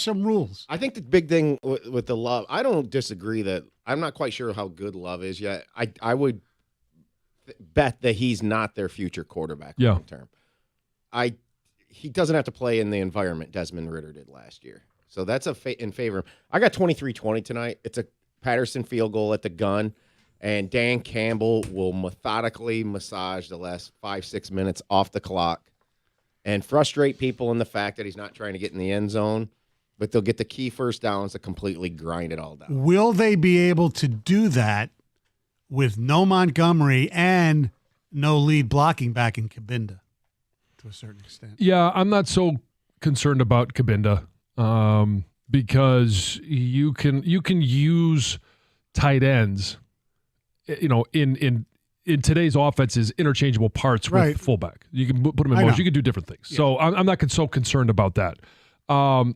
some rules. I think the big thing with the Love, I don't disagree that I'm not quite sure how good Love is yet. I would bet that he's not their future quarterback long term. He doesn't have to play in the environment Desmond Ridder did last year. So that's in favor of him. I got 23-20 tonight. It's a Patterson field goal at the gun, and Dan Campbell will methodically massage the last 5-6 minutes off the clock and frustrate people in the fact that he's not trying to get in the end zone, but they'll get the key first downs to completely grind it all down. Will they be able to do that with no Montgomery and no lead blocking back in Cabinda to a certain extent? Yeah, I'm not so concerned about Cabinda because you can use tight ends, in today's offense is interchangeable parts with fullback. You can put them in motion. You can do different things. Yeah. So I'm not so concerned about that. I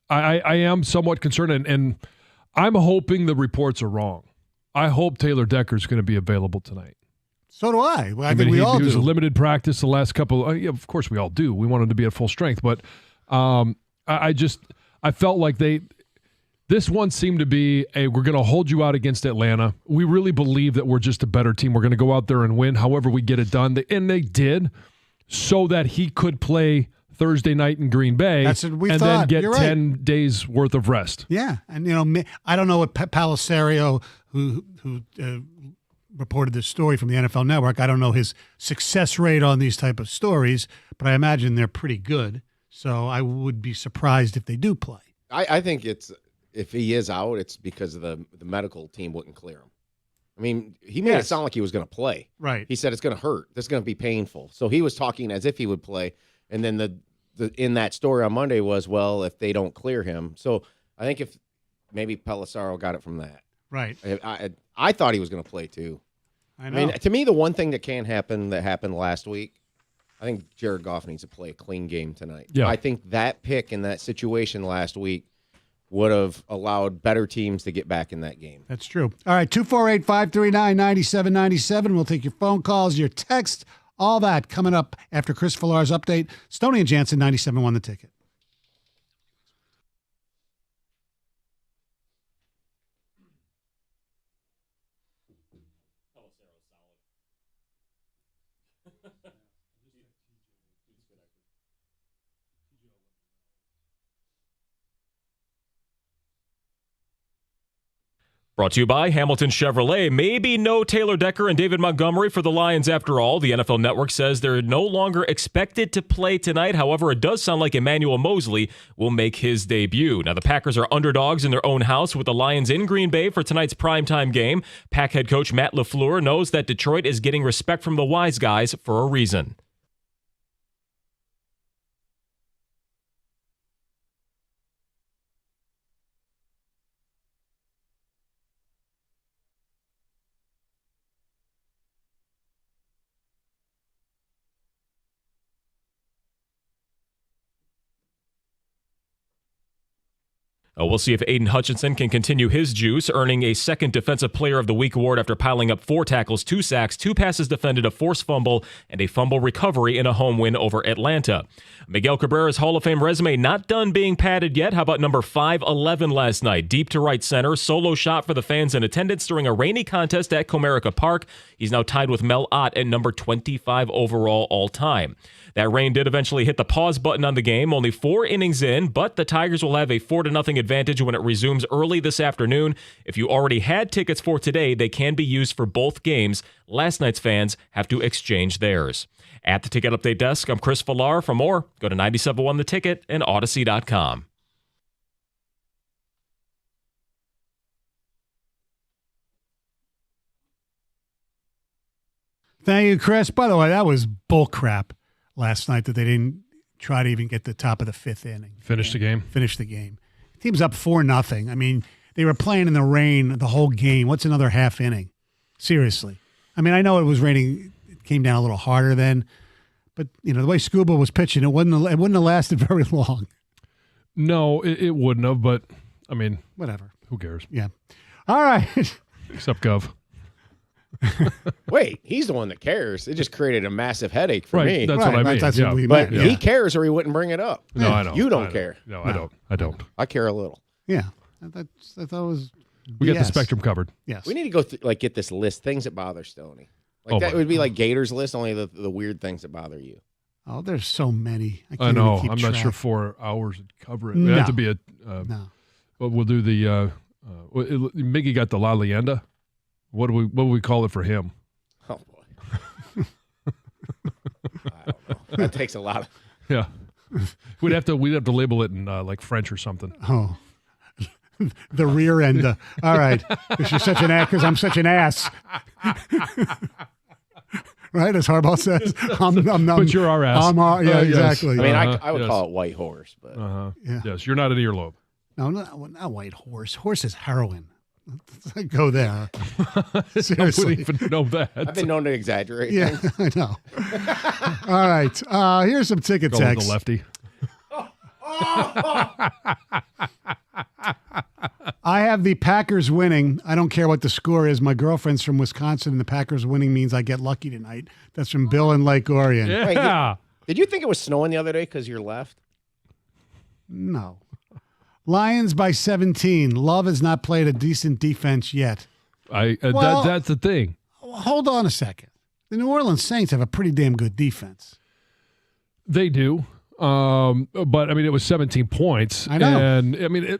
am somewhat concerned, and I'm hoping the reports are wrong. I hope Taylor Decker is going to be available tonight. So do I. I think we all do. He was a limited practice the last couple. Of course, we all do. We want him to be at full strength, but I felt like this one seemed to be we're going to hold you out against Atlanta. We really believe that we're just a better team. We're going to go out there and win however we get it done. And they did, so that he could play Thursday night in Green Bay. That's what we and thought. Then get You're 10 days worth of rest. Yeah. And, I don't know what Palisario, who reported this story from the NFL Network, I don't know his success rate on these type of stories, but I imagine they're pretty good. So I would be surprised if they do play. I think if he is out, it's because of the medical team wouldn't clear him. I mean, he made it sound like he was going to play. Right. He said it's going to hurt. This is going to be painful. So he was talking as if he would play. And then the in that story on Monday was, well, if they don't clear him. So I think if maybe Pelissaro got it from that. Right. I thought he was going to play too. I know. I mean, to me, the one thing that can happen that happened last week, I think Jared Goff needs to play a clean game tonight. Yeah. I think that pick in that situation last week would have allowed better teams to get back in that game. That's true. All right, 248-539-9797. We'll take your phone calls, your text, all that coming up after Chris Villar's update. Stoney and Jansen, 97.1 The Ticket. Brought to you by Hamilton Chevrolet. Maybe no Taylor Decker and David Montgomery for the Lions after all. The NFL Network says they're no longer expected to play tonight. However, it does sound like Emmanuel Moseley will make his debut. Now, the Packers are underdogs in their own house with the Lions in Green Bay for tonight's primetime game. Pack head coach Matt LaFleur knows that Detroit is getting respect from the wise guys for a reason. We'll see if Aiden Hutchinson can continue his juice, earning a second Defensive Player of the Week award after piling up 4 tackles, 2 sacks, 2 passes defended, a forced fumble, and a fumble recovery in a home win over Atlanta. Miguel Cabrera's Hall of Fame resume not done being padded yet. How about number 511 last night? Deep to right center, solo shot for the fans in attendance during a rainy contest at Comerica Park. He's now tied with Mel Ott at number 25 overall all time. That rain did eventually hit the pause button on the game, only 4 innings in, but the Tigers will have a 4-0 advantage when it resumes early this afternoon. If you already had tickets for today, they can be used for both games. Last night's fans have to exchange theirs. At the Ticket Update Desk, I'm Chris Villar. For more, go to 97.1 The Ticket and Odyssey.com. Thank you, Chris. By the way, that was bull crap last night that they didn't try to even get the top of the 5th inning. Finish the game. Team's up 4-0. I mean, they were playing in the rain the whole game. What's another half inning? Seriously. I mean, I know it was raining. It came down a little harder then. But, the way Scuba was pitching, it wouldn't have lasted very long. No, it wouldn't have, but, I mean. Whatever. Who cares? Yeah. All right. Except Gov. Wait, he's the one that cares. It just created a massive headache for me. That's what I mean. That's what we But meant. he cares or he wouldn't bring it up. No, I don't. You don't care. No, I don't. I don't. I care a little. Yeah. I thought it was We got the BS. spectrum covered. Yes. We need to go get this list, things that bother Stoney. Like Oh, that my would be like Gator's list, only the weird things that bother you. Oh, there's so many. I, I can't know. even keep I'm not track. sure 4 hours would cover it. It No. had to be a. No. But we'll do the. Miggy got the La Leyenda. What do we call it for him? Oh boy. I don't know. That takes a lot of. Yeah, we'd have to label it in like French or something. Oh. The rear end. All right. Because you're such an ass. Because I'm such an ass. Right, as Harbaugh says. But you're our ass. Yeah, Yes. exactly. I mean, Uh-huh, I would yes. call it white horse, but Yeah. Yes, you're not an earlobe. No, not white horse. Horse is heroin. Go there. I Seriously. wouldn't even know that. I've been known to exaggerate. Yeah, things. I know. All right. Here's some ticket Call it text. the lefty. I have the Packers winning. I don't care what the score is. My girlfriend's from Wisconsin, and the Packers winning means I get lucky tonight. That's from Bill in Lake Orion. Yeah. Did you think it was snowing the other day because you're left? No. Lions by 17. Love has not played a decent defense yet. Well- that's the thing. Hold on a second. The New Orleans Saints have a pretty damn good defense. They do. But I mean, it was 17 points. I know. And I mean,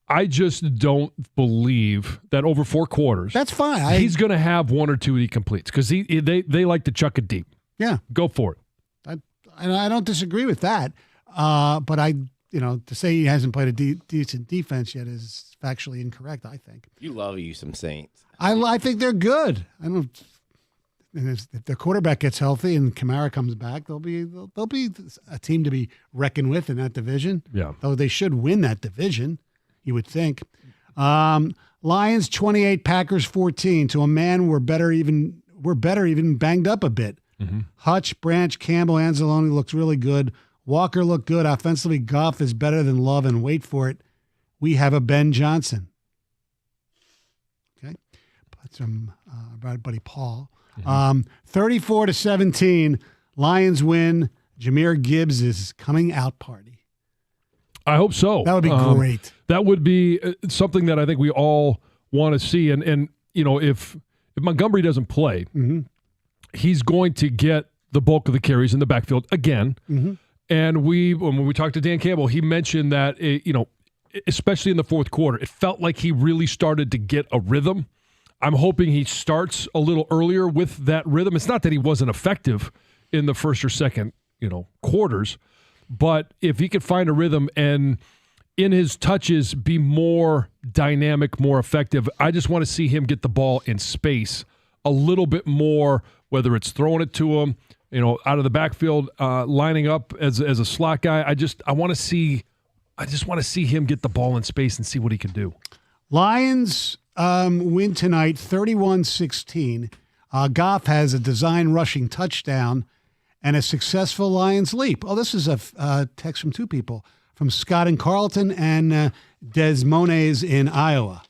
I just don't believe that over 4 quarters. That's fine. He's going to have 1 or 2 he completes because they like to chuck it deep. Yeah. Go for it. I don't disagree with that. But to say he hasn't played a decent defense yet is factually incorrect, I think. You love you some Saints. I think they're good. And if the quarterback gets healthy and Kamara comes back, they'll be a team to be reckoned with in that division. Yeah. Though they should win that division, you would think. Lions 28, Packers 14. To a man, we're better even banged up a bit. Mm-hmm. Hutch, Branch, Campbell, Anzalone looks really good. Walker looked good. Offensively, Goff is better than Love, and wait for it, we have a Ben Johnson. Okay. That's from our buddy Paul. 34-17, Lions win. Jahmyr Gibbs is coming out party. I hope so. That would be great. That would be something that I think we all want to see. And if Montgomery doesn't play, he's going to get the bulk of the carries in the backfield again. And when we talked to Dan Campbell, he mentioned that, especially in the fourth quarter, it felt like he really started to get a rhythm. I'm hoping he starts a little earlier with that rhythm. It's not that he wasn't effective in the first or second, quarters, but if he could find a rhythm and in his touches be more dynamic, more effective, I just want to see him get the ball in space a little bit more, whether it's throwing it to him, out of the backfield, lining up as a slot guy. I just want to see him get the ball in space and see what he can do. Lions win tonight 31-16. Goff has a design rushing touchdown and a successful Lions leap. Oh, this is a text from 2 people, from Scott in Carlton and Des Moines in Iowa.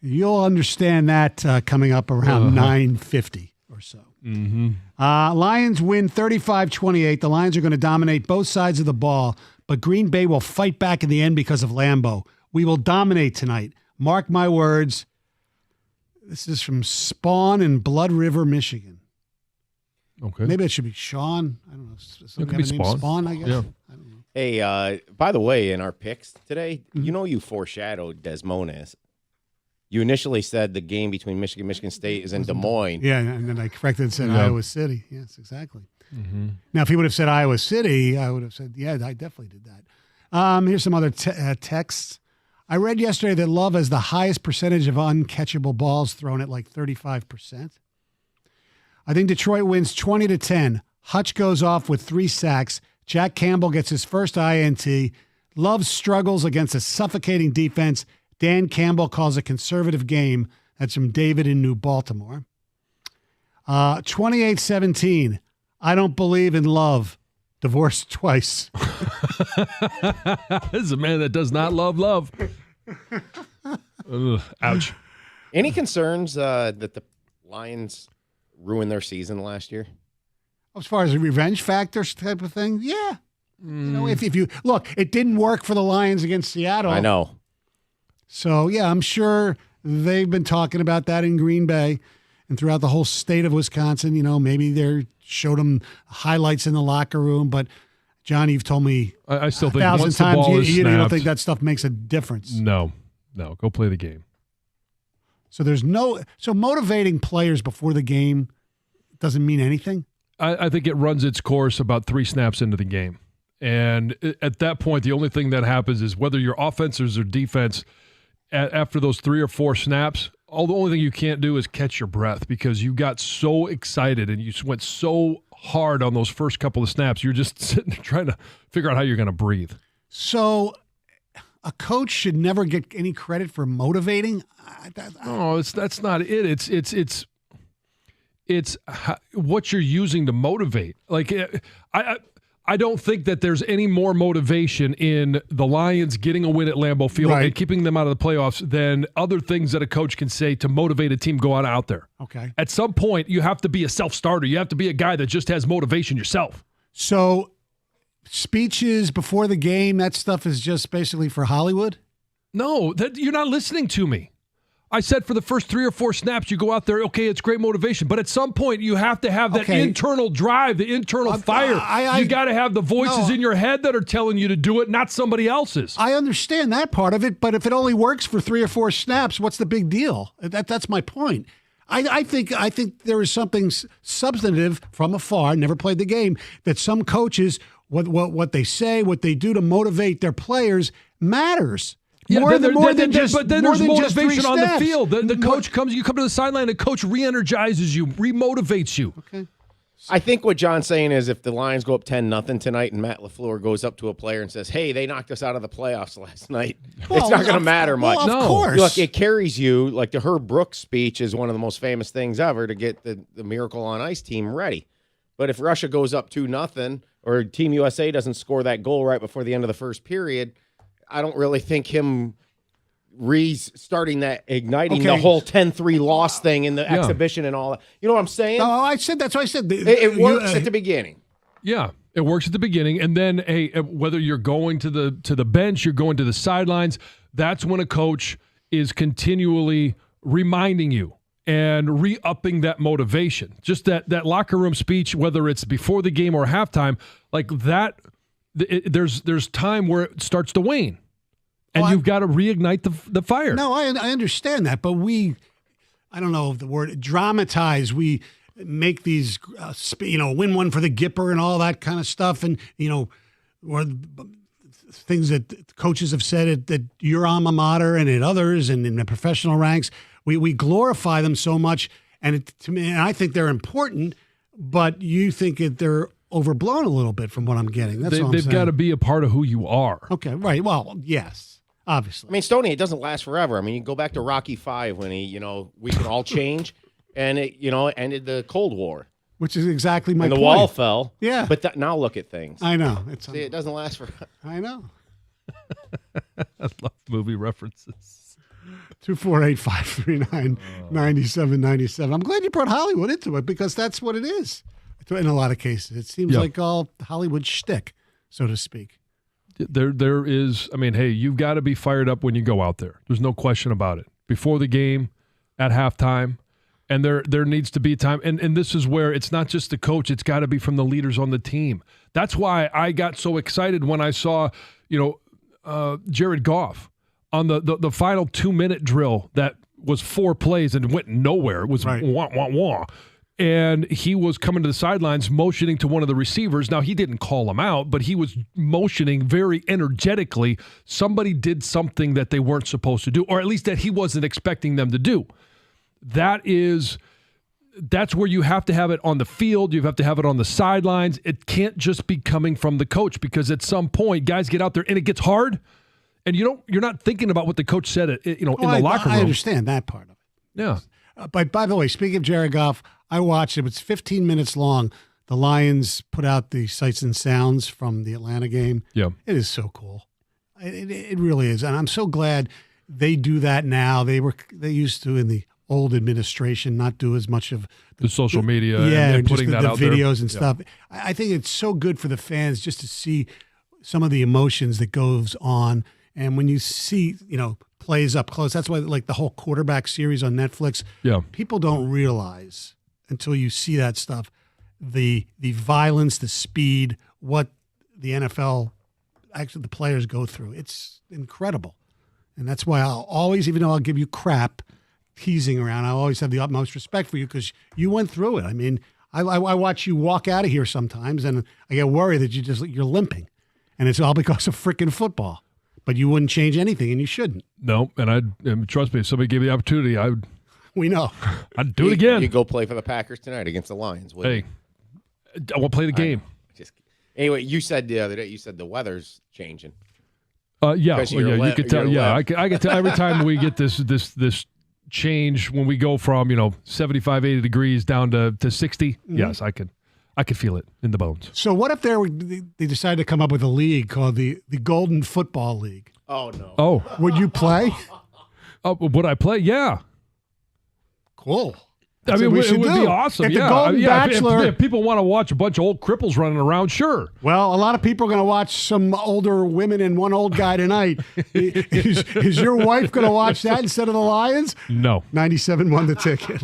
You'll understand that coming up around 9:50 or so. Lions win 35-28. The Lions are going to dominate both sides of the ball, but Green Bay will fight back in the end because of Lambeau. We will dominate tonight. Mark my words. This is from Spawn in Blood River, Michigan. Okay. Maybe it should be Sean. I don't know. It could be Spawn. Spawn, I guess. Yeah. I don't know. Hey, by the way, in our picks today, you foreshadowed Des Moines. You initially said the game between Michigan and Michigan State is in Des Moines. Yeah, and then I corrected and said Iowa City. Yes, exactly. Now, if he would have said Iowa City, I would have said, yeah, I definitely did that. Here's some other texts. I read yesterday that Love has the highest percentage of uncatchable balls thrown at like 35%. I think Detroit wins 20-10. Hutch goes off with 3 sacks. Jack Campbell gets his first INT. Love struggles against a suffocating defense. Dan Campbell calls a conservative game. That's from David in New Baltimore. 28-17. I don't believe in Love. Divorced twice. This is a man that does not love. Ouch. Any concerns that the Lions ruined their season last year? As far as a revenge factor type of thing, yeah. You know, if you look, it didn't work for the Lions against Seattle. I know. So, yeah, I'm sure they've been talking about that in Green Bay and throughout the whole state of Wisconsin. You know, maybe they showed them highlights in the locker room. But, John, you've told me I still think 1,000 once the times ball is you don't snapped, think that stuff makes a difference. No. Go play the game. So so motivating players before the game doesn't mean anything? I think it runs its course about 3 snaps into the game. And at that point, the only thing that happens is whether you're offense or defense, after those 3 or 4 snaps, the only thing you can't do is catch your breath because you got so excited and you went so hard on those first couple of snaps. You're just sitting there trying to figure out how you're going to breathe. So a coach should never get any credit for motivating? No, that's not it. It's what you're using to motivate. Like I don't think that there's any more motivation in the Lions getting a win at Lambeau Field and keeping them out of the playoffs than other things that a coach can say to motivate a team go out there. Okay. At some point, you have to be a self-starter. You have to be a guy that just has motivation yourself. So speeches before the game, that stuff is just basically for Hollywood? No, you're not listening to me. I said for the first 3 or 4 snaps, you go out there, okay, it's great motivation. But at some point, you have to have that internal drive, the internal fire. You got to have the voices in your head that are telling you to do it, not somebody else's. I understand that part of it, but if it only works for 3 or 4 snaps, what's the big deal? That's my point. I think there is something substantive from afar, never played the game, that some coaches, what they say, what they do to motivate their players matters. Yeah, but then there's motivation on the field. The coach comes, you come to the sideline, the coach re-energizes you, re-motivates you. Okay. I think what John's saying is if the Lions go up 10-0 tonight and Matt LaFleur goes up to a player and says, hey, they knocked us out of the playoffs last night, it's not going to matter much. Well, of course. Look, it carries you, like the Herb Brooks speech is one of the most famous things ever to get the Miracle on Ice team ready. But if Russia goes up 2-0 or Team USA doesn't score that goal right before the end of the first period, I don't really think him restarting that, igniting the whole 10-3 loss thing in the exhibition and all that. You know what I'm saying? No, I said that's what I said. It works at the beginning. Yeah, it works at the beginning, and then whether you're going to the bench, you're going to the sidelines, that's when a coach is continually reminding you and re-upping that motivation. Just that locker room speech, whether it's before the game or halftime, like that. There's time where it starts to wane, and you've got to reignite the fire. No, I understand that, but I don't know the word, dramatize. We make these, win one for the Gipper and all that kind of stuff, and or things that coaches have said at your alma mater and at others and in the professional ranks. We glorify them so much, and to me, and I think they're important, but you think they're overblown a little bit from what I'm getting. That's all I'm saying. They've got to be a part of who you are. Okay, right. Well, yes, obviously. I mean, Stoney, it doesn't last forever. I mean, you go back to Rocky V when we can all change, and it ended the Cold War. Which is exactly my point. And the wall fell. Yeah. But now look at things. I know. See, it doesn't last forever. I know. I love movie references. 248-539-9797. I'm glad you brought Hollywood into it because that's what it is. In a lot of cases, it seems like all Hollywood shtick, so to speak. There is. I mean, hey, you've got to be fired up when you go out there. There's no question about it. Before the game, at halftime, and there needs to be time. And this is where it's not just the coach; it's got to be from the leaders on the team. That's why I got so excited when I saw, Jared Goff on the final 2-minute drill that was 4 plays and went nowhere. It was wah wah wah. And he was coming to the sidelines, motioning to one of the receivers. Now, he didn't call him out, but he was motioning very energetically. Somebody did something that they weren't supposed to do, or at least that he wasn't expecting them to do. That's where you have to have it on the field. You have to have it on the sidelines. It can't just be coming from the coach because at some point, guys get out there and it gets hard, and you're not thinking about what the coach said, in the locker room. I understand that part of it. Yeah. But by the way, speaking of Jared Goff, I watched it. It's 15 minutes long. The Lions put out the sights and sounds from the Atlanta game. Yeah. It is so cool. It really is. And I'm so glad they do that now. They used to in the old administration not do as much of the social media and putting that out there. The videos there. and stuff. I think it's so good for the fans just to see some of the emotions that goes on. And when you see, plays up close, that's why like the whole quarterback series on Netflix, people don't realize until you see that stuff, the violence, the speed, what the NFL, actually the players go through. It's incredible. And that's why I'll always, even though I'll give you crap, teasing around, I always have the utmost respect for you because you went through it. I mean, I watch you walk out of here sometimes and I get worried that you're limping. And it's all because of freaking football. But you wouldn't change anything and you shouldn't. No, and trust me, if somebody gave me the opportunity, we know. I'd do it again. You go play for the Packers tonight against the Lions. Hey, I won't play the game. Anyway, you said the other day, the weather's changing. You could tell. Yeah, I can tell every time we get this change when we go from 75, 80 degrees down to 60. Mm-hmm. Yes, I could feel it in the bones. So what if they decided to come up with a league called the Golden Football League? Oh no. Oh, would you play? Would I play? Yeah. Cool. I mean, it would be awesome. If the Golden Bachelor, if people want to watch a bunch of old cripples running around, sure. Well, a lot of people are going to watch some older women and one old guy tonight. Is your wife going to watch that instead of the Lions? No. 97 won the ticket.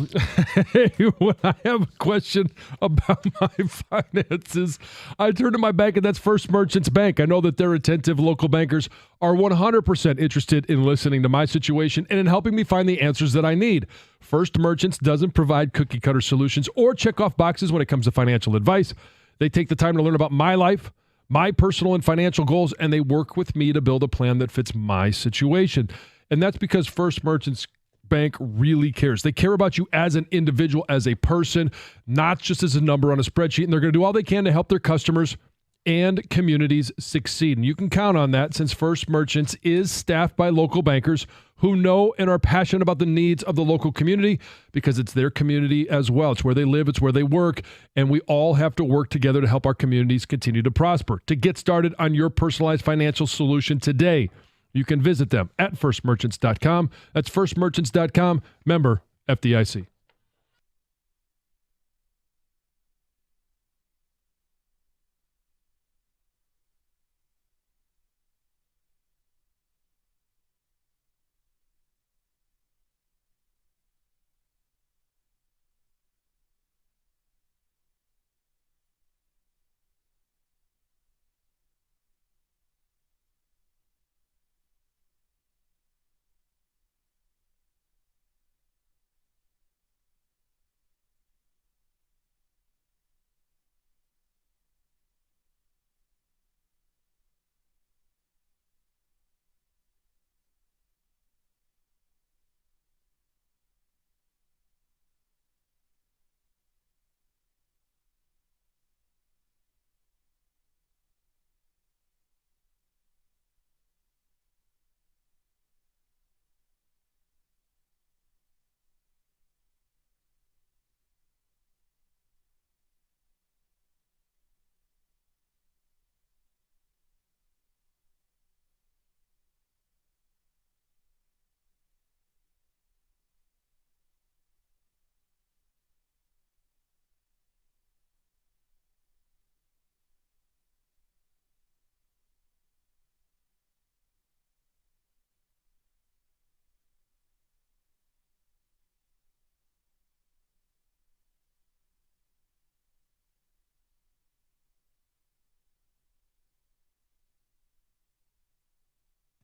Hey, when I have a question about my finances, I turn to my bank, and that's First Merchants Bank. I know that their attentive local bankers are 100% interested in listening to my situation and in helping me find the answers that I need. First Merchants doesn't provide cookie-cutter solutions or check-off boxes when it comes to financial advice. They take the time to learn about my life, my personal and financial goals, and they work with me to build a plan that fits my situation. And that's because First Merchants Bank really cares. They care about you as an individual, as a person, not just as a number on a spreadsheet. And they're going to do all they can to help their customers and communities succeed. And you can count on that since First Merchants is staffed by local bankers who know and are passionate about the needs of the local community because it's their community as well. It's where they live, it's where they work, and we all have to work together to help our communities continue to prosper. To get started on your personalized financial solution today, you can visit them at firstmerchants.com. That's firstmerchants.com, member FDIC.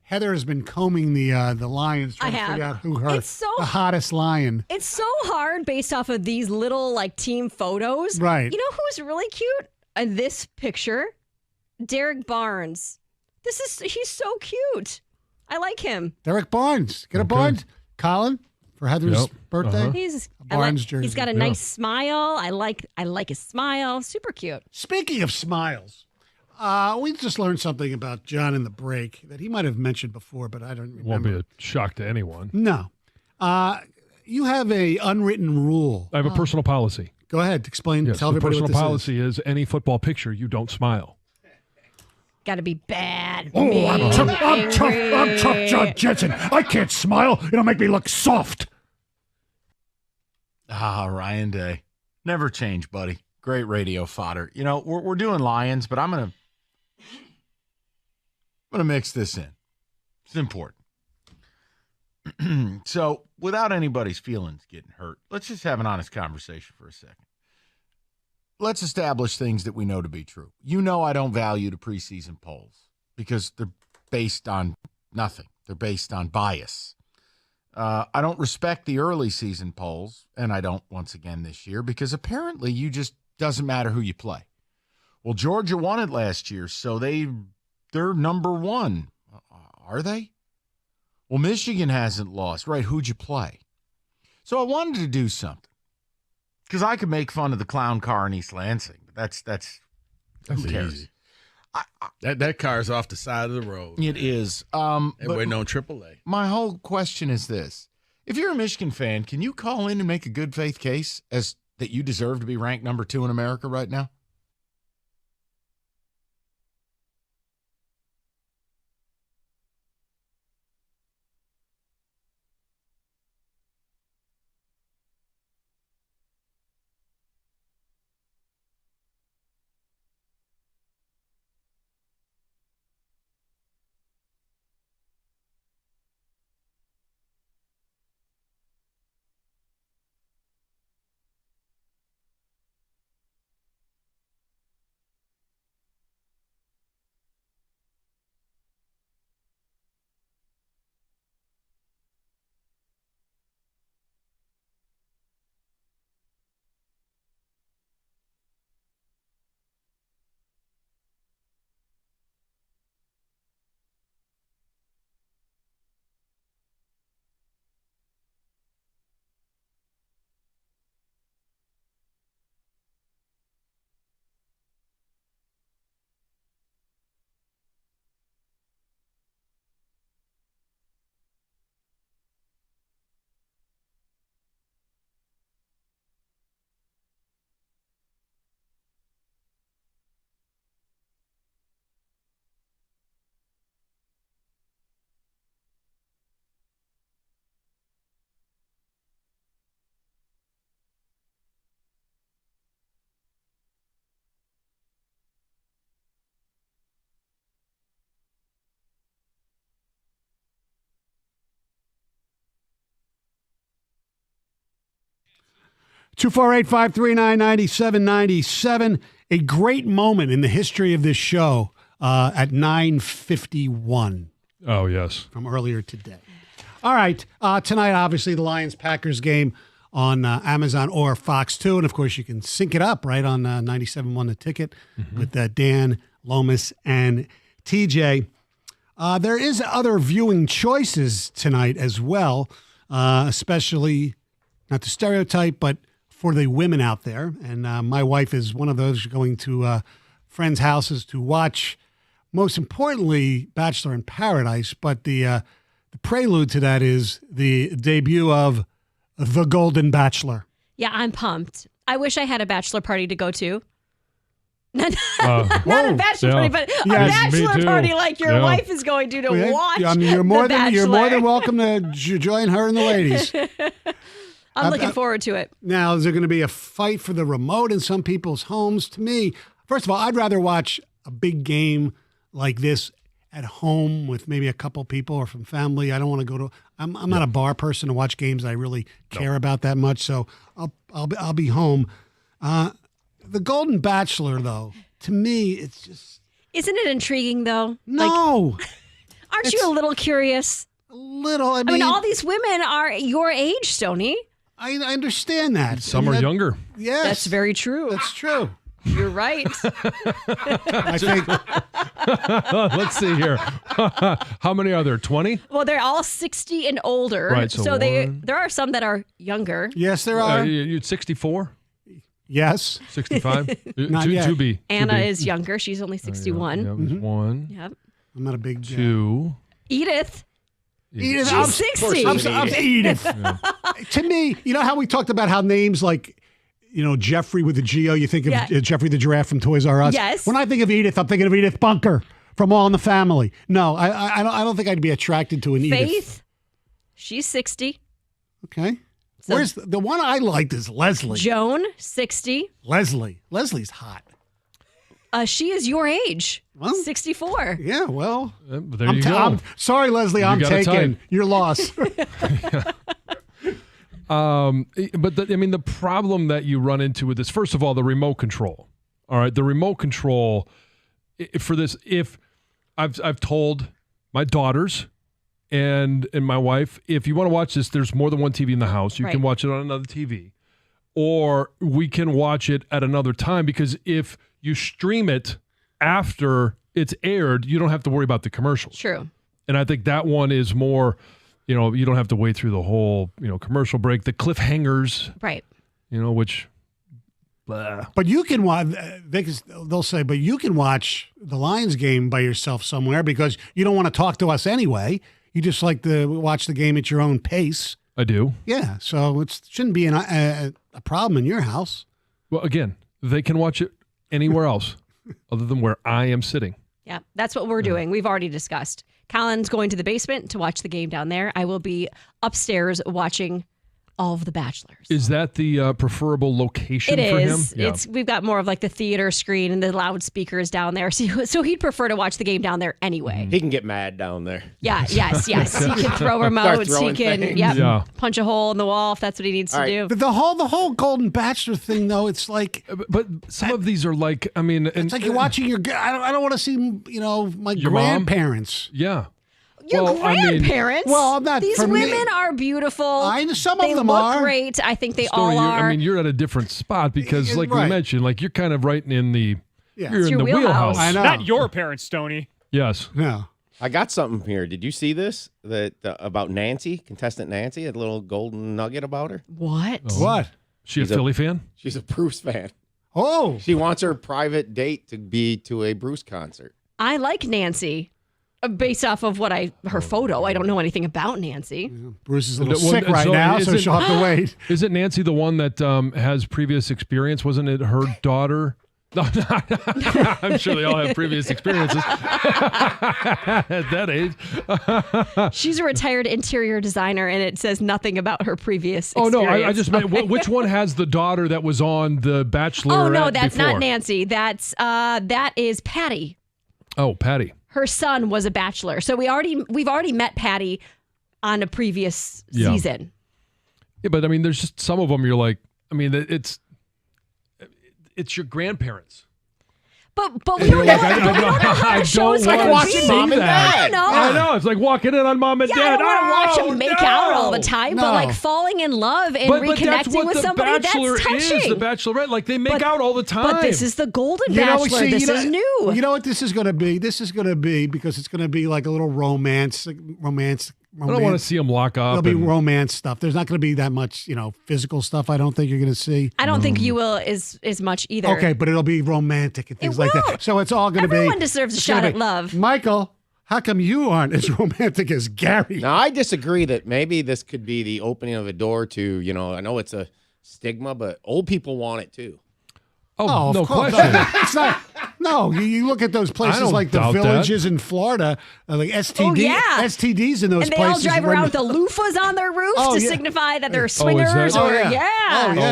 Heather has been combing the lions trying to figure out who the hottest lion. It's so hard based off of these little team photos. Right. You know who's really cute in this picture? Derek Barnes. He's so cute. I like him. Derek Barnes. Get a Barnes. Colin, for Heather's birthday. Uh-huh. Jersey. He's got a nice smile. I like his smile. Super cute. Speaking of smiles, we just learned something about John in the break that he might have mentioned before, but I don't remember. Won't be a shock to anyone. No. You have a unwritten rule. I have a personal policy. Go ahead. Explain. Yes, Tell everybody what this is. The personal policy is any football picture, you don't smile. Got to be bad. Oh, mean, I'm tough, John Jensen. I can't smile. It'll make me look soft. Ryan Day. Never change, buddy. Great radio fodder. You know, we're doing Lions, but I'm gonna mix this in. It's important. So, without anybody's feelings getting hurt, let's just have an honest conversation for a second. Let's establish things that we know to be true. You know I don't value the preseason polls because they're based on nothing. They're based on bias. I don't respect the early season polls, and I don't once again this year because apparently you just doesn't matter who you play. Well, Georgia won it last year, so they're number one. Are they? Well, Michigan hasn't lost. Right, who'd you play? So I wanted to do something. Because I could make fun of the clown car in East Lansing, but that's who cares? Easy. That car's off the side of the road. It is. They're waiting on AAA. My whole question is this. If you're a Michigan fan, can you call in and make a good faith case as that you deserve to be ranked number 2 in America right now? Two four 539-9797. A great moment in the history of this show at 9:51. Oh, yes. From earlier today. All right. Tonight, obviously, the Lions-Packers game on Amazon or Fox 2. And, of course, you can sync it up right on 97.1 The Ticket with Dan, Lomas, and TJ. There is other viewing choices tonight as well, especially, not to stereotype, but for the women out there. And my wife is one of those going to friends' houses to watch, most importantly, Bachelor in Paradise. But the prelude to that is the debut of The Golden Bachelor. Yeah, I'm pumped. I wish I had a bachelor party to go to. Not a bachelor party, but a bachelor party like your wife is going to watch. I mean, you're more than welcome to join her and the ladies. I'm looking forward to it. Now, is there going to be a fight for the remote in some people's homes? To me, first of all, I'd rather watch a big game like this at home with maybe a couple people or from family. I don't want to go to. I'm not a bar person to watch games I really care about that much. So I'll be home. The Golden Bachelor, though, to me, it's just. Isn't it intriguing, though? No. Aren't you a little curious? A little. I mean, all these women are your age, Stoney. I understand that. Some are younger. Yes. That's very true. That's true. You're right. I think. Let's see here. How many are there? 20? Well, they're all 60 and older. Right. So there are some that are younger. Yes, there are. You're 64? Yes. 65? Not yet. To be. Anna is younger. She's only 61. Yeah, one. Yep. I'm not a big. Two. Edith. Edith, she's 60. I'm Edith. To me, you know how we talked about how names like, Jeffrey with the G-O, you think of Jeffrey the Giraffe from Toys R Us? Yes. When I think of Edith, I'm thinking of Edith Bunker From All in the Family. No, I don't think I'd be attracted to an Edith. Faith, she's 60. Okay. So Where's the one I liked is Leslie. Joan, 60. Leslie's hot. She is your age, Well, 64. Yeah, well. There you go. I'm sorry, Leslie, I'm taken. You're lost. But the problem that you run into with this, first of all, the remote control. All right, the remote control for this. If I've told my daughters and my wife, if you want to watch this, there's more than one TV in the house. You can watch it on another TV, or we can watch it at another time. Because if you stream it after it's aired, you don't have to worry about the commercials. True. And I think that one is more. You don't have to wait through the whole, commercial break, the cliffhangers, right? Which. Blah. But you can watch. They'll say, but you can watch the Lions game by yourself somewhere because you don't want to talk to us anyway. You just like to watch the game at your own pace. I do. Yeah, so it shouldn't be a problem in your house. Well, again, they can watch it anywhere else other than where I am sitting. Yeah, that's what we're doing. We've already discussed. Colin's going to the basement to watch the game down there. I will be upstairs watching all of The Bachelors. Is that the preferable location for him? Yeah. We've got more of like the theater screen and the loudspeakers down there. So he'd prefer to watch the game down there anyway. He can get mad down there. Yeah, yes. He can throw remotes. He can punch a hole in the wall if that's what he needs to do. The whole Golden Bachelor thing, though, it's like... But some of these are like, it's like you're watching your... I don't want to see, my your grandparents. Mom? Yeah. Your grandparents? I'm not. These women are beautiful. Some of them are. They look great. I think they all are. You're at a different spot because, like we mentioned, like you're kind of right in the you're in the wheelhouse. I know. Not your parents, Stoney. Yes. No. I got something here. Did you see this? About Nancy, contestant Nancy, a little golden nugget about her. What? Oh. What? She's a Philly fan? She's a Bruce fan. Oh. She wants her private date to be to a Bruce concert. I like Nancy. Based off of her photo, I don't know anything about Nancy. Yeah, Bruce is a little sick right now, so she'll have to wait. Isn't Nancy the one that has previous experience? Wasn't it her daughter? No, I'm sure they all have previous experiences at that age. She's a retired interior designer, and it says nothing about her previous experience. Oh, no, I just meant, which one has the daughter that was on The Bachelor? Oh, no, that's before? not Nancy. That is Patty. Oh, Patty. Her son was a bachelor. So we've already met Patty on a previous season. Yeah, but there's just some of them you're like, it's your grandparents. But we don't know. I don't like watching Mom and Dad. I know. It's like walking in on Mom and Dad. I don't want to watch them make out all the time, but like falling in love and reconnecting with somebody, that's touching. The Bachelorette, like they make out all the time. But this is the Golden Bachelor. This is new. You know what this is going to be? This is going to be because it's going to be like a little romance. I don't want to see them lock up. There'll be romance stuff. There's not going to be that much, physical stuff. I don't think you're going to see. I don't think you will as much either. Okay, but it'll be romantic and things like that. So it's all going to be. Everyone deserves a shot at love. Michael, how come you aren't as romantic as Gary? Now, I disagree that maybe this could be the opening of a door to, I know it's a stigma, but old people want it too. Oh, no question. It's not. No, you look at those places like the villages in Florida, like STDs in those places. And they all drive around with the loofahs on their roofs to signify that they're swingers. Oh,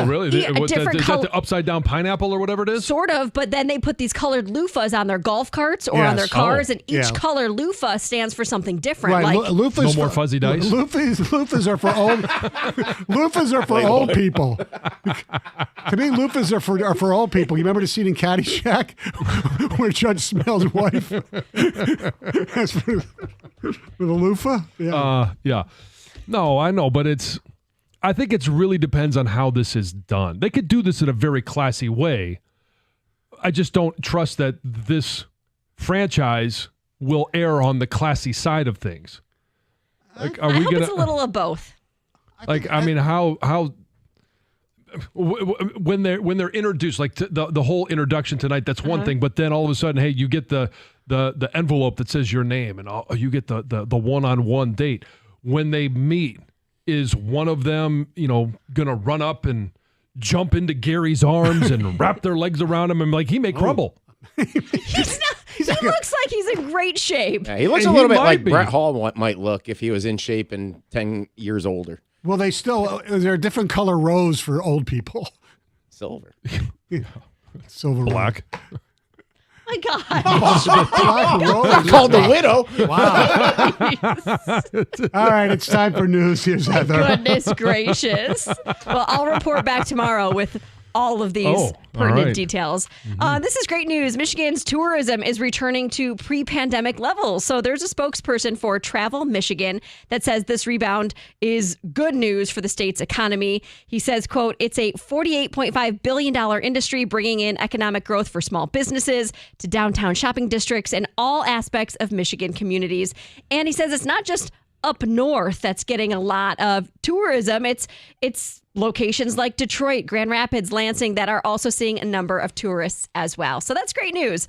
really? Is that the upside down pineapple or whatever it is? Sort of, but then they put these colored loofahs on their golf carts or on their cars, and each color loofah stands for something different. Right. Like loofahs no more fuzzy dice. Loofahs are for old. Loofahs are for old people. To me, loofahs are for old people. You remember the scene in Caddyshack where Judge Smell's wife has for the loofah? Yeah. Yeah. No, I know, but I think it really depends on how this is done. They could do this in a very classy way. I just don't trust that this franchise will err on the classy side of things. Like, I hope it's a little of both. How when they're introduced, like the whole introduction tonight, that's one thing. But then all of a sudden, hey, you get the envelope that says your name, and you get the one-on-one date. When they meet, is one of them, gonna run up and jump into Gary's arms and wrap their legs around him, and like he may crumble. He looks like he's in great shape. Yeah, he looks a little bit like Brett Hall might look if he was in shape and 10 years older. Well, they still, is there a different color rose for old people? Silver. Yeah. Silver. Black. Rose. My God. Black rose. Called the widow. Wow. All right, it's time for news. Here's Heather. Goodness gracious. Well, I'll report back tomorrow with all of these pertinent details. This is great news. Michigan's tourism is returning to pre-pandemic levels. So there's a spokesperson for Travel Michigan that says this rebound is good news for the state's economy. He says, quote, it's a $48.5 billion industry bringing in economic growth for small businesses to downtown shopping districts and all aspects of Michigan communities. And he says it's not just up north that's getting a lot of tourism. It's locations like Detroit, Grand Rapids, Lansing that are also seeing a number of tourists as well. So that's great news.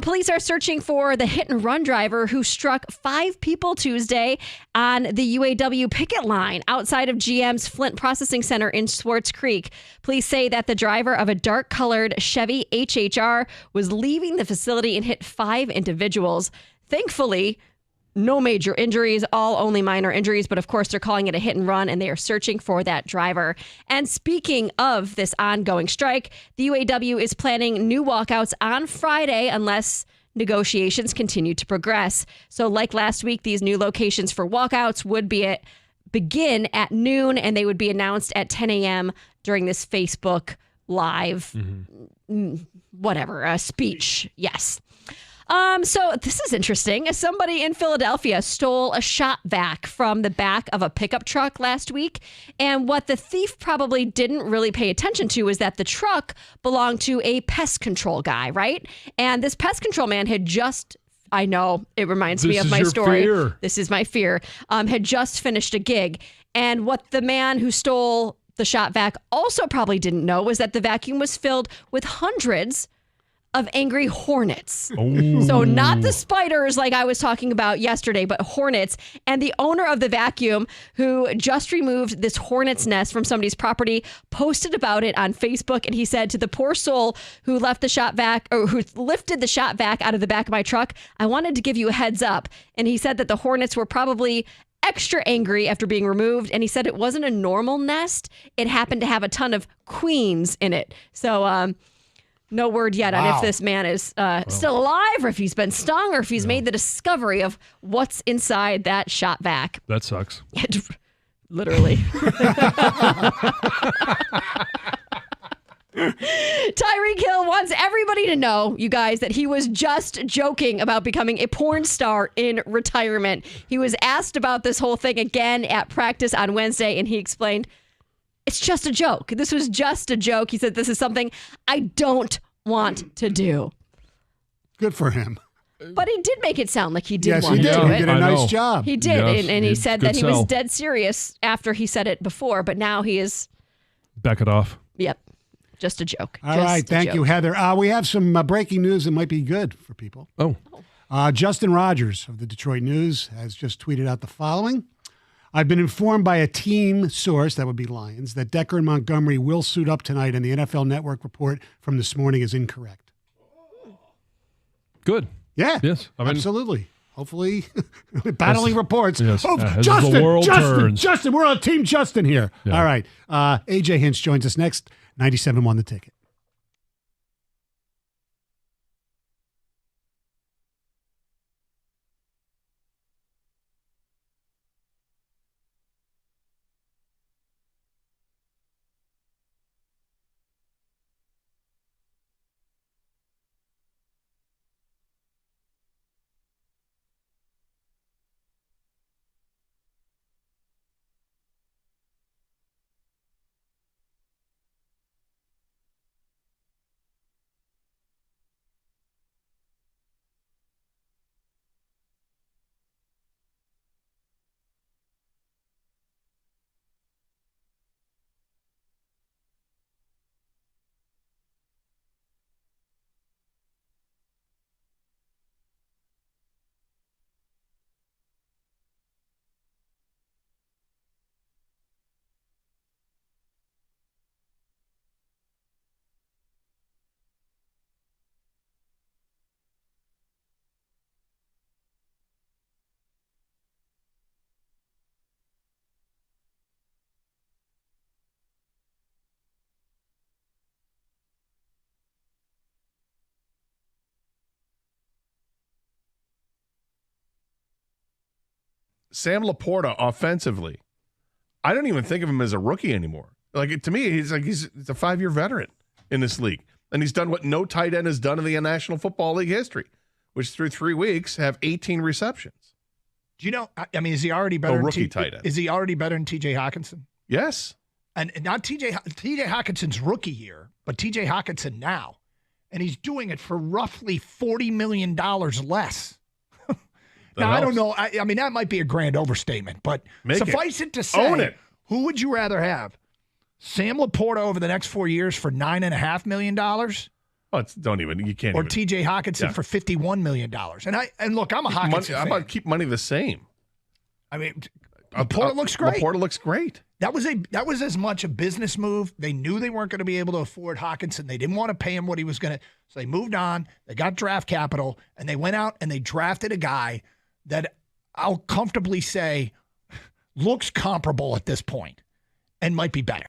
Police are searching for the hit and run driver who struck 5 people Tuesday on the UAW picket line outside of GM's Flint Processing Center in Swartz Creek. Police say that the driver of a dark-colored Chevy HHR was leaving the facility and hit 5 individuals. Thankfully, no major injuries, all only minor injuries. But of course, they're calling it a hit and run and they are searching for that driver. And speaking of this ongoing strike, the UAW is planning new walkouts on Friday unless negotiations continue to progress. So like last week, these new locations for walkouts would begin at noon and they would be announced at 10 a.m. during this Facebook Live, speech. Yes. So this is interesting. Somebody in Philadelphia stole a shop vac from the back of a pickup truck last week. And what the thief probably didn't really pay attention to is that the truck belonged to a pest control guy, right? And this pest control man had just, I know, it reminds me of my story. Fear. This is my fear. Had just finished a gig. And what the man who stole the shop vac also probably didn't know was that the vacuum was filled with hundreds of angry hornets. Oh. So not the spiders like I was talking about yesterday, but hornets. And the owner of the vacuum, who just removed this hornet's nest from somebody's property, posted about it on Facebook. And he said to the poor soul who left the shop vac, or who lifted the shop vac out of the back of my truck, I wanted to give you a heads up. And he said that the hornets were probably extra angry after being removed. And he said it wasn't a normal nest. It happened to have a ton of queens in it. So, no word yet on if this man is still alive or if he's been stung or if he's made the discovery of what's inside that shop vac. That sucks. Literally. Tyreek Hill wants everybody to know, you guys, that he was just joking about becoming a porn star in retirement. He was asked about this whole thing again at practice on Wednesday, and he explained, it's just a joke. This was just a joke. He said, this is something I don't want to do. Good for him. But he did make it sound like he did want to do it. He did a nice job. He did. Yes, and he said that he sell. was dead serious after he said it before, but now he is. Back it off. Yep. Just a joke. All right. Thank you, Heather. We have some breaking news that might be good for people. Oh. Justin Rogers of the Detroit News has just tweeted out the following. I've been informed by a team source, that would be Lions, that Decker and Montgomery will suit up tonight, and the NFL Network report from this morning is incorrect. Good. Yeah. Yes. Absolutely. Hopefully, battling reports. Yes. Oh, As Justin, the world turns. Justin, we're on Team Justin here. Yeah. All right. AJ Hinch joins us next. 97 won the ticket. Sam Laporta offensively, I don't even think of him as a rookie anymore. Like, to me, he's a 5-year veteran in this league. And he's done what no tight end has done in the National Football League history, which through 3 weeks have 18 receptions. Do you know, I mean, is he already better than rookie tight end? Is he already better than TJ Hockenson? Yes. And not TJ Hawkinson's rookie year, but TJ Hockenson now. And he's doing it for roughly $40 million less. Now, I don't know. I mean, that might be a grand overstatement, but suffice it to say, own it. Who would you rather have? Sam Laporta over the next 4 years for $9.5 million? You can't. Or TJ Hockenson for $51 million. And look, I'm a Hockenson fan. How about keep money the same? I mean, Laporta looks great. Laporta looks great. That was as much a business move. They knew they weren't going to be able to afford Hockenson. They didn't want to pay him what he was going to. So they moved on. They got draft capital, and they went out and they drafted a guy that I'll comfortably say looks comparable at this point and might be better.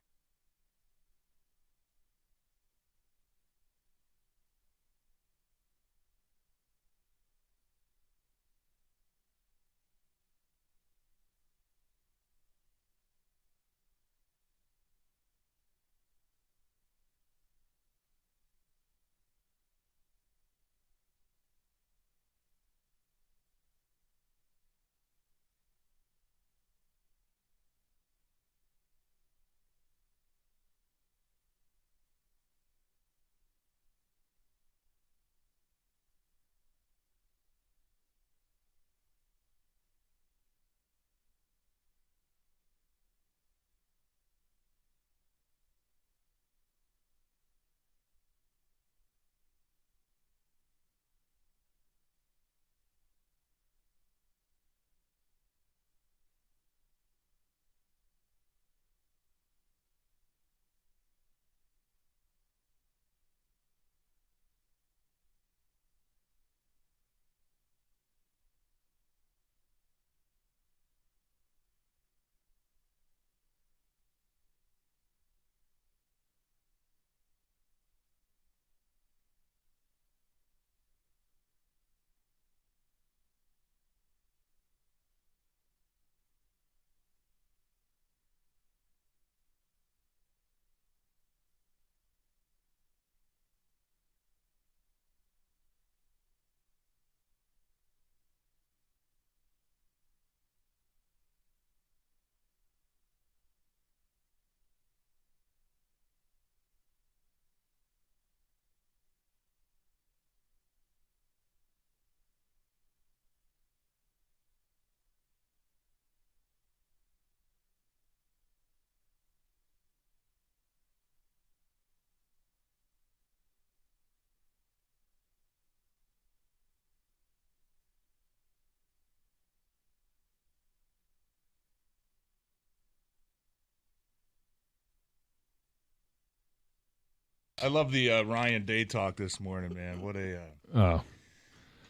I love the Ryan Day talk this morning, man. What a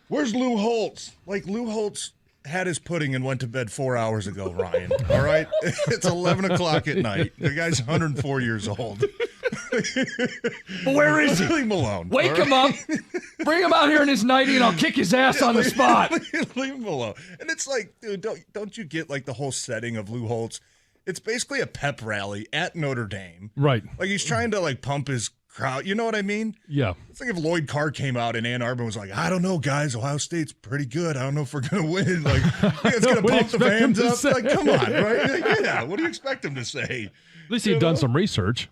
Where's Lou Holtz? Like, Lou Holtz had his pudding and went to bed 4 hours ago, Ryan. All right? It's 11 o'clock at night. The guy's 104 years old. Where is he? Leave him alone. Wake him up. Bring him out here in his nightie, and I'll kick his ass on the spot. Leave him alone. And it's like, dude, don't you get, like, the whole setting of Lou Holtz? It's basically a pep rally at Notre Dame. Right. Like, he's trying to, like, pump his crowd. You know what I mean? Yeah. It's like if Lloyd Carr came out in Ann Arbor and was like, I don't know, guys. Ohio State's pretty good. I don't know if we're going to win. Like, it's going to pump the fans up. Like, come on, right? Like, yeah. What do you expect him to say? At least he'd done some research.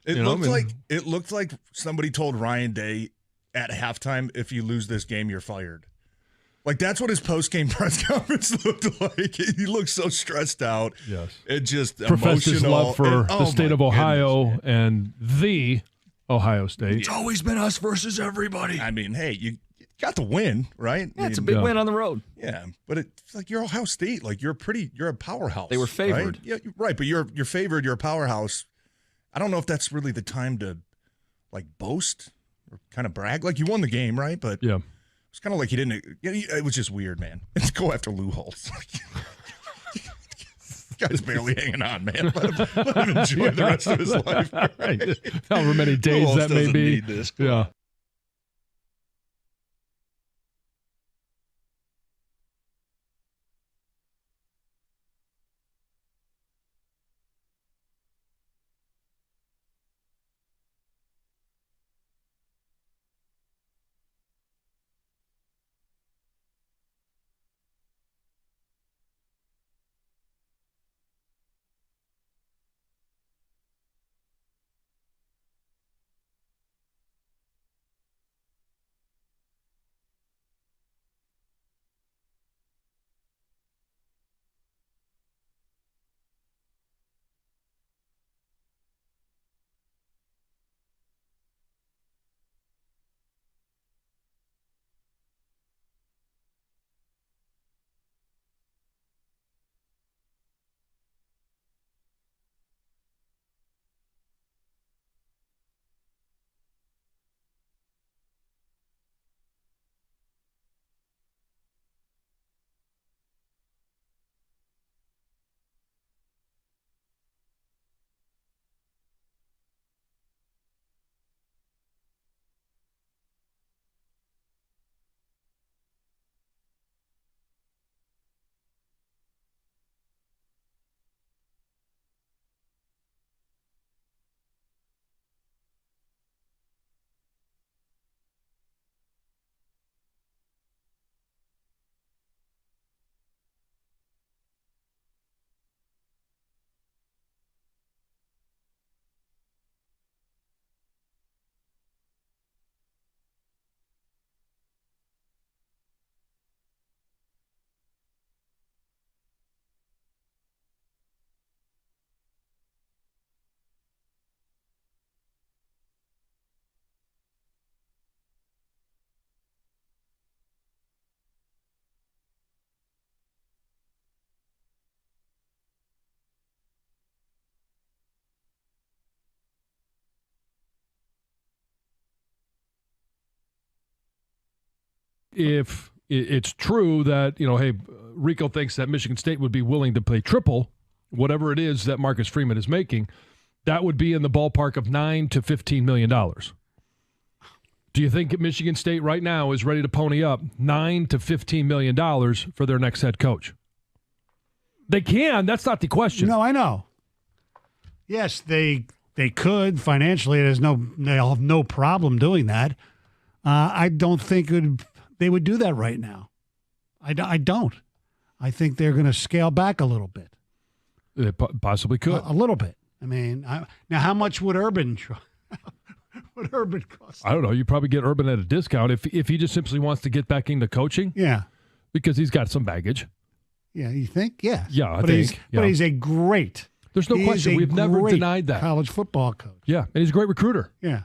It looked like somebody told Ryan Day at halftime, if you lose this game, you're fired. Like, that's what his post-game press conference looked like. He looked so stressed out. Yes. It just professed his love for the state of Ohio and the Ohio State. It's always been us versus everybody. I mean, hey, you got the win, right? Yeah, it's a big win on the road. Yeah, but it's like you're Ohio State. Like, you're a powerhouse. They were favored. Right? Yeah, right, but you're favored. You're a powerhouse. I don't know if that's really the time to, like, boast or kind of brag. Like, you won the game, right? But yeah. It's kind of like he didn't. It was just weird, man. Let's go after Lou Holtz. This guy's barely hanging on, man. Let him enjoy the rest of his life. Right? However many days that may be. Need this. Yeah. if it's true that, hey, Rico thinks that Michigan State would be willing to pay triple whatever it is that Marcus Freeman is making, that would be in the ballpark of $9 to $15 million. Do you think Michigan State right now is ready to pony up $9 to $15 million for their next head coach? They can. That's not the question. No, I know. Yes, they could financially. They'll have no problem doing that. I don't think they would do that right now. I don't. I think they're going to scale back a little bit. They possibly could. A little bit. I mean, now how much would Urban cost? I don't know. You probably get Urban at a discount if he just simply wants to get back into coaching. Yeah. Because he's got some baggage. Yeah, you think? Yeah. Yeah, I think. But he's a great. There's no question. We've never denied that. College football coach. Yeah, and he's a great recruiter. Yeah.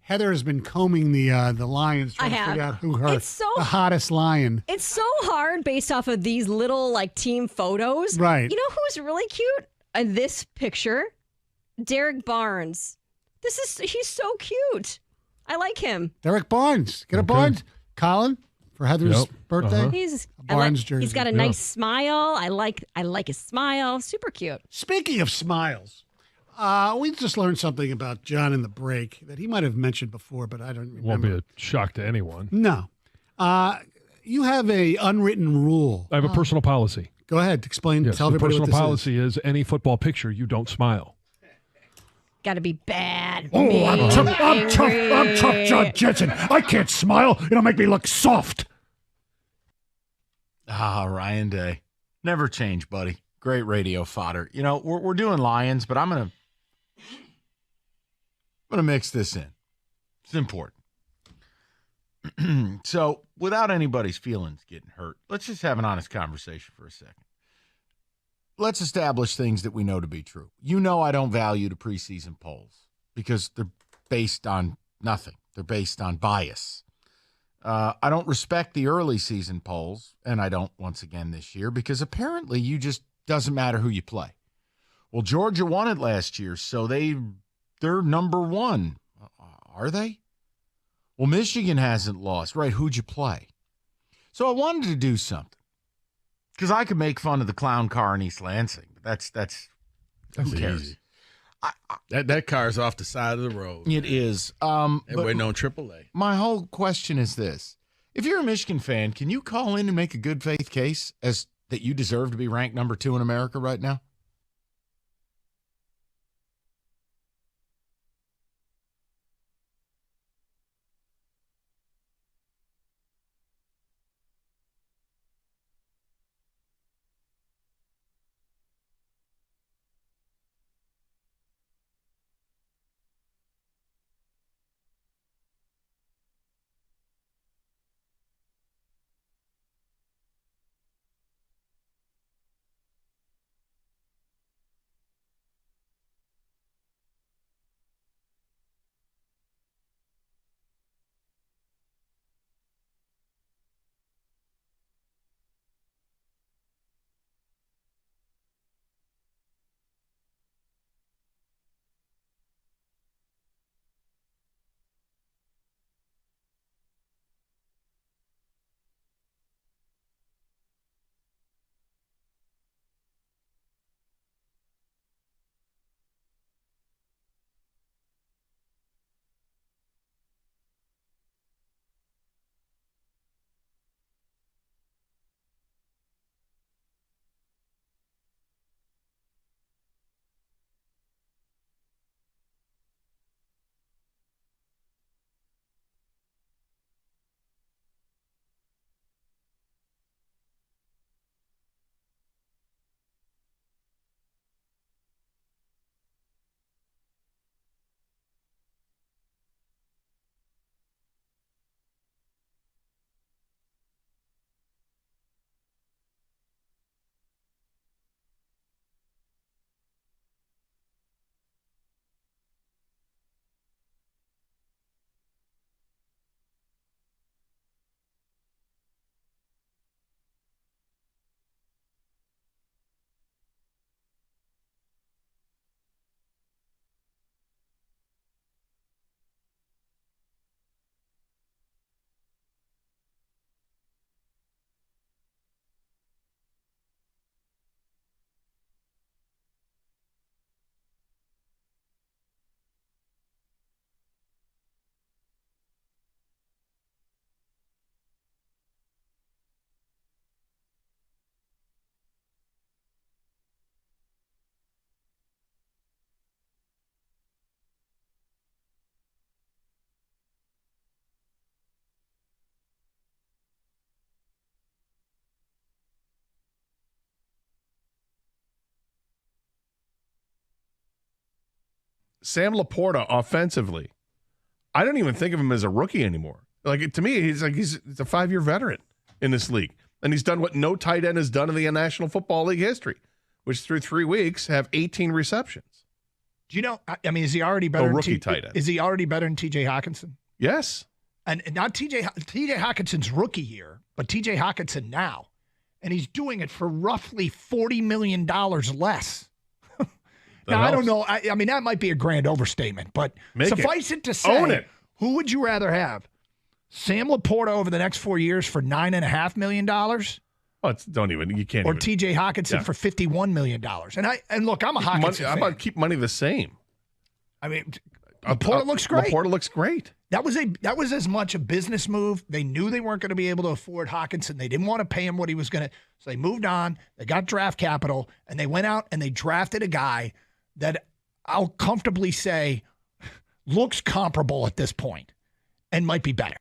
Heather has been combing the lions trying to figure out who the hottest lion. It's so hard based off of these little team photos. Right. You know who's really cute in this picture? Derek Barnes. He's so cute. I like him. Derek Barnes. Get a Barnes. Colin for Heather's birthday. He's Barnes jersey. He's got a nice smile. I like his smile. Super cute. Speaking of smiles. We just learned something about John in the break that he might have mentioned before, but I don't remember. Won't be a shock to anyone. No. You have a unwritten rule. I have a personal policy. Go ahead. Explain. Yes, Tell the everybody personal what this policy is any football picture, you don't smile. Got to be bad. Oh, mean, I'm tough, John Jensen. I can't smile. It'll make me look soft. Ryan Day. Never change, buddy. Great radio fodder. We're doing Lions, but I'm gonna mix this in. It's important. So, without anybody's feelings getting hurt, let's just have an honest conversation for a second. Let's establish things that we know to be true. I don't value the preseason polls because they're based on nothing. They're based on bias. I don't respect the early season polls, and I don't once again this year because apparently you just doesn't matter who you play. Well, Georgia won it last year, so they're number one. Are they? Well, Michigan hasn't lost. Right, who'd you play? So I wanted to do something. Because I could make fun of the clown car in East Lansing. That's who cares? Easy. That car's off the side of the road. It is. And waiting on AAA. My whole question is this. If you're a Michigan fan, can you call in and make a good faith case as that you deserve to be ranked number 2 in America right now? Sam Laporta offensively, I don't even think of him as a rookie anymore. Like, to me, he's a 5-year veteran in this league. And he's done what no tight end has done in the National Football League history, which through 3 weeks have 18 receptions. Do you know, I mean, is he already better than rookie tight end? Is he already better than TJ Hockenson? Yes. And not TJ Hawkinson's rookie year, but TJ Hockenson now. And he's doing it for roughly $40 million less. Now, I don't know. I mean, that might be a grand overstatement, but suffice it to say, own it. Who would you rather have? Sam Laporta over the next 4 years for $9.5 million? You can't. Or TJ Hockenson for $51 million. And look, I'm a Hockenson fan. How about keep money the same? I mean, Laporta looks great. Laporta looks great. That was as much a business move. They knew they weren't going to be able to afford Hockenson. They didn't want to pay him what he was going to. So they moved on. They got draft capital, and they went out and they drafted a guy that I'll comfortably say looks comparable at this point and might be better.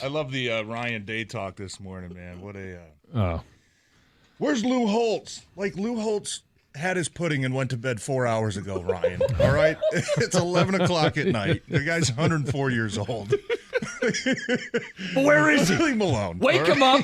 I love the Ryan Day talk this morning, man. What a. Where's Lou Holtz? Like, Lou Holtz had his pudding and went to bed 4 hours ago, Ryan. All right? It's 11 o'clock at night. The guy's 104 years old. Where is he? Leave him alone. Wake him up.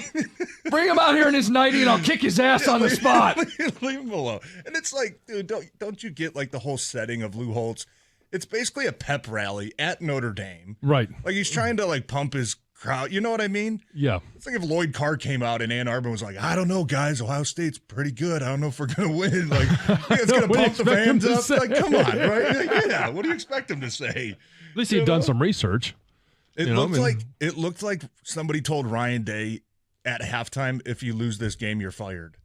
Bring him out here in his nightie, and I'll kick his ass on the spot. Leave him alone. And it's like, dude, don't you get, like, the whole setting of Lou Holtz? It's basically a pep rally at Notre Dame. Right. Like, he's trying to, like, pump his crowd. You know what I mean? Yeah. It's like if Lloyd Carr came out in Ann Arbor and was like, I don't know, guys. Ohio State's pretty good. I don't know if we're going to win. Like, it's going to pump the fans up. Like, come on, right? Like, yeah. What do you expect him to say? At least he'd done some research. It looked like somebody told Ryan Day at halftime, if you lose this game, you're fired.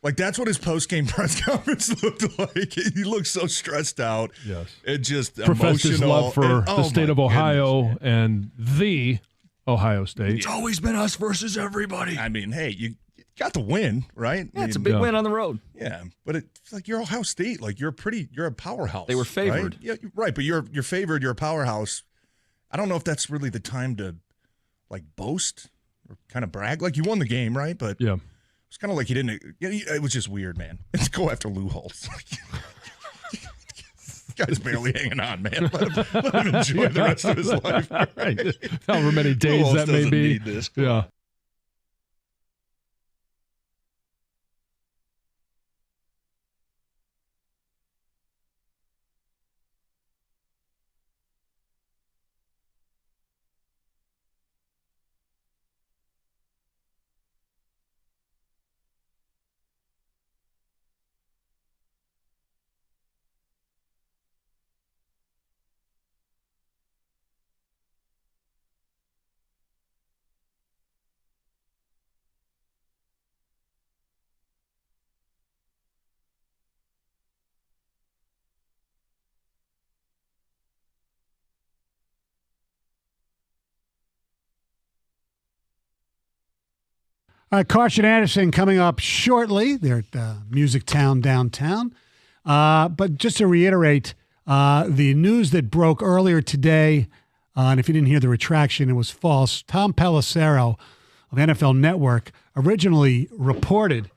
Like, that's what his post-game press conference looked like. He looked so stressed out. Yes. It just professed his love for the state of Ohio goodness, and the Ohio State. It's always been us versus everybody. I mean, hey, you got the win, right? Yeah, it's a big win on the road. Yeah, but it's like you're Ohio State. Like, you're a powerhouse. They were favored. Right? Yeah, right, but you're favored. You're a powerhouse. I don't know if that's really the time to, like, boast or kind of brag. Like, you won the game, right? But yeah. It's kind of like he didn't. It was just weird, man. Let's go after Lou Holtz. Guy's barely hanging on, man. Let him enjoy the rest of his life. Right. However many days that may be. Need this. Yeah. Carson Anderson coming up shortly. They're at Music Town downtown. But just to reiterate, the news that broke earlier today, and if you didn't hear the retraction, it was false. Tom Pelissero of NFL Network originally reported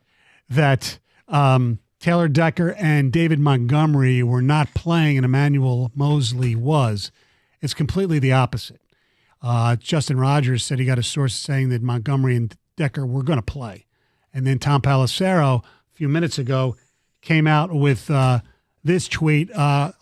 that Taylor Decker and David Montgomery were not playing and Emmanuel Moseley was. It's completely the opposite. Justin Rogers said he got a source saying that Montgomery and Decker were going to play. And then Tom Pelissero, a few minutes ago, came out with this tweet.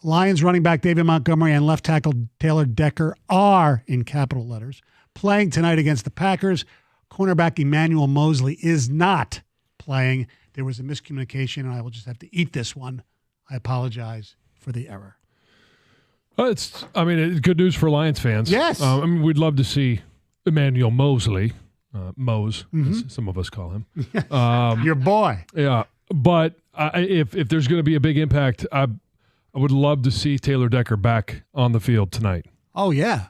Lions running back David Montgomery and left tackle Taylor Decker are, in capital letters, playing tonight against the Packers. Cornerback Emmanuel Moseley is not playing. There was a miscommunication, and I will just have to eat this one. I apologize for the error. It's good news for Lions fans. Yes. We'd love to see Emmanuel Moseley, Mose, as some of us call him. Your boy. Yeah. But if there's going to be a big impact, I would love to see Taylor Decker back on the field tonight. Oh, yeah.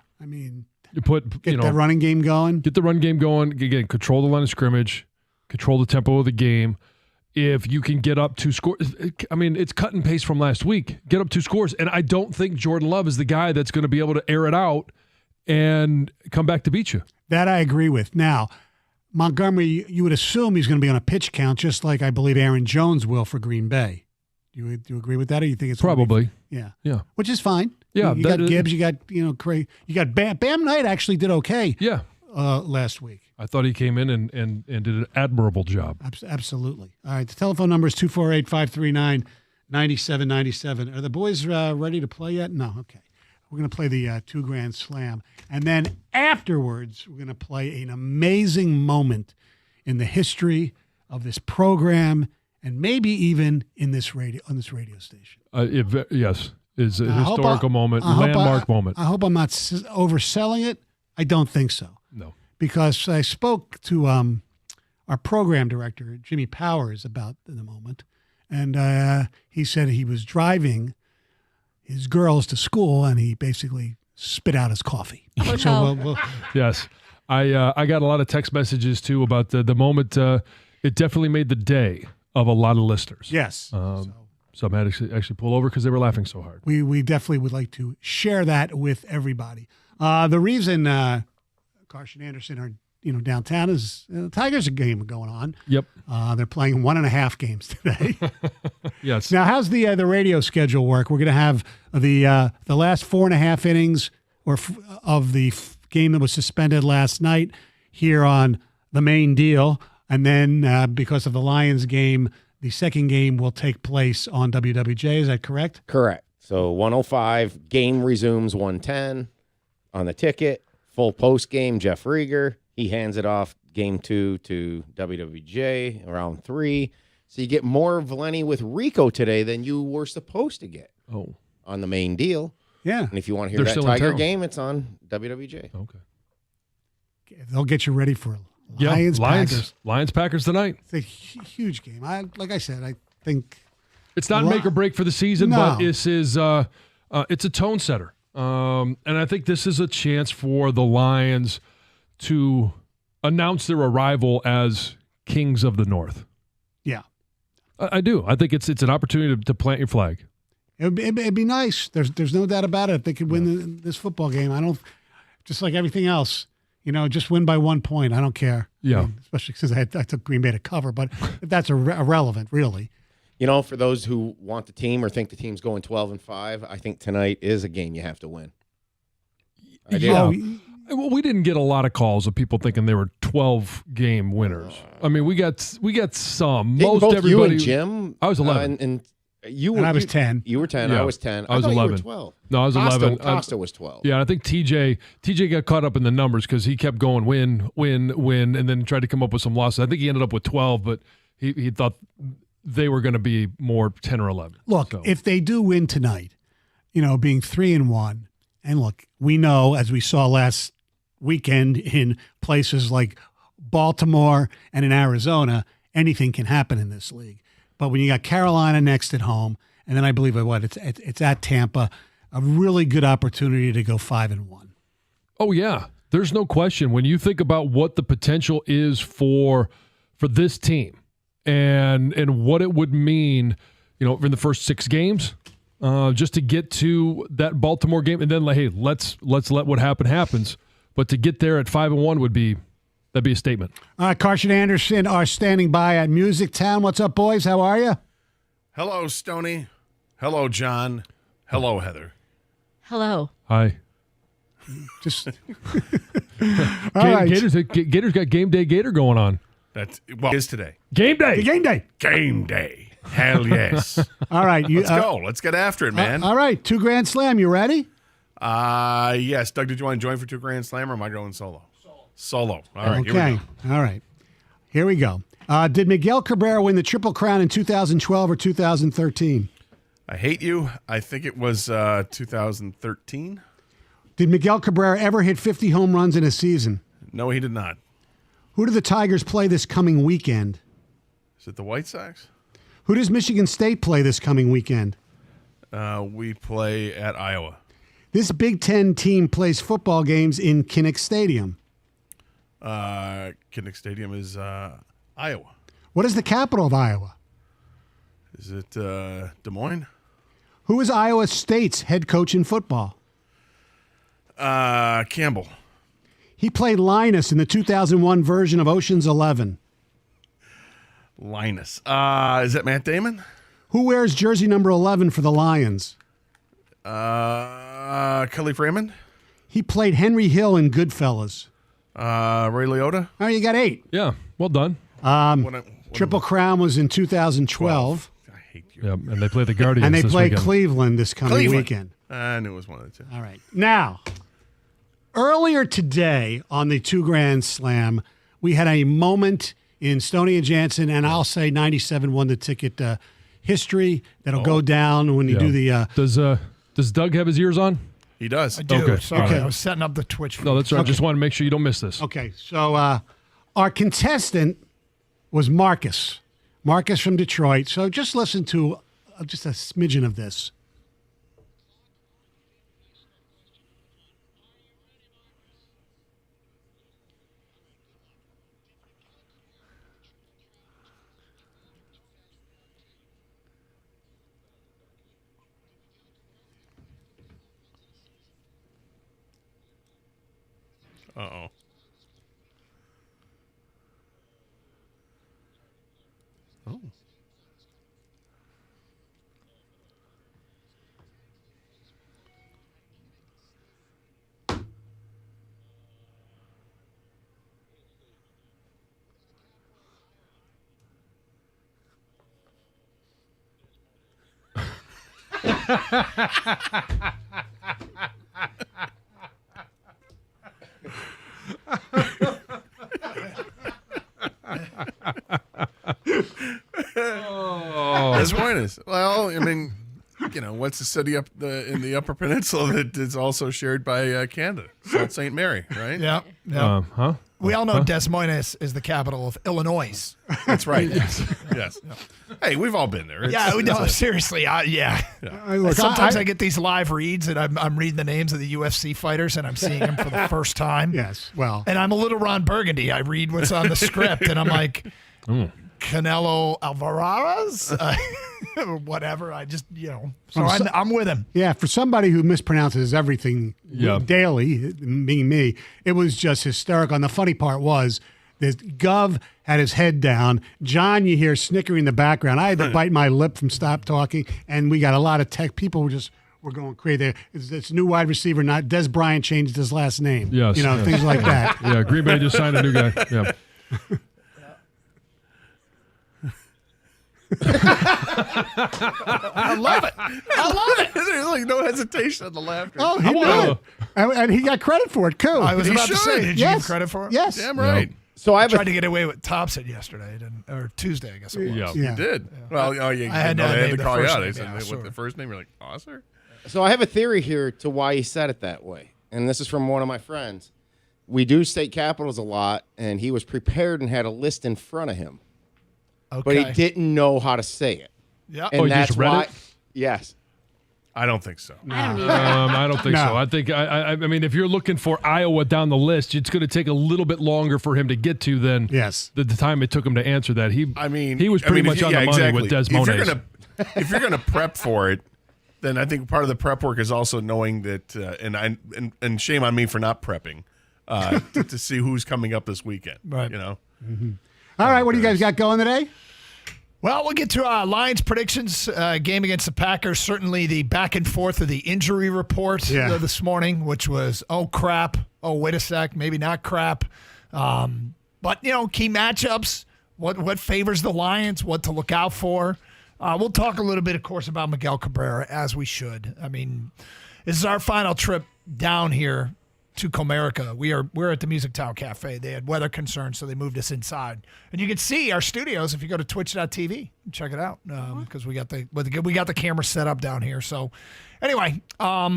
Get that running game going. Get the run game going. Again, control the line of scrimmage, control the tempo of the game. If you can get up 2 scores, it's cut and paste from last week. Get up 2 scores. And I don't think Jordan Love is the guy that's going to be able to air it out and come back to beat you. That I agree with. Now, Montgomery, you would assume he's going to be on a pitch count, just like I believe Aaron Jones will for Green Bay. Do you agree with that, or you think it's probably? Yeah, which is fine. Yeah, you got Gibbs, you got Craig, you got Bam Knight actually did okay. Yeah, last week. I thought he came in and did an admirable job. Absolutely. All right, the telephone number is 248-539-9797. Are the boys ready to play yet? No. Okay. We're going to play the 2 Grand Slam. And then afterwards, we're going to play an amazing moment in the history of this program and maybe even in this radio station. Yes, it's a historical moment, landmark moment. I hope I'm not overselling it. I don't think so. No. Because I spoke to our program director, Jimmy Powers, about the moment. And he said he was driving his girls to school, and he basically spit out his coffee. Oh, so yes. I got a lot of text messages, too, about the moment. It definitely made the day of a lot of listeners. Yes. Some had to actually pull over because they were laughing so hard. We definitely would like to share that with everybody. The reason Carson Anderson are downtown is the Tigers game going on. Yep. They're playing 1.5 games today. Yes. Now, how's the radio schedule work? We're going to have the last 4.5 innings of the game that was suspended last night here on the main deal, and then because of the Lions game, the second game will take place on WWJ. Is that correct? Correct. So 105 game resumes 110 on the ticket. Full post game, Jeff Rieger. He hands it off game 2 to WWJ around 3. So you get more Valenti with Rico today than you were supposed to get. Oh. On the main deal. Yeah. And if you want to hear that Tiger game, it's on WWJ. Okay. They'll get you ready for Packers. Lions Packers tonight. It's a huge game. Like I said, I think it's not make or break for the season, but this is it's a tone setter. And I think this is a chance for the Lions to announce their arrival as kings of the North. Yeah. I do. I think it's an opportunity to plant your flag. It'd be nice. There's no doubt about it. If they could win this football game, just like everything else, just win by 1 point. I don't care. Yeah. Especially since I took Green Bay to cover, but that's irrelevant, really. For those who want the team or think the team's going 12-5, I think tonight is a game you have to win. I do. Yeah. Well, we didn't get a lot of calls of people thinking they were 12-game winners. We got some. Most both everybody. You and Jim. I was 11, and I was 10. You were 10. Yeah. I was 10. I was 11. You were 12. No, I was 11. Costa was 12. Yeah, I think TJ got caught up in the numbers because he kept going win, and then tried to come up with some losses. I think he ended up with 12, but he thought they were going to be more 10 or 11. Look, if they do win tonight, being 3-1, and look, we know, as we saw last weekend in places like Baltimore and in Arizona, anything can happen in this league. But when you got Carolina next at home, and then I believe it's at Tampa, a really good opportunity to go 5-1. Oh yeah, there's no question. When you think about what the potential is for for this team and what it would mean, in the first 6 games, just to get to that Baltimore game, and then hey, let's let what happens. But to get there at 5-1 that'd be a statement. All right, Carson Anderson are standing by at Music Town. What's up, boys? How are you? Hello, Stoney. Hello, John. Hello, Heather. Hello. Hi. Just right. Gators got game day Gator going on. It is today. Game day. Game day. Game day. Hell yes. All right. Let's go. Let's get after it, man. All right. 2 Grand Slam. You ready? Yes. Doug, did you want to join for 2 Grand Slam, or am I going solo? Solo. All right. Okay. Here we go. All right. Here we go. Did Miguel Cabrera win the Triple Crown in 2012 or 2013? I hate you. I think it was 2013. Did Miguel Cabrera ever hit 50 home runs in a season? No, he did not. Who do the Tigers play this coming weekend? Is it the White Sox? Who does Michigan State play this coming weekend? We play at Iowa. This Big Ten team plays football games in Kinnick Stadium. Kinnick Stadium is Iowa. What is the capital of Iowa? Is it Des Moines? Who is Iowa State's head coach in football? Campbell. He played Linus in the 2001 version of Ocean's 11. Linus. Is that Matt Damon? Who wears jersey number 11 for the Lions? Kelly Freeman. He played Henry Hill in Goodfellas. Ray Liotta. Oh, you got 8. Yeah, well done. Triple Crown was in 2012. I hate you. Yeah, and they play the Guardians. And they this play weekend. Cleveland this coming weekend. I knew it was one of the 2. All right. Now, earlier today on the 2 Grand Slam, we had a moment in Stoney and Jansen, and I'll say 97 won the ticket history that'll go down when you do the. Does Doug have his ears on? He does. I do. Okay. Sorry, Okay. I was setting up the Twitch. No, that's right. I Okay. just want to make sure you don't miss this. Okay, so our contestant was Marcus. Marcus from Detroit. So just listen to just a smidgen of this. Uh-oh. Oh. Des Moines. Well, I mean, what's the city up in the Upper Peninsula that is also shared by Canada? Sault Ste. Mary, right? Yeah. Yeah. Huh? We all know Des Moines is the capital of Illinois. That's right. Yes. Yes. Hey, we've all been there. Seriously. Yeah. Look, Sometimes I get these live reads and I'm reading the names of the UFC fighters and I'm seeing them for the first time. Yes, well. And I'm a little Ron Burgundy. I read what's on the script and I'm like, Canelo Alvarez? Whatever. I just, So I'm with him. Yeah, for somebody who mispronounces everything daily, being me, it was just hysterical. And the funny part was, Gov had his head down. John, you hear snickering in the background. I had to bite my lip from stop talking, and we got a lot of tech. People were going crazy. It's new wide receiver, not Des Bryant changed his last name. Yes. Things like that. Yeah, Green Bay just signed a new guy. Yeah. I love it. There's like no hesitation on the laughter. Oh, he did. And he got credit for it, too. I was He about to say, should. did you give credit for it? Yes. Damn right. So I Tried to get away with Thompson yesterday, or Tuesday, I guess it was. Yeah. Yeah. You did. Well, I had they to had name to the call you first out. name, They said, yeah, with sure. the first name, you're like, Osser? So I have a theory here to why he said it that way. And this is from one of my friends. We do state capitals a lot, and he was prepared and had a list in front of him. Okay. But he didn't know how to say it. Yeah. And Oh, he that's just read why. it? Yes. I don't think so. I don't either. I don't think No. so. I think I mean, if you're looking for Iowa down the list, it's going to take a little bit longer for him to get to than the time it took him to answer that. He was pretty much on the money with Des Moines. If you're gonna prep for it, then I think part of the prep work is also knowing that, and shame on me for not prepping to see who's coming up this weekend. Right. You know. Mm-hmm. All right, what do you guys got going today? Well, we'll get to Lions predictions. Game against the Packers. Certainly the back and forth of the injury report this morning, which was, oh, crap. Oh, wait a sec. Maybe not crap. But, key matchups, what favors the Lions, what to look out for. We'll talk a little bit, of course, about Miguel Cabrera, as we should. I mean, this is our final trip down here to Comerica. We're at the Music Town Cafe. They had weather concerns, so they moved us inside. And you can see our studios if you go to twitch.tv. Check it out because we got the camera set up down here. So anyway, all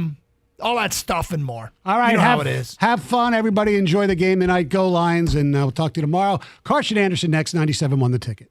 that stuff and more. All right, you know how it is. Have fun. Everybody enjoy the game tonight. Go Lions, and we'll talk to you tomorrow. Carson Anderson next, 97 won the ticket.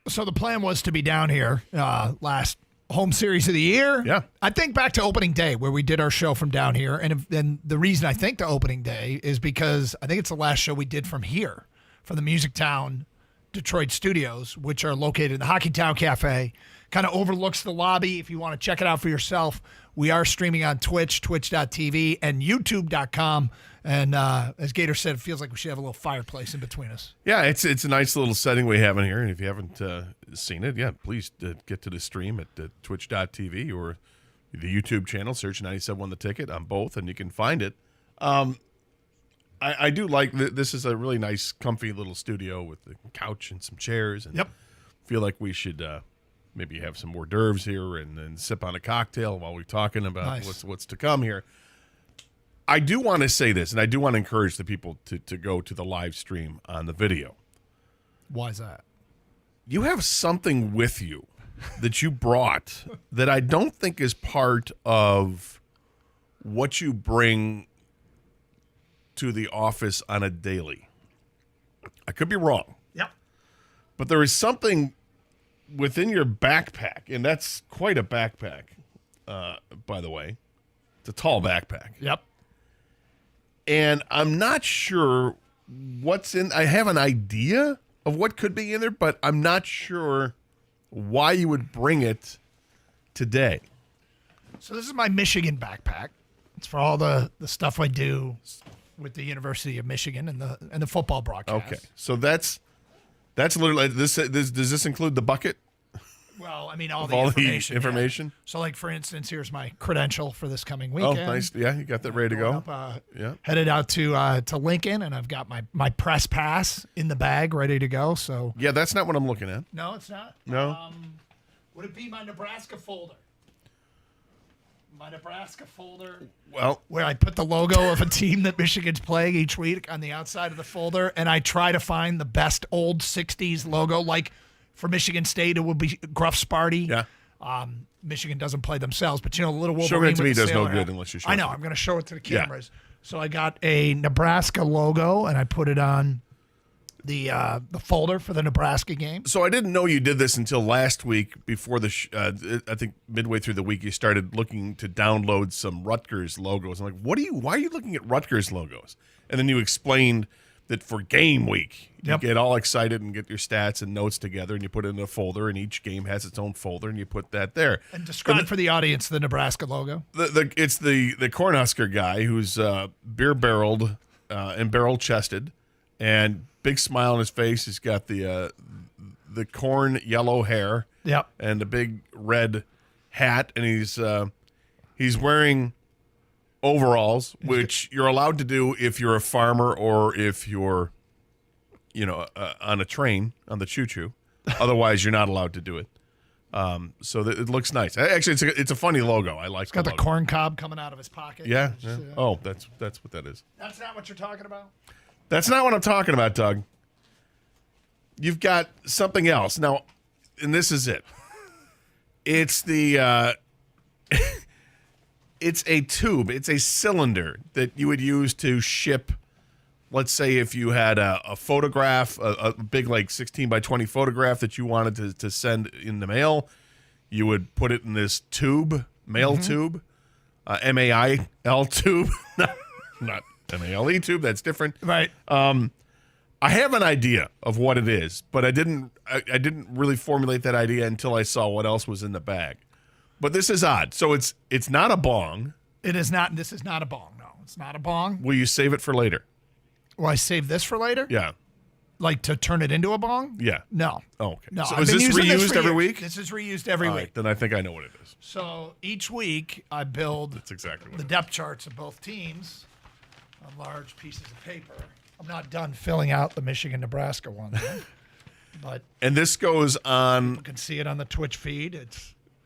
So the plan was to be down here last home series of the year. Yeah. I think back to opening day where we did our show from down here. And the reason I think the opening day is because I think it's the last show we did from here, from the Music Town Detroit studios, which are located in the Hockey Town Cafe. Kind of overlooks the lobby. If you want to check it out for yourself, we are streaming on Twitch, twitch.tv, and youtube.com. And as Gator said, it feels like we should have a little fireplace in between us. Yeah, it's a nice little setting we have in here. And if you haven't seen it, please get to the stream at twitch.tv or the YouTube channel. Search 97 Won the Ticket on both, and you can find it. I do like this is a really nice, comfy little studio with a couch and some chairs. And feel like we should maybe have some hors d'oeuvres here and then sip on a cocktail while we're talking about what's to come here. I do want to say this, and I do want to encourage the people to go to the live stream on the video. Why is that? You have something with you that you brought that I don't think is part of what you bring to the office on a daily. I could be wrong. Yep. But there is something within your backpack, and that's quite a backpack, by the way. It's a tall backpack. Yep. And I'm not sure what's in. I have an idea of what could be in there, but I'm not sure why you would bring it today. So this is my Michigan backpack. It's for all the stuff I do with the University of Michigan and the football broadcast. Okay, so that's literally this. Does this include the bucket? Well, I mean, all the information. Yeah. So, like, for instance, here's my credential for this coming weekend. Oh, nice. Yeah, you got that ready to go. Yeah. Headed out to Lincoln, and I've got my press pass in the bag ready to go. So yeah, that's not what I'm looking at. No, it's not. No. Would it be my Nebraska folder? My Nebraska folder. Well, where I put the logo of a team that Michigan's playing each week on the outside of the folder, and I try to find the best old 60s logo, like for Michigan State, it would be Gruff Sparty. Yeah. Michigan doesn't play themselves, but the little Wolverine. Showing it to me with does no sailor good hat. unless you show I it know. to me. I'm going to show it to the cameras. Yeah. So I got a Nebraska logo, and I put it on the folder for the Nebraska game. So I didn't know you did this until last week. Before I think midway through the week, you started looking to download some Rutgers logos. I'm like, why are you looking at Rutgers logos? And then you explained that for game week, you get all excited and get your stats and notes together, and you put it in a folder, and each game has its own folder, and you put that there. And describe for the audience the Nebraska logo. It's the Cornhusker guy who's beer barreled and barrel chested, and big smile on his face. He's got the corn yellow hair, and a big red hat, and he's wearing overalls, which you're allowed to do if you're a farmer or if you're, on a train on the choo-choo. Otherwise, you're not allowed to do it. So it looks nice. Actually, it's a funny logo. I like. It's got the corn cob coming out of his pocket. Yeah. Oh, that's what that is. That's not what you're talking about? That's not what I'm talking about, Doug. You've got something else now, and this is it. It's the. It's a tube. It's a cylinder that you would use to ship. Let's say if you had a photograph, a big 16 by 20 photograph that you wanted to send in the mail, you would put it in this tube, mail tube, MAIL tube, not MALE tube. That's different, right? I have an idea of what it is, but I didn't really formulate that idea until I saw what else was in the bag. But this is odd. So it's not a bong. It is not. This is not a bong. No, it's not a bong. Will you save it for later? Will I save this for later? Yeah. Like to turn it into a bong? Yeah. No. Oh, okay. No. So is this reused every week? This is reused every week. Right, then I think I know what it is. So each week I build That's exactly what the depth charts of both teams on large pieces of paper. I'm not done filling out the Michigan-Nebraska one, but and this goes on. You can see it on the Twitch feed.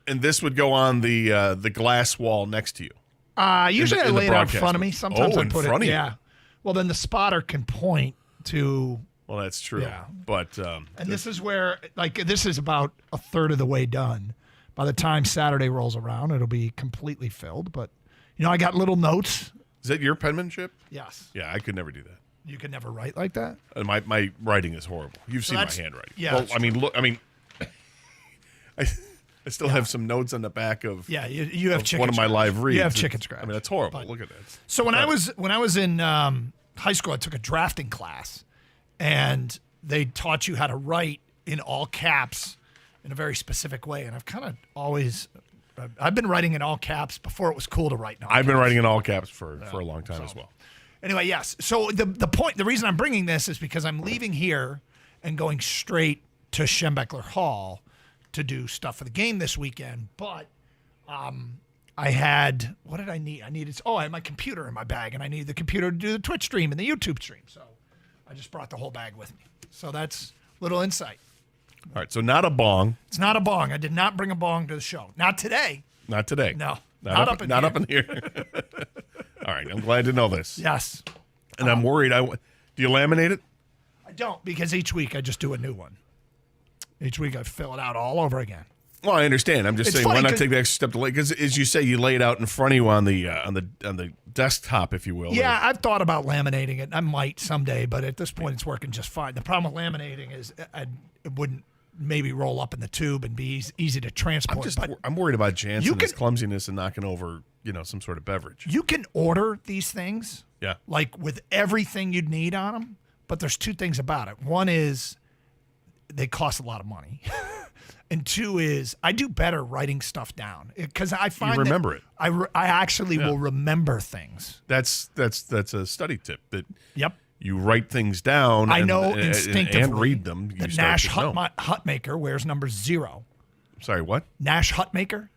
And this would go on the glass wall next to you. Usually I lay it out in front of me. Sometimes I in put front it. of you. Yeah. Well, then the spotter can point to. Well, that's true. Yeah. But and this is where this is about a third of the way done. By the time Saturday rolls around, it'll be completely filled. But I got little notes. Is that your penmanship? Yes. Yeah, I could never do that. You can never write like that? My writing is horrible. You've seen my handwriting. Yeah. Well, I mean, look. I mean, I still have some notes on the back of. Yeah, you have chicken one of my live reads. You have chicken scratch. I mean, that's horrible. Look at that. So when I was in high school, I took a drafting class, and they taught you how to write in all caps in a very specific way. And I've kind of always. I've been writing in all caps before it was cool to write in all caps. I've been writing in all caps for a long time as well. Anyway, yes. So the reason I'm bringing this is because I'm leaving here and going straight to Schembechler Hall to do stuff for the game this weekend. But I had, what did I need? I had my computer in my bag, and I needed the computer to do the Twitch stream and the YouTube stream. So I just brought the whole bag with me. So that's a little insight. All right, so not a bong. It's not a bong. I did not bring a bong to the show. Not today. Not today. No. Not up in here. All right, I'm glad to know this. Yes. And I'm worried. Do you laminate it? I don't, because each week I just do a new one. Each week I fill it out all over again. Well, I understand. I'm just saying, why not take the extra step to lay? Because as you say, you lay it out in front of you on the desktop, if you will. Yeah, I've thought about laminating it. I might someday, but at this point, it's working just fine. The problem with laminating is it wouldn't maybe roll up in the tube and be easy to transport. I'm worried about Jansen's clumsiness and knocking over, some sort of beverage. You can order these things, yeah, like with everything you'd need on them, but there's two things about it. One is they cost a lot of money. And two is I do better writing stuff down because I find you remember it. I actually will remember things. That's a study tip that Yep. you write things down. I know instinctively and read them. that Nash Hutmaker wears number 0. Sorry, what? Nash Hutmaker?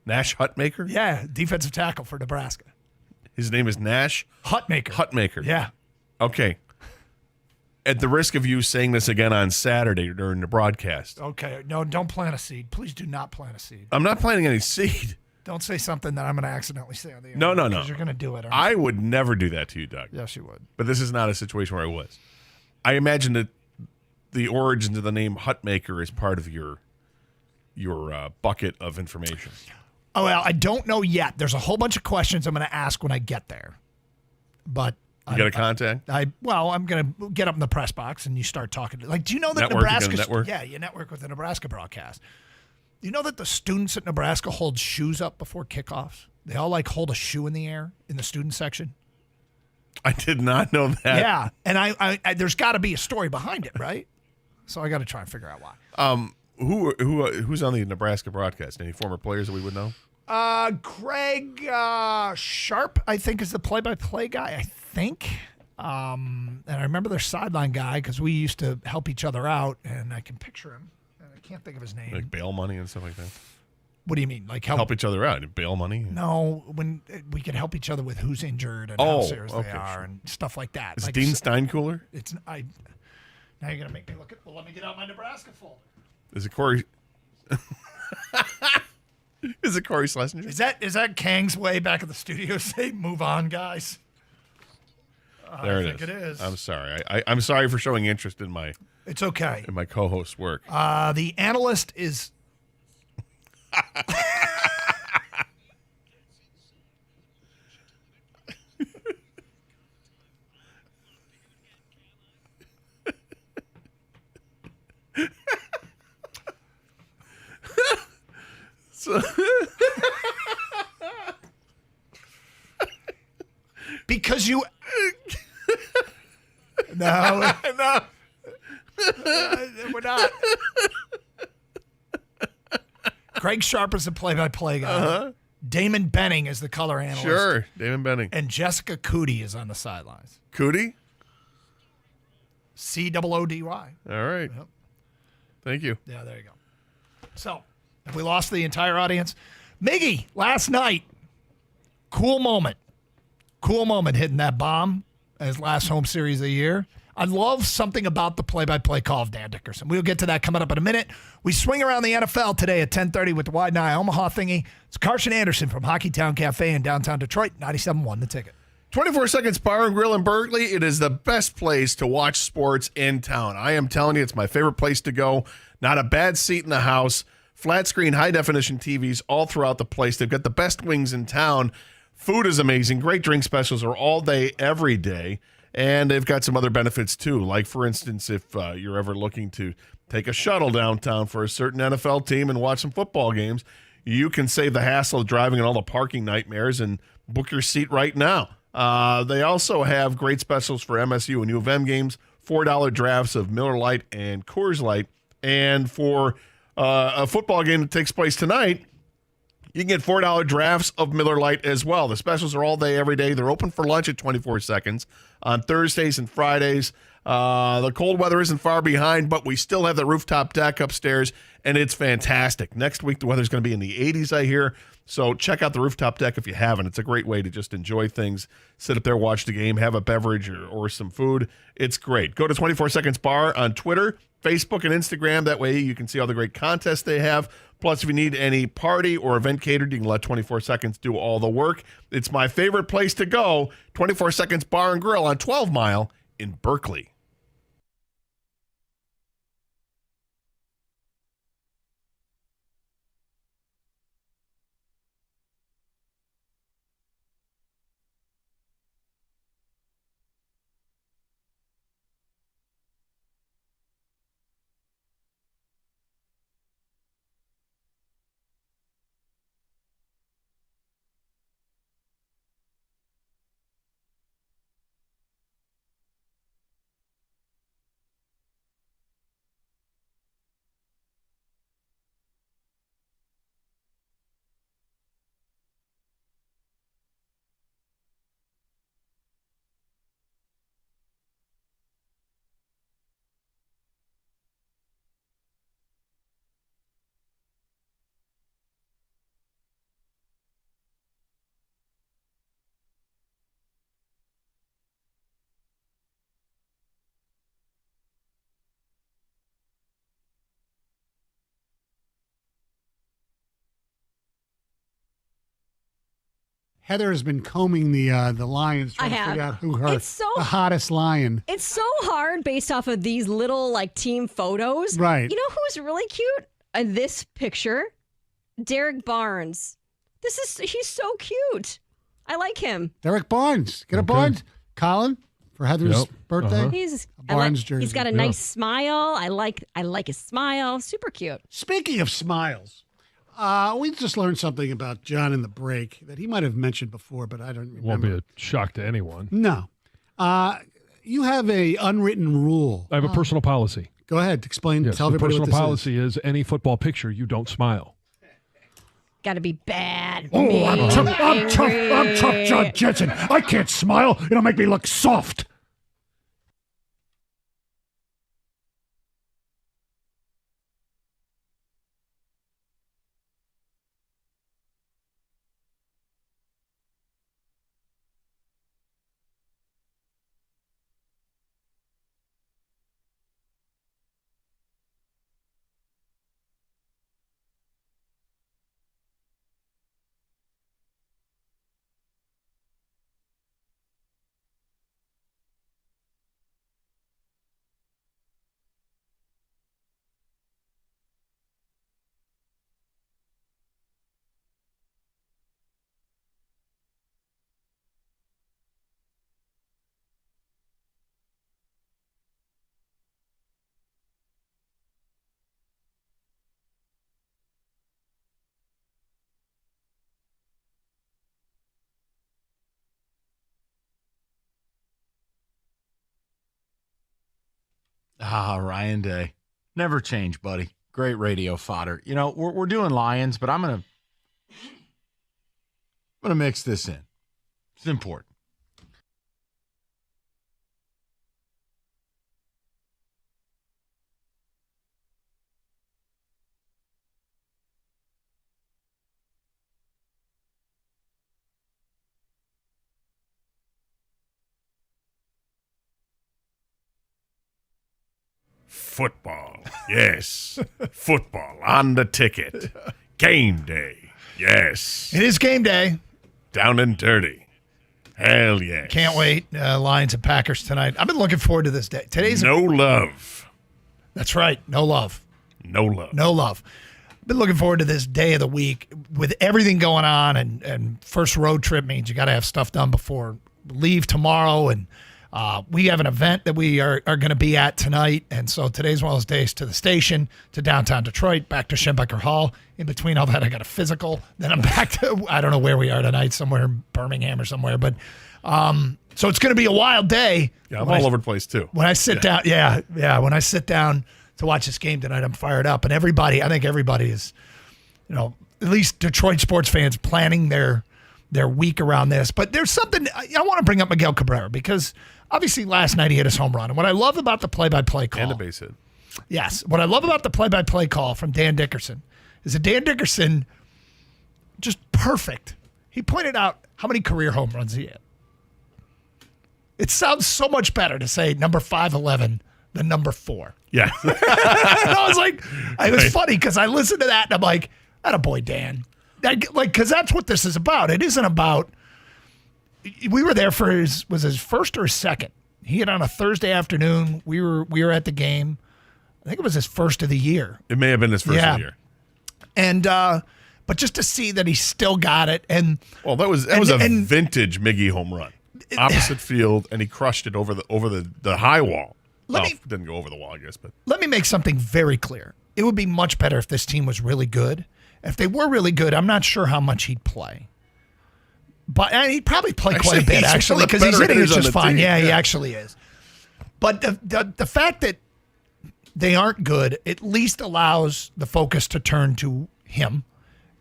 Nash Hutmaker? Yeah, defensive tackle for Nebraska. His name is Nash Hutmaker. Hutmaker. Yeah. Okay. At the risk of you saying this again on Saturday during the broadcast. Okay. No, don't plant a seed. Please do not plant a seed. I'm not planting any seed. Don't say something that I'm going to accidentally say on the air. No. Because you're going to do it. I would never do that to you, Doug. Yes, you would. But this is not a situation where I was. I imagine that the origins of the name Hutmaker is part of your bucket of information. Oh, well, I don't know yet. There's a whole bunch of questions I'm going to ask when I get there. But you got a contact? I'm going to get up in the press box and you start talking. Like, do you know that Nebraska? Yeah, you network with the Nebraska broadcast. Do you know that the students at Nebraska hold shoes up before kickoffs? They all hold a shoe in the air in the student section. I did not know that. Yeah, and I there's got to be a story behind it, right? So I got to try and figure out why. Who's on the Nebraska broadcast? Any former players that we would know? Greg Sharp, I think, is the play-by-play guy. I think, and I remember their sideline guy because we used to help each other out, and I can picture him. And I can't think of his name. Like bail money and stuff like that. What do you mean? Like help each other out? Bail money? No, when we could help each other with who's injured and how serious they are and stuff like that. Is Dean Steinkühler? Now you're gonna make me look at. Well, let me get out my Nebraska folder. Is it Corey? Is it Corey Schlesinger? Is that Kang's way back at the studio? Say, move on, guys. There I think it is. I'm sorry. I'm sorry for showing interest in my. It's okay. In my co-host's work. The analyst is. Because you. No. We're not. Greg Sharp is the play-by-play guy. Uh-huh. Damon Benning is the color analyst. Sure, Damon Benning. And Jessica Cootie is on the sidelines. Cootie? C-O-O-D-Y. All right. Yep. Thank you. Yeah, there you go. So, have we lost the entire audience? Miggy, last night, cool moment. Cool moment hitting that bomb as last home series of the year. I love something about the play-by-play call of Dan Dickerson. We'll get to that coming up in a minute. We swing around the NFL today at 10:30 with the Wide Eye Omaha thingy. It's Carson Anderson from Hockeytown Cafe in downtown Detroit. 97.1 The Ticket. 24 Seconds Bar and Grill in Berkeley. It is the best place to watch sports in town. I am telling you, it's my favorite place to go. Not a bad seat in the house. Flat screen, high-definition TVs all throughout the place. They've got the best wings in town. Food is amazing. Great drink specials are all day, every day. And they've got some other benefits, too. Like, for instance, if you're ever looking to take a shuttle downtown for a certain NFL team and watch some football games, you can save the hassle of driving and all the parking nightmares and book your seat right now. They also have great specials for MSU and U of M games, $4 drafts of Miller Lite and Coors Light. And for a football game that takes place tonight, you can get $4 drafts of Miller Lite as well. The specials are all day, every day. They're open for lunch at 24 Seconds on Thursdays and Fridays. The cold weather isn't far behind, but we still have the rooftop deck upstairs, and it's fantastic. Next week, the weather's going to be in the 80s, I hear. So check out the rooftop deck if you haven't. It's a great way to just enjoy things, sit up there, watch the game, have a beverage or some food. It's great. Go to 24 Seconds Bar on Twitter, Facebook, and Instagram. That way you can see all the great contests they have. Plus, if you need any party or event catered, you can let 24 Seconds do all the work. It's my favorite place to go, 24 Seconds Bar and Grill on 12 Mile in Berkeley. Heather has been combing the lions trying to figure out who the hottest lion. It's so hard based off of these little like team photos. Right. You know who's really cute in this picture? Derek Barnes. He's so cute. I like him. Derek Barnes. Get a Barnes. Colin, for Heather's birthday. He's Barnes jersey. He's got a nice smile. I like his smile. Super cute. Speaking of smiles, we just learned something about John in the break that he might have mentioned before, but I don't remember. Won't be a shock to anyone. No. You have a unwritten rule. I have a personal policy. Go ahead. Explain. Yes, Tell everybody what this personal policy is any football picture, you don't smile. Got to be bad. Oh, I'm tough, John Jensen. I can't smile. It'll make me look soft. Ryan Day. Never change, buddy. Great radio fodder. You know, we're doing Lions, but I'm gonna mix this in. It's important. Football, yes. Football on the ticket. Game day, yes. It is game day. Down and dirty. Hell yes. Can't wait. Lions and Packers tonight. I've been looking forward to this day. Today's no love. That's right. No love. No love. No love. I've been looking forward to this day of the week with everything going on, and first road trip means you got to have stuff done before leave tomorrow, and we have an event that we are going to be at tonight, and so today's one of those days to the station, to downtown Detroit, back to Schembecker Hall. In between all that, I got a physical. Then I'm back to, I don't know where we are tonight, somewhere in Birmingham or somewhere. But so it's going to be a wild day. Yeah, I'm all over the place too. When I sit down, when I sit down to watch this game tonight, I'm fired up. And I think everybody is, at least Detroit sports fans planning their week around this. But there's something, I want to bring up Miguel Cabrera because obviously last night he hit his home run. And what I love about the play-by-play call. And a base hit. Yes. What I love about the play-by-play call from Dan Dickerson is that Dan Dickerson, just perfect. He pointed out how many career home runs he had. It sounds so much better to say number 511 than number 4. Yeah. I was like, it was funny because I listened to that and I'm like, attaboy, Dan. Because that's what this is about. It isn't about, we were there for his first or his second. He hit on a Thursday afternoon. We were at the game. I think it was his first of the year. It may have been his first of the year. And but just to see that he still got it, and that was a vintage Miggy home run, opposite field, and he crushed it over the high wall. Didn't go over the wall, I guess. But let me make something very clear. It would be much better if this team was really good. If they were really good, I'm not sure how much he'd play. But he'd probably play quite a bit, actually, because he's hitting it just fine. Team. Yeah, he actually is. But the fact that they aren't good at least allows the focus to turn to him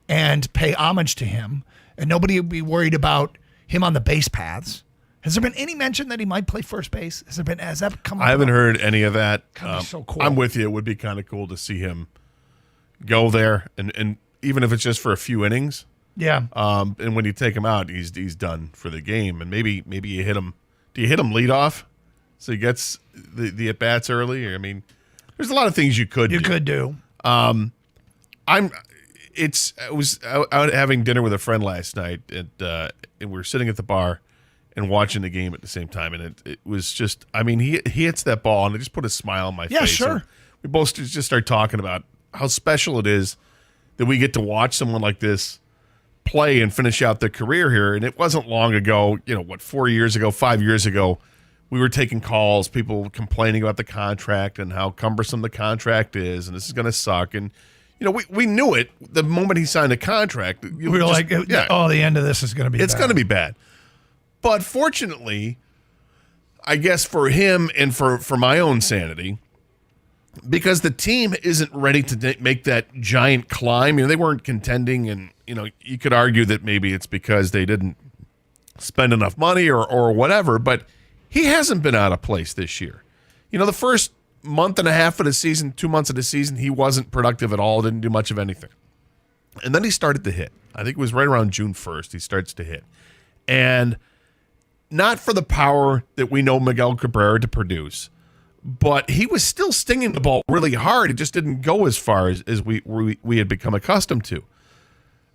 and pay homage to him, and nobody would be worried about him on the base paths. Has there been any mention that he might play first base? Has that come up? I haven't heard any of that. So cool. I'm with you. It would be kind of cool to see him go there, and even if it's just for a few innings. Yeah. And when you take him out, he's done for the game. And maybe you hit him. Do you hit him lead off so he gets the at bats early? I mean, there's a lot of things you could do. You could do. I was out having dinner with a friend last night, and we were sitting at the bar and watching the game at the same time, and it was just, I mean, he hits that ball, and it just put a smile on my face. Yeah, sure. And we both just started talking about how special it is that we get to watch someone like this play and finish out their career here. And it wasn't long ago, 4 years ago, 5 years ago, we were taking calls, people complaining about the contract and how cumbersome the contract is, and this is going to suck. And we knew it the moment he signed the contract. We were like, the end of this is going to be It's going to be bad. But fortunately, I guess for him and for my own sanity, because the team isn't ready to make that giant climb. They weren't contending, and you could argue that maybe it's because they didn't spend enough money or whatever, but he hasn't been out of place this year. The first month and a half of the season, 2 months of the season, he wasn't productive at all, didn't do much of anything. And then he started to hit. I think it was right around June 1st he starts to hit. And not for the power that we know Miguel Cabrera to produce, but he was still stinging the ball really hard. It just didn't go as far as we had become accustomed to.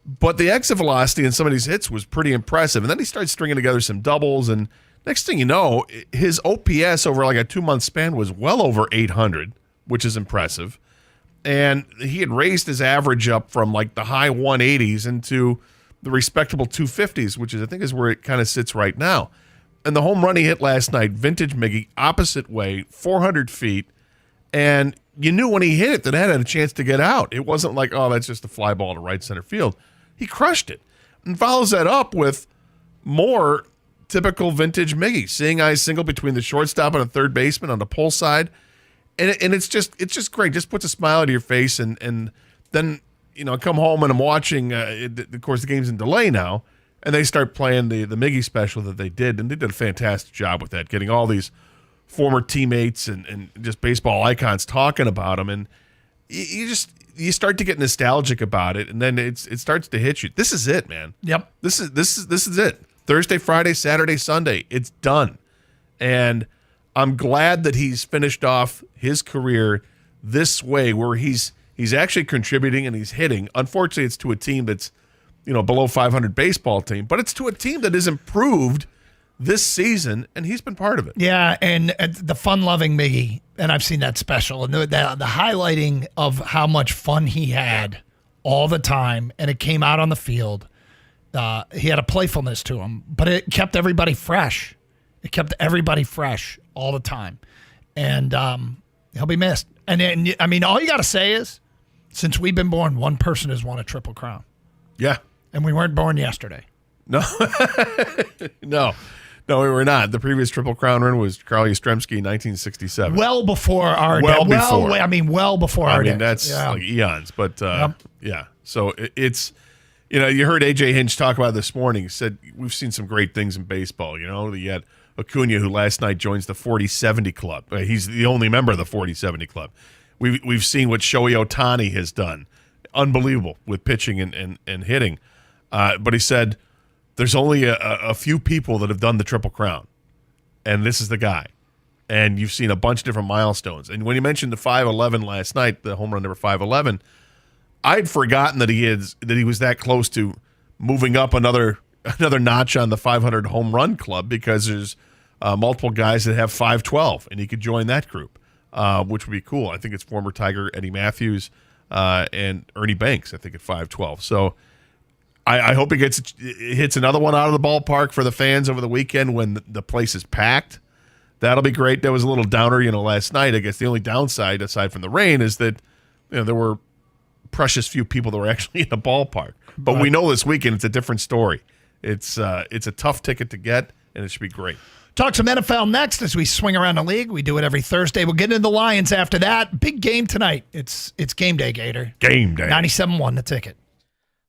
But the exit velocity in some of these hits was pretty impressive. And then he started stringing together some doubles, and next thing you know, his OPS over like a 2-month span was well over 800, which is impressive. And he had raised his average up from like the high 180s into the respectable 250s, which I think is where it kind of sits right now. And the home run he hit last night, vintage Miggy, opposite way, 400 feet. And you knew when he hit it that it had a chance to get out. It wasn't like, oh, that's just a fly ball to right center field. He crushed it and follows that up with more typical vintage Miggy, seeing eye single between the shortstop and a third baseman on the pull side. And it's just great. Just puts a smile to your face. And then, I come home and I'm watching, of course, the game's in delay now. And they start playing the Miggy special that they did, and they did a fantastic job with that, getting all these former teammates and just baseball icons talking about him. And you start to get nostalgic about it, and then it starts to hit you. This is it, man. Yep. This is it. Thursday, Friday, Saturday, Sunday. It's done. And I'm glad that he's finished off his career this way, where he's actually contributing and he's hitting. Unfortunately, it's to a team that's below 500 baseball team, but it's to a team that has improved this season, and he's been part of it. Yeah, and the fun-loving Miggy, and I've seen that special, and the highlighting of how much fun he had all the time, and it came out on the field. He had a playfulness to him, but it kept everybody fresh. It kept everybody fresh all the time, and he'll be missed. And I mean, all you got to say is, since we've been born, one person has won a Triple Crown. Yeah. And we weren't born yesterday. No. No, we were not. The previous Triple Crown run was Carl Yastrzemski in 1967. Well before our well day. before. Well before our day. That's like eons. But, yeah. So it's, you heard A.J. Hinch talk about it this morning. He said, we've seen some great things in baseball. You had Acuna, who last night joins the 40-70 club. He's the only member of the 40-70 club. We've seen what Shohei Ohtani has done. Unbelievable with pitching and hitting. But he said there's only a few people that have done the Triple Crown, and this is the guy. And you've seen a bunch of different milestones. And when you mentioned the 511 last night, the home run number 511, I'd forgotten that he was that close to moving up another notch on the 500 home run club, because there's multiple guys that have 512, and he could join that group, which would be cool. I think it's former Tiger Eddie Matthews and Ernie Banks, I think, at 512. So I hope he hits another one out of the ballpark for the fans over the weekend when the place is packed. That'll be great. That was a little downer, last night. I guess the only downside, aside from the rain, is that there were precious few people that were actually in the ballpark. But we know this weekend it's a different story. It's a tough ticket to get, and it should be great. Talk some NFL next as we swing around the league. We do it every Thursday. We'll get into the Lions after that. Big game tonight. It's game day, Gator. Game day. 97.1 the ticket.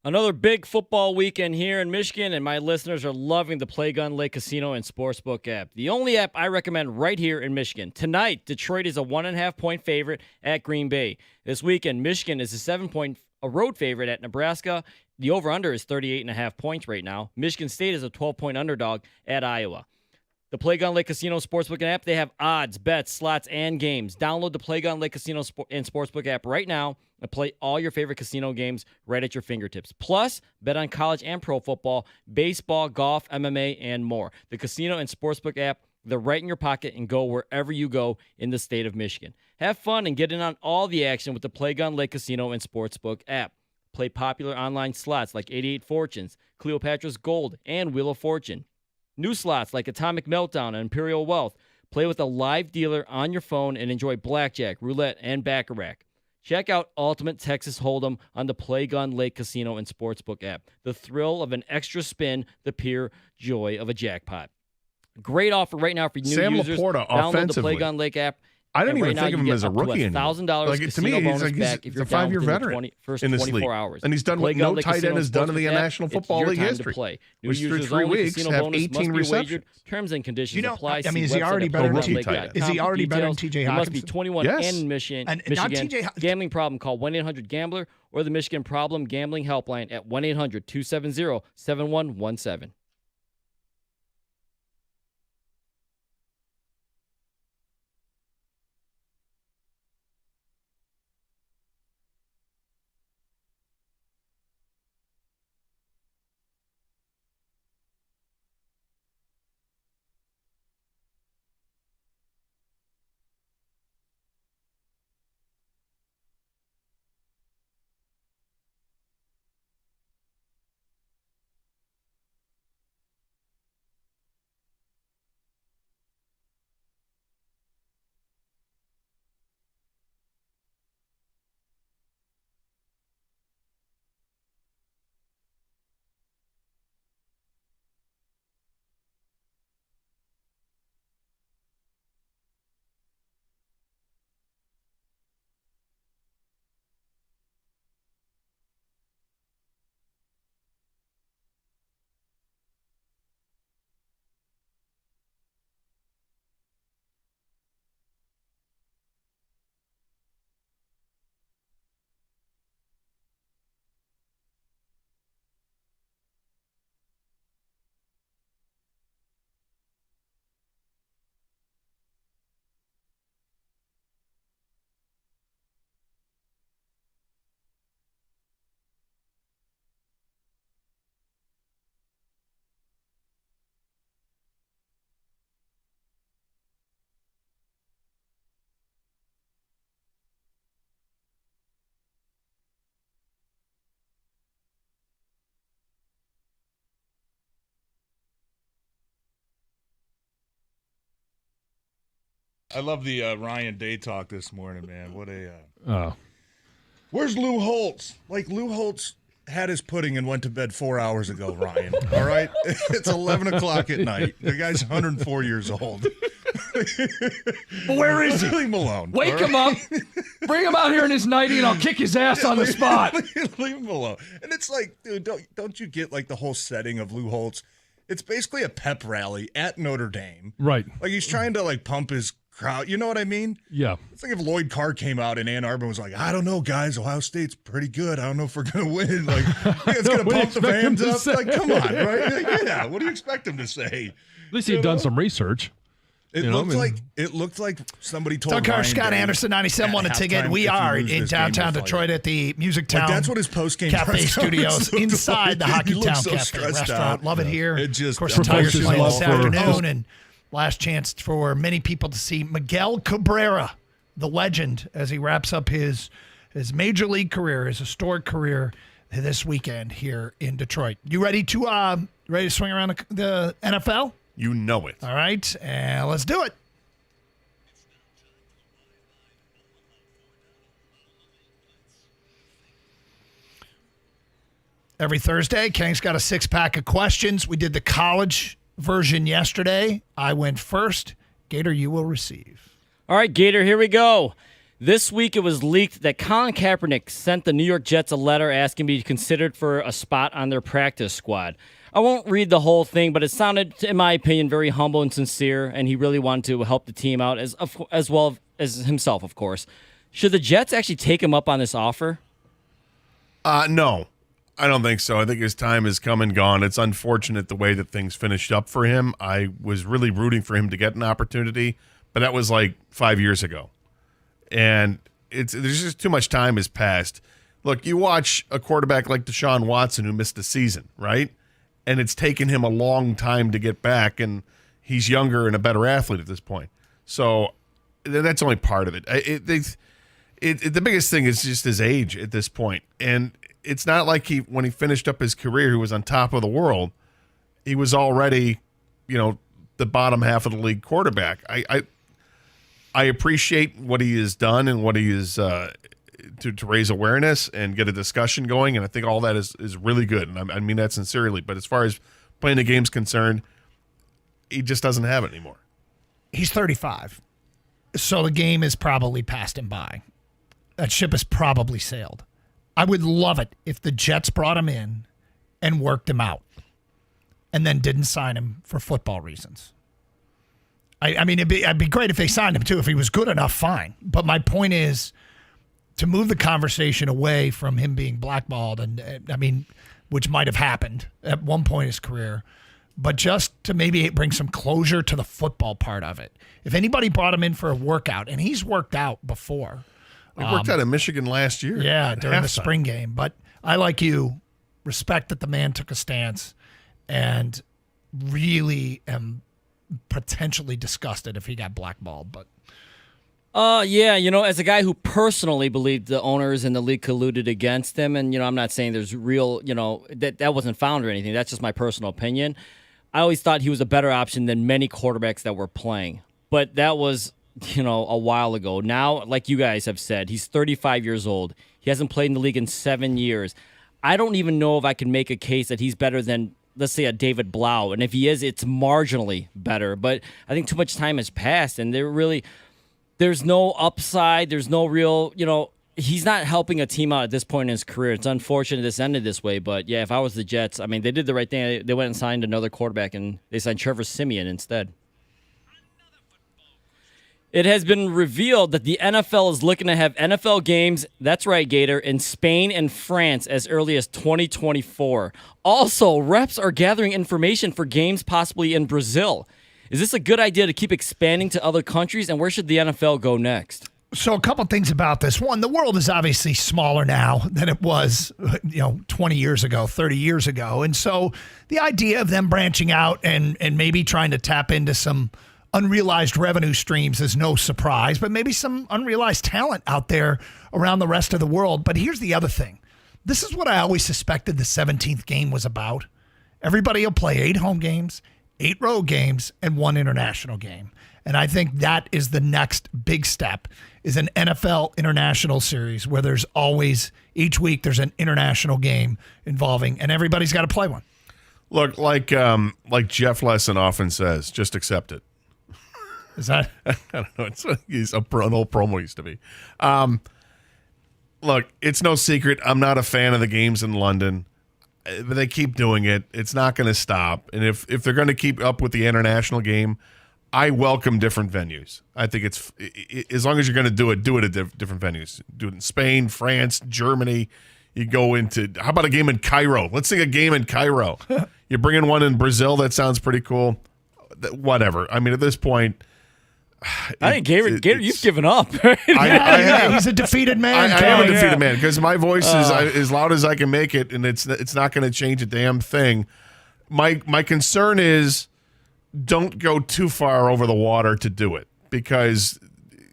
Another big football weekend here in Michigan, and my listeners are loving the Playgun Lake Casino and Sportsbook app. The only app I recommend right here in Michigan. Tonight, Detroit is a 1.5-point favorite at Green Bay. This weekend, Michigan is a 7-point road favorite at Nebraska. The over-under is 38.5 points right now. Michigan State is a 12-point underdog at Iowa. The Playgun Lake Casino Sportsbook app, they have odds, bets, slots, and games. Download the Playgun Lake Casino and Sportsbook app right now and play all your favorite casino games right at your fingertips. Plus, bet on college and pro football, baseball, golf, MMA, and more. The Casino and Sportsbook app, they're right in your pocket and go wherever you go in the state of Michigan. Have fun and get in on all the action with the Playgun Lake Casino and Sportsbook app. Play popular online slots like 88 Fortunes, Cleopatra's Gold, and Wheel of Fortune. New slots like Atomic Meltdown and Imperial Wealth. Play with a live dealer on your phone and enjoy blackjack, roulette, and baccarat. Check out Ultimate Texas Hold'em on the Playgun Lake Casino and Sportsbook app. The thrill of an extra spin, the pure joy of a jackpot. Great offer right now for new Sam users. Laporta, Download the Playgun Lake app. I don't even right think of him as a rookie anymore. $1,000 Like, to me, he's a 5-year veteran first in this 24 league. hours. And he's done what no tight end has done in the National Football League history. Which through 3 weeks have 18 receptions. Terms and conditions apply. I mean, is he already better than TJ He Hockenson? must be 21 and in Michigan. Gambling problem, call 1-800-GAMBLER or the Michigan Problem Gambling Helpline at 1-800-270-7117. I love the Ryan Day talk this morning, man. What a Where's Lou Holtz? Like, Lou Holtz had his pudding and went to bed 4 hours ago, Ryan. All right? It's 11 o'clock at night. The guy's 104 years old. Where is he? Leave him alone. Wake him up. Bring him out here in his nightie and I'll kick his ass on the spot. Leave him alone. And it's like, dude, don't you get like the whole setting of Lou Holtz? It's basically a pep rally at Notre Dame. Right. Like he's trying to like pump his crowd. You know what I mean? Yeah. It's like if Lloyd Carr came out in Ann Arbor and was like, I don't know, guys. Ohio State's pretty good. I don't know if we're going to win. Like, it's going to pump the fans up. Like, come on, right? Like, yeah. What do you expect him to say? At least he'd done some research. It looked like somebody told Doug Carr, Scott Anderson, 97 won a ticket. We are in downtown Detroit at the Music Town. That's what his post-game Cafe Studios inside the Hockey Town Cafe restaurant. Love it here. Of course, the Tigers play this afternoon, and last chance for many people to see Miguel Cabrera, the legend, as he wraps up his major league career, his historic career this weekend here in Detroit. You ready to swing around the NFL? You know it. All right, and let's do it. Every Thursday, Kenny's got a 6-pack of questions. We did the college version yesterday. I went first. Gator, you will receive. All right, Gator, here we go. This week it was leaked that Colin Kaepernick sent the New York Jets a letter asking to be considered for a spot on their practice squad. I won't read the whole thing, but it sounded, in my opinion, very humble and sincere, and he really wanted to help the team out as well as himself, of course. Should the Jets actually take him up on this offer? No. I don't think so. I think his time has come and gone. It's unfortunate the way that things finished up for him. I was really rooting for him to get an opportunity, but that was like 5 years ago. And there's just too much time has passed. Look, you watch a quarterback like Deshaun Watson who missed a season, right? And it's taken him a long time to get back, and he's younger and a better athlete at this point. So that's only part of it. The biggest thing is just his age at this point. And it's not like when he finished up his career, he was on top of the world. He was already, the bottom half of the league quarterback. I appreciate what he has done and what he is to raise awareness and get a discussion going, and I think all that is really good, and I mean that sincerely. But as far as playing the game's concerned, he just doesn't have it anymore. He's 35, so the game is probably passed him by. That ship has probably sailed. I would love it if the Jets brought him in and worked him out and then didn't sign him for football reasons. I mean, it'd be great if they signed him, too. If he was good enough, fine. But my point is to move the conversation away from him being blackballed, and which might have happened at one point in his career, but just to maybe bring some closure to the football part of it. If anybody brought him in for a workout, and he's worked out before. He worked out in Michigan last year. Yeah, during the spring game. But I, like you, respect that the man took a stance and really am potentially disgusted if he got blackballed. But yeah, as a guy who personally believed the owners and the league colluded against him, and I'm not saying there's real, that wasn't found or anything. That's just my personal opinion. I always thought he was a better option than many quarterbacks that were playing. But that was, a while ago. Now, like you guys have said, he's 35 years old. He hasn't played in the league in 7 years. I don't even know if I can make a case that he's better than, let's say, a David Blau. And if he is, it's marginally better. But I think too much time has passed, and there's no upside. There's no real, he's not helping a team out at this point in his career. It's unfortunate this ended this way. But, yeah, if I was the Jets, they did the right thing. They went and signed another quarterback, and they signed Trevor Siemian instead. It has been revealed that the NFL is looking to have NFL games, that's right, Gator, in Spain and France as early as 2024. Also, reps are gathering information for games possibly in Brazil. Is this a good idea to keep expanding to other countries, and where should the NFL go next? So a couple things about this. One, the world is obviously smaller now than it was, 20 years ago, 30 years ago. And so the idea of them branching out and maybe trying to tap into some unrealized revenue streams is no surprise, but maybe some unrealized talent out there around the rest of the world. But here's the other thing. This is what I always suspected the 17th game was about. Everybody will play 8 home games, 8 road games, and 1 international game. And I think that is the next big step, is an NFL international series where there's always, each week there's an international game involving, and everybody's got to play one. Look, like Jeff Lesson often says, just accept it. Is that? I don't know. He's an old promo used to be. Look, it's no secret. I'm not a fan of the games in London, but they keep doing it. It's not going to stop. And if they're going to keep up with the international game, I welcome different venues. I think it's as long as you're going to do it at different venues. Do it in Spain, France, Germany. You go into, how about a game in Cairo? Let's see a game in Cairo. You're bringing one in Brazil. That sounds pretty cool. Whatever. At this point, I think Gator, you've given up. He's a defeated man. I am a defeated man because my voice is as loud as I can make it, and it's not going to change a damn thing. My concern is don't go too far over the water to do it, because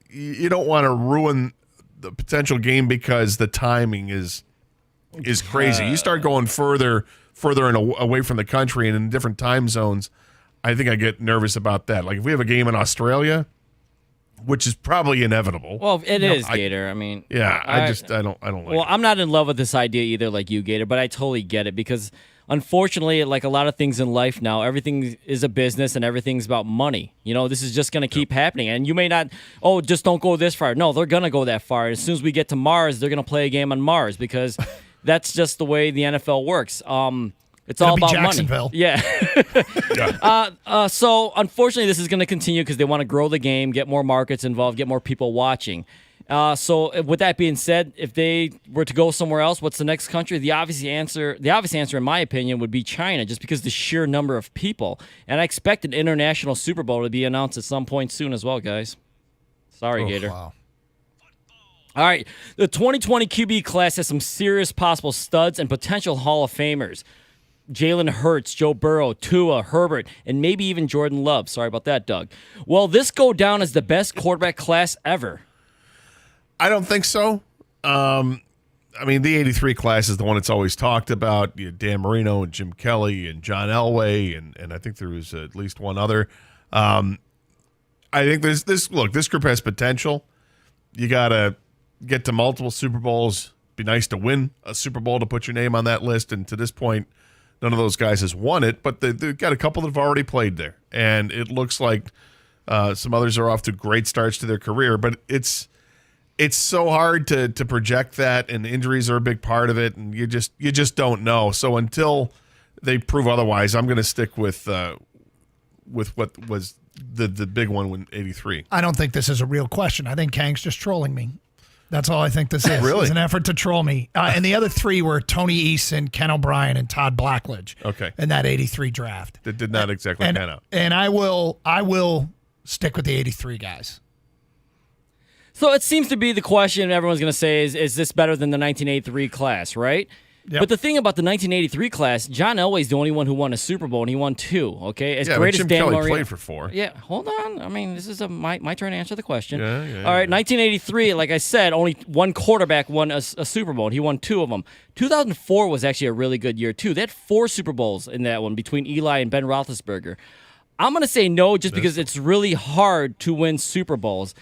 you don't want to ruin the potential game because the timing is crazy. You start going further and away from the country and in different time zones, I think I get nervous about that. Like if we have a game in Australia, which is probably inevitable. Well, it is, Gator. I don't like it. Well, I'm not in love with this idea either, like you, Gator, but I totally get it because unfortunately, like a lot of things in life now, everything is a business and everything's about money. This is just going to keep happening. And you may not, just don't go this far. No, they're going to go that far. As soon as we get to Mars, they're going to play a game on Mars because that's just the way the NFL works. It's all about Jacksonville. Money. Yeah. So, unfortunately, this is going to continue because they want to grow the game, get more markets involved, get more people watching. So with that being said, if they were to go somewhere else, what's the next country? The obvious answer, in my opinion, would be China, just because the sheer number of people. And I expect an international Super Bowl to be announced at some point soon as well, guys. Sorry, Gator. Wow. All right, the 2020 QB class has some serious possible studs and potential Hall of Famers. Jalen Hurts, Joe Burrow, Tua, Herbert, and maybe even Jordan Love. Sorry about that, Doug. Will this go down as the best quarterback class ever? I don't think so. I mean, the 83 class is the one that's always talked about. You know, Dan Marino and Jim Kelly and John Elway, and I think there was at least one other. I think this group has potential. You got to get to multiple Super Bowls. Be nice to win a Super Bowl to put your name on that list. And to this point, none of those guys has won it, but they've got a couple that have already played there. And it looks like some others are off to great starts to their career. But it's so hard to project that, and injuries are a big part of it, and you just don't know. So until they prove otherwise, I'm going to stick with what was the big one when 83. I don't think this is a real question. I think Kang's just trolling me. That's all I think this is. Really? It's an effort to troll me. And the other three were Tony Eason, Ken O'Brien, and Todd Blackledge. Okay. In that 83 draft. That did not exactly pan out. And I will stick with the 83 guys. So it seems to be the question everyone's going to say is this better than the 1983 class, right? Yep. But the thing about the 1983 class, John Elway's the only one who won a Super Bowl, and he won 2, okay? As great Jim as Dan Kelly Marino played for 4. Yeah, hold on. I mean, this is my turn to answer the question. Yeah, all right, 1983, like I said, only one quarterback won a Super Bowl, and he won 2 of them. 2004 was actually a really good year, too. They had 4 Super Bowls in that one between Eli and Ben Roethlisberger. I'm going to say no just because it's really hard to win Super Bowls.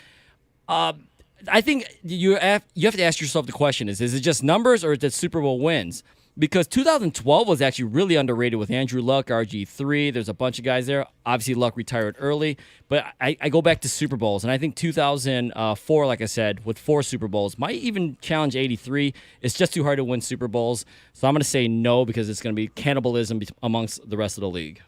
I think you have to ask yourself the question, is it just numbers or is it Super Bowl wins? Because 2012 was actually really underrated with Andrew Luck, RG3. There's a bunch of guys there. Obviously, Luck retired early. But I go back to Super Bowls. And I think 2004, like I said, with 4 Super Bowls, might even challenge 83. It's just too hard to win Super Bowls. So I'm going to say no because it's going to be cannibalism amongst the rest of the league.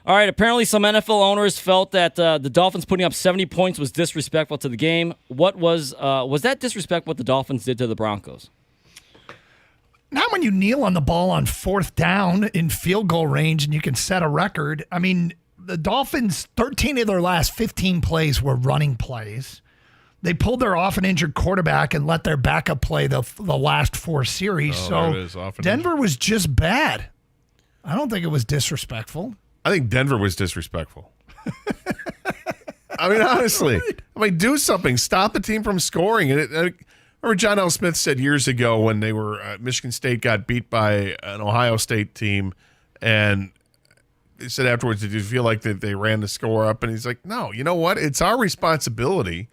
All right, apparently some NFL owners felt that the Dolphins putting up 70 points was disrespectful to the game. What was that disrespect what the Dolphins did to the Broncos? Not when you kneel on the ball on 4th down in field goal range and you can set a record. I mean, the Dolphins, 13 of their last 15 plays were running plays. They pulled their often injured quarterback and let their backup play the last 4 series. So Denver was just bad. I don't think it was disrespectful. I think Denver was disrespectful. I mean, honestly. I mean, do something. Stop the team from scoring. And I remember John L. Smith said years ago when they were Michigan State got beat by an Ohio State team, and he said afterwards, did you feel like that they ran the score up? And he's like, no, you know what? It's our responsibility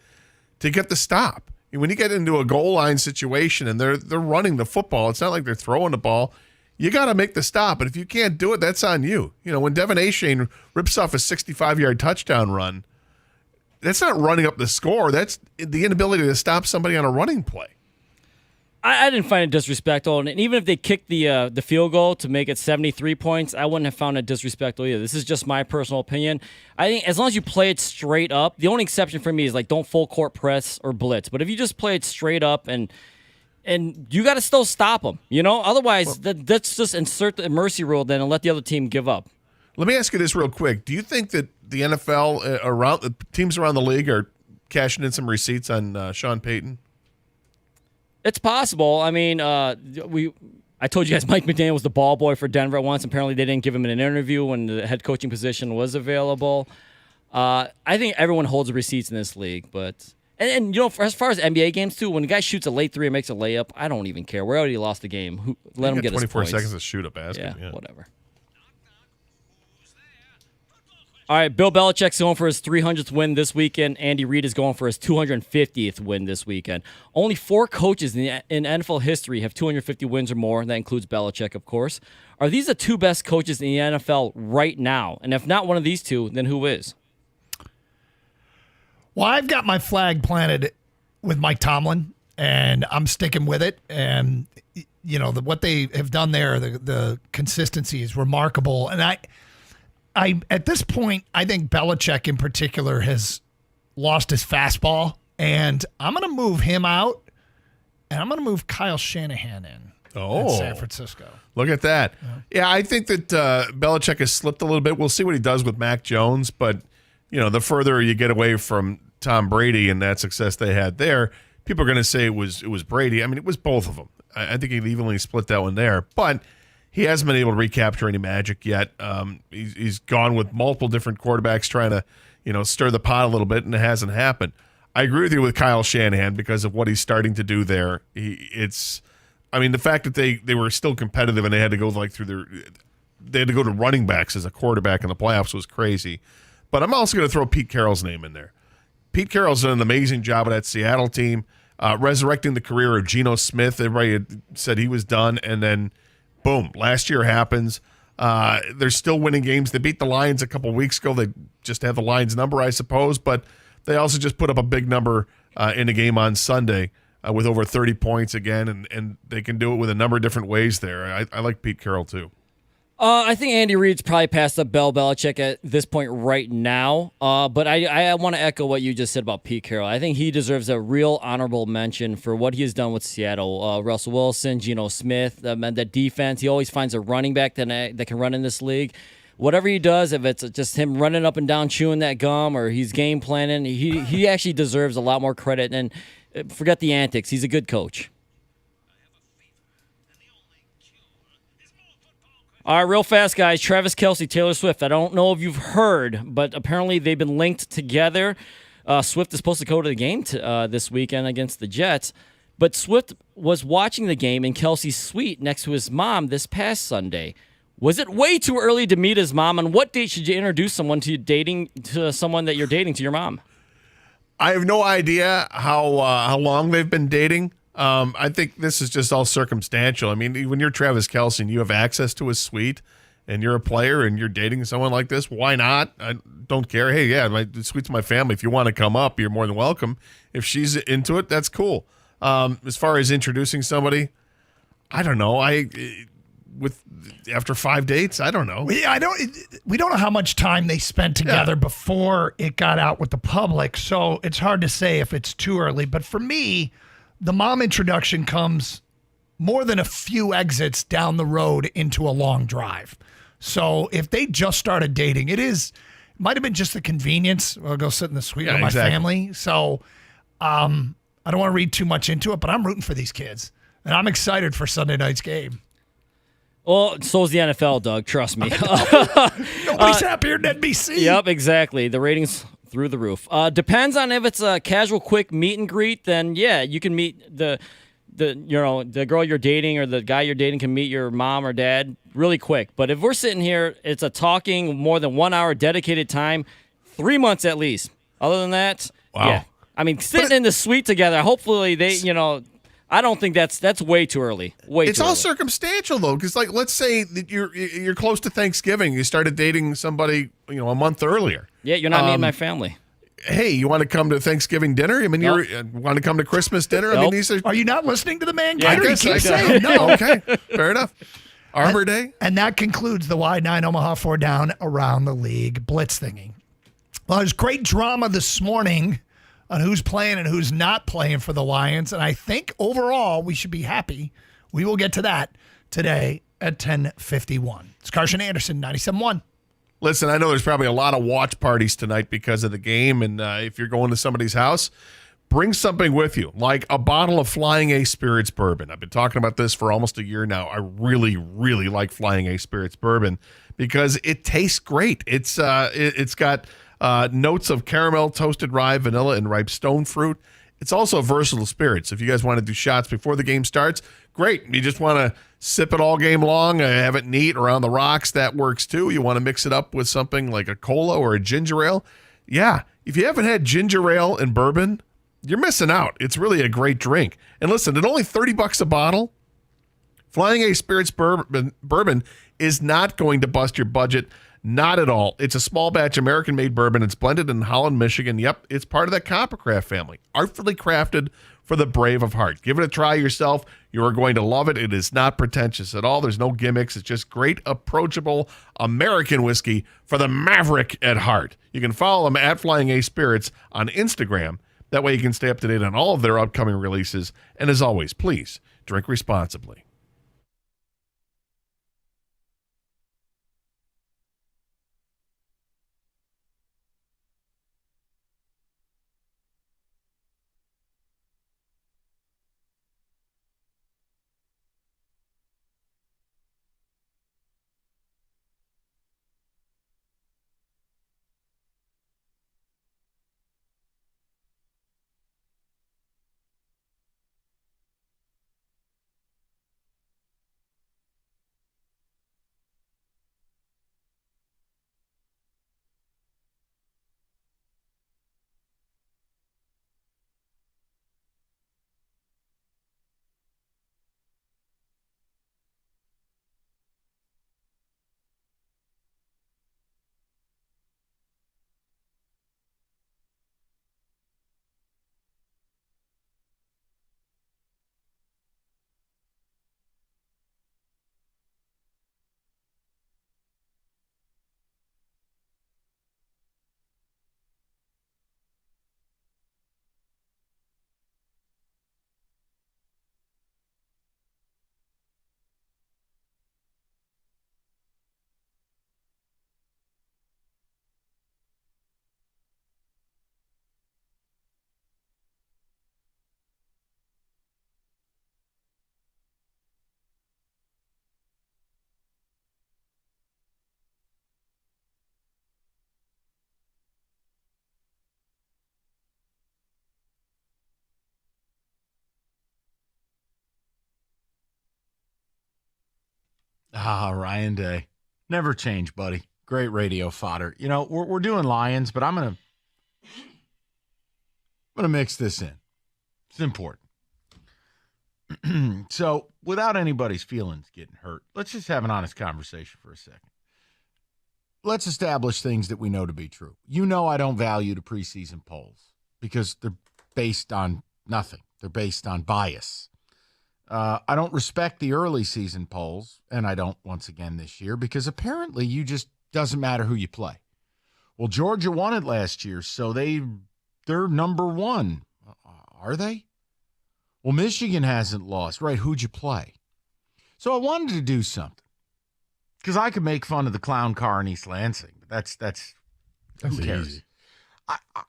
to get the stop. When you get into a goal line situation and they're running the football, it's not like they're throwing the ball. You got to make the stop, and if you can't do it, that's on you. You know, when Devin Achane rips off a 65-yard touchdown run, that's not running up the score. That's the inability to stop somebody on a running play. I didn't find it disrespectful, and even if they kicked the field goal to make it 73 points, I wouldn't have found it disrespectful either. This is just my personal opinion. I think as long as you play it straight up, the only exception for me is like don't full court press or blitz. But if you just play it straight up and you got to still stop them, you know? Otherwise, let's just insert the mercy rule then and let the other team give up. Let me ask you this real quick. Do you think that the NFL, around the teams around the league, are cashing in some receipts on Sean Payton? It's possible. I mean, I told you guys Mike McDaniel was the ball boy for Denver once. Apparently, they didn't give him an interview when the head coaching position was available. I think everyone holds receipts in this league, but... And you know, as far as NBA games, too, when a guy shoots a late 3 and makes a layup, I don't even care. We already lost the game. Let him get his points. 24 seconds to shoot a basket. Yeah, whatever. All right, Bill Belichick's going for his 300th win this weekend. Andy Reid is going for his 250th win this weekend. Only 4 coaches in NFL history have 250 wins or more. That includes Belichick, of course. Are these the 2 best coaches in the NFL right now? And if not one of these 2, then who is? Well, I've got my flag planted with Mike Tomlin, and I'm sticking with it. And, you know, what they have done there, the consistency is remarkable. And I at this point, I think Belichick in particular has lost his fastball And I'm going to move him out, and I'm going to move Kyle Shanahan in. In San Francisco. Look at that. Yeah, I think that Belichick has slipped a little bit. We'll see what he does with Mac Jones, but the further you get away from Tom Brady and that success they had there, people are going to say it was Brady. I mean, it was both of them. I think he evenly split that one there, but he hasn't been able to recapture any magic yet. He's gone with multiple different quarterbacks trying to stir the pot a little bit, and it hasn't happened. I agree with you with Kyle Shanahan because of what he's starting to do there. The fact that they were still competitive and they had to go they had to go to running backs as a quarterback in the playoffs was crazy. But I'm also going to throw Pete Carroll's name in there. Pete Carroll's done an amazing job with that Seattle team, resurrecting the career of Geno Smith. Everybody had said he was done, and then boom, last year happens. They're still winning games. They beat the Lions a couple weeks ago. They just have the Lions number, I suppose, but they also just put up a big number in a game on Sunday. With over 30 points again, and they can do it with a number of different ways there. I like Pete Carroll, too. I think Andy Reid's probably past the Belichick at this point right now, but I want to echo what you just said about Pete Carroll. I think he deserves a real honorable mention for what he has done with Seattle. Russell Wilson, Geno Smith, that defense. He always finds a running back that can run in this league. Whatever he does, if it's just him running up and down chewing that gum or he's game planning, he actually deserves a lot more credit. And forget the antics. He's a good coach. All right, real fast, guys. Travis Kelce, Taylor Swift. I don't know if you've heard, but apparently they've been linked together. Swift is supposed to go to the game this weekend against the Jets. But Swift was watching the game in Kelce's suite next to his mom this past Sunday. Was it way too early to meet his mom? And what date should you introduce someone to someone that you're dating to your mom? I have no idea how long they've been dating. I think this is just all circumstantial. I mean, when you're Travis Kelce and you have access to his suite and you're a player and you're dating someone like this, why not? I don't care. Hey, yeah, my suite's my family. If you want to come up, you're more than welcome. If she's into it, that's cool. As far as introducing somebody, I don't know. After 5 dates, I don't know. We don't know how much time they spent together before it got out with the public, so it's hard to say if it's too early. But for me, the mom introduction comes more than a few exits down the road into a long drive. So if they just started dating, it might have been just the convenience. I'll go sit in the suite with my family. So I don't want to read too much into it, but I'm rooting for these kids, and I'm excited for Sunday night's game. Well, so is the NFL, Doug. Trust me. Nobody's happier than NBC. Yep, exactly. The ratings through the roof. Depends on if it's a casual, quick meet and greet. Then yeah, you can meet the girl you're dating or the guy you're dating can meet your mom or dad really quick. But if we're sitting here, it's a talking more than 1 hour dedicated time, 3 months at least. Other than that, wow. Yeah. I mean, sitting in the suite together. Hopefully they, I don't think that's way too early. It's all circumstantial though, because let's say that you're close to Thanksgiving, you started dating somebody a month earlier. Yeah, you're not meeting my family. Hey, you want to come to Thanksgiving dinner? I mean, you want to come to Christmas dinner? Nope. I mean, these are you not listening to the man? Yeah, I guess I saying no. Okay, fair enough. Arbor Day, and that concludes the Y9 Omaha 4 Down Around the League blitz thingy. Well, there's great drama this morning on who's playing and who's not playing for the Lions. And I think overall we should be happy. We will get to that today at 10:51. It's Carson Anderson, 97.1. Listen, I know there's probably a lot of watch parties tonight because of the game. And if you're going to somebody's house, bring something with you, like a bottle of Flying Ace Spirits bourbon. I've been talking about this for almost a year now. I really, really like Flying Ace Spirits bourbon because it tastes great. It's got notes of caramel, toasted rye, vanilla, and ripe stone fruit. It's also a versatile spirit. So if you guys want to do shots before the game starts, great. You just want to sip it all game long, have it neat around the rocks, that works too. You want to mix it up with something like a cola or a ginger ale. Yeah, if you haven't had ginger ale and bourbon, you're missing out. It's really a great drink. And listen, at only $30 a bottle, Flying Ace Spirits bourbon is not going to bust your budget. Not at all. It's a small batch American-made bourbon. It's blended in Holland, Michigan. Yep, it's part of that Coppercraft family. Artfully crafted for the brave of heart. Give it a try yourself. You are going to love it. It is not pretentious at all. There's no gimmicks. It's just great, approachable American whiskey for the maverick at heart. You can follow them at Flying Ace Spirits on Instagram. That way you can stay up to date on all of their upcoming releases. And as always, please drink responsibly. Ryan Day. Never change, buddy. Great radio fodder. You know, we're doing Lions, but I'm gonna mix this in. It's important. So, without anybody's feelings getting hurt, let's just have an honest conversation for a second. Let's establish things that we know to be true. You know I don't value the preseason polls because they're based on nothing. They're based on bias. I don't respect the early season polls, and I don't once again this year, because apparently you just doesn't matter who you play. Well, Georgia won it last year, so they're number one. Are they? Well, Michigan hasn't lost. Right, who'd you play? So I wanted to do something, because I could make fun of the clown car in East Lansing, but that's who cares? Easy.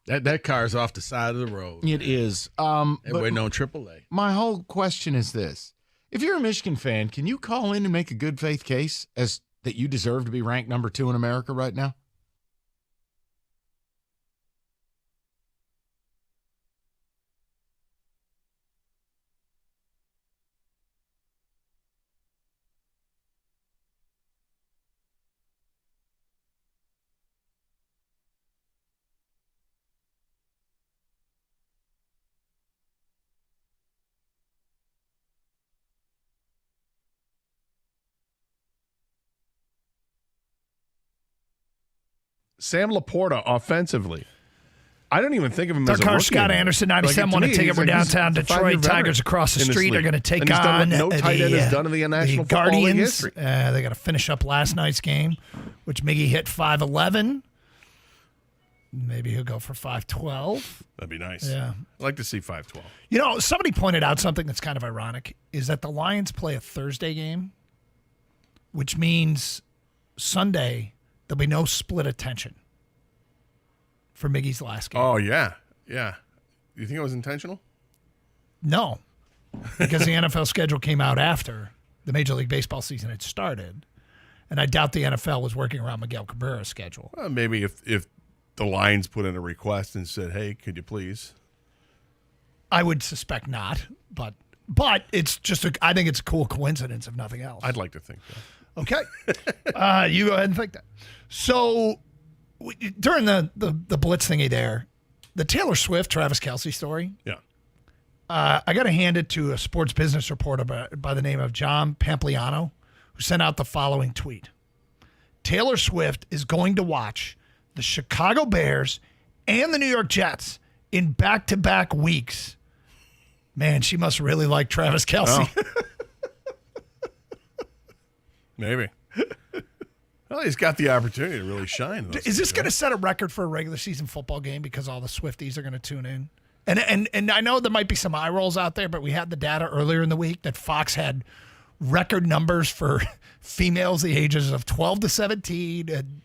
That car's off the side of the road. It is. They're waiting on AAA. My whole question is this. If you're a Michigan fan, can you call in and make a good faith case as that you deserve to be ranked number 2 in America right now? Sam Laporta offensively. I don't even think of him as a rookie. Scott Anderson, 97, want to take it. We're downtown Detroit. Tigers across the street are going to take on no tight end has done in the National Football League history. They got to finish up last night's game, which Miggy hit 5'11". Maybe he'll go for 5'12". That'd be nice. Yeah. I'd like to see 5'12". You know, somebody pointed out something that's kind of ironic, is that the Lions play a Thursday game, which means Sunday there'll be no split attention for Miggy's last game. Oh, yeah. Yeah. You think it was intentional? No, because the NFL schedule came out after the Major League Baseball season had started, and I doubt the NFL was working around Miguel Cabrera's schedule. Well, maybe if the Lions put in a request and said, hey, could you please? I would suspect not, but it's just I think it's a cool coincidence, if nothing else. I'd like to think that. Okay. You go ahead and think that. So during the Blitz thingy there, the Taylor Swift, Travis Kelce story. Yeah. I got to hand it to a sports business reporter by the name of John Pampliano, who sent out the following tweet. Taylor Swift is going to watch the Chicago Bears and the New York Jets in back-to-back weeks. Man, she must really like Travis Kelce. Oh. Maybe. Well, he's got the opportunity to really shine. Is this going to set a record for a regular season football game because all the Swifties are going to tune in? And I know there might be some eye rolls out there, but we had the data earlier in the week that Fox had record numbers for females the ages of 12 to 17 and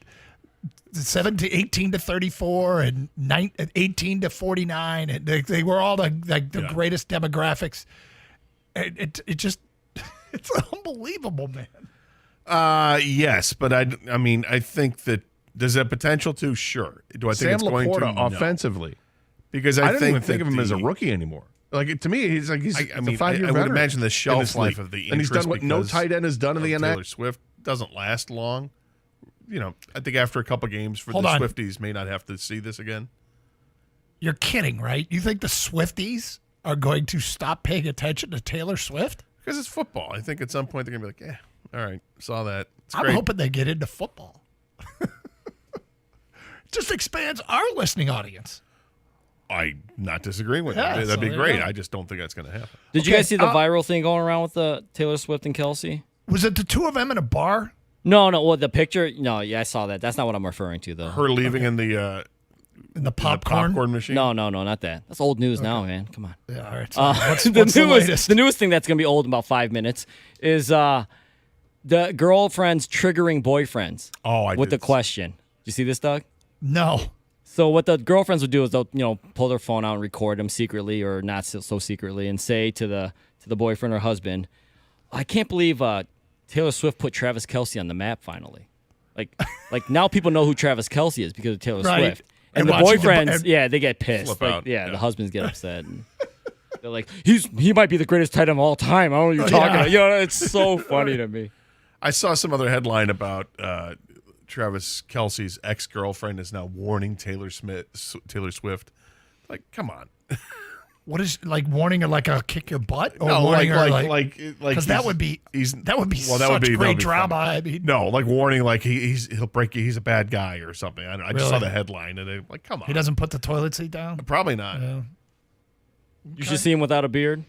18 to 34 and 18 to 49. And they were all the greatest demographics. It just, it's unbelievable, man. Yes, but I think that does that potential to? Sure. Do I think Sam it's going Laporta to offensively? Because I don't even think think of him as a rookie anymore. Like to me, he's a 5-year veteran. I would imagine the shelf life of the and he's done what no tight end has done in the NFL. Taylor Swift doesn't last long. I think after a couple games the Swifties may not have to see this again. You're kidding, right? You think the Swifties are going to stop paying attention to Taylor Swift? Because it's football. I think at some point they're going to be like, all right, saw that. I'm hoping they get into football. Just expands our listening audience. I'm not disagreeing with that. That'd be great. I just don't think that's going to happen. Did you guys see the viral thing going around with the Taylor Swift and Kelsey? Was it the two of them in a bar? No. Well, the picture. No, yeah, I saw that. That's not what I'm referring to, though. Her leaving in the popcorn machine. No, not that. That's old news now, man. Come on. Yeah, all right. So what's the latest? The newest thing that's gonna be old in about 5 minutes is the girlfriends triggering boyfriends. With the question. Did you see this, Doug? No. So what the girlfriends would do is they'll pull their phone out and record them secretly or not so secretly and say to the boyfriend or husband, "I can't believe Taylor Swift put Travis Kelce on the map finally." Like now people know who Travis Kelce is because of Taylor Swift. And the boyfriends, they get pissed. The husbands get upset. And they're like, he might be the greatest tight end of all time. I don't know what you're talking about. It's so funny to me. I saw some other headline about Travis Kelce's ex-girlfriend is now warning Taylor Swift. Like, come on. What is warning her like I'll kick your butt? Or no, warning her because that would be such great drama. I mean, no, like warning like he'll break you. He's a bad guy or something. I just saw the headline and they're like, come on. He doesn't put the toilet seat down? Probably not. Yeah. You should see him without a beard.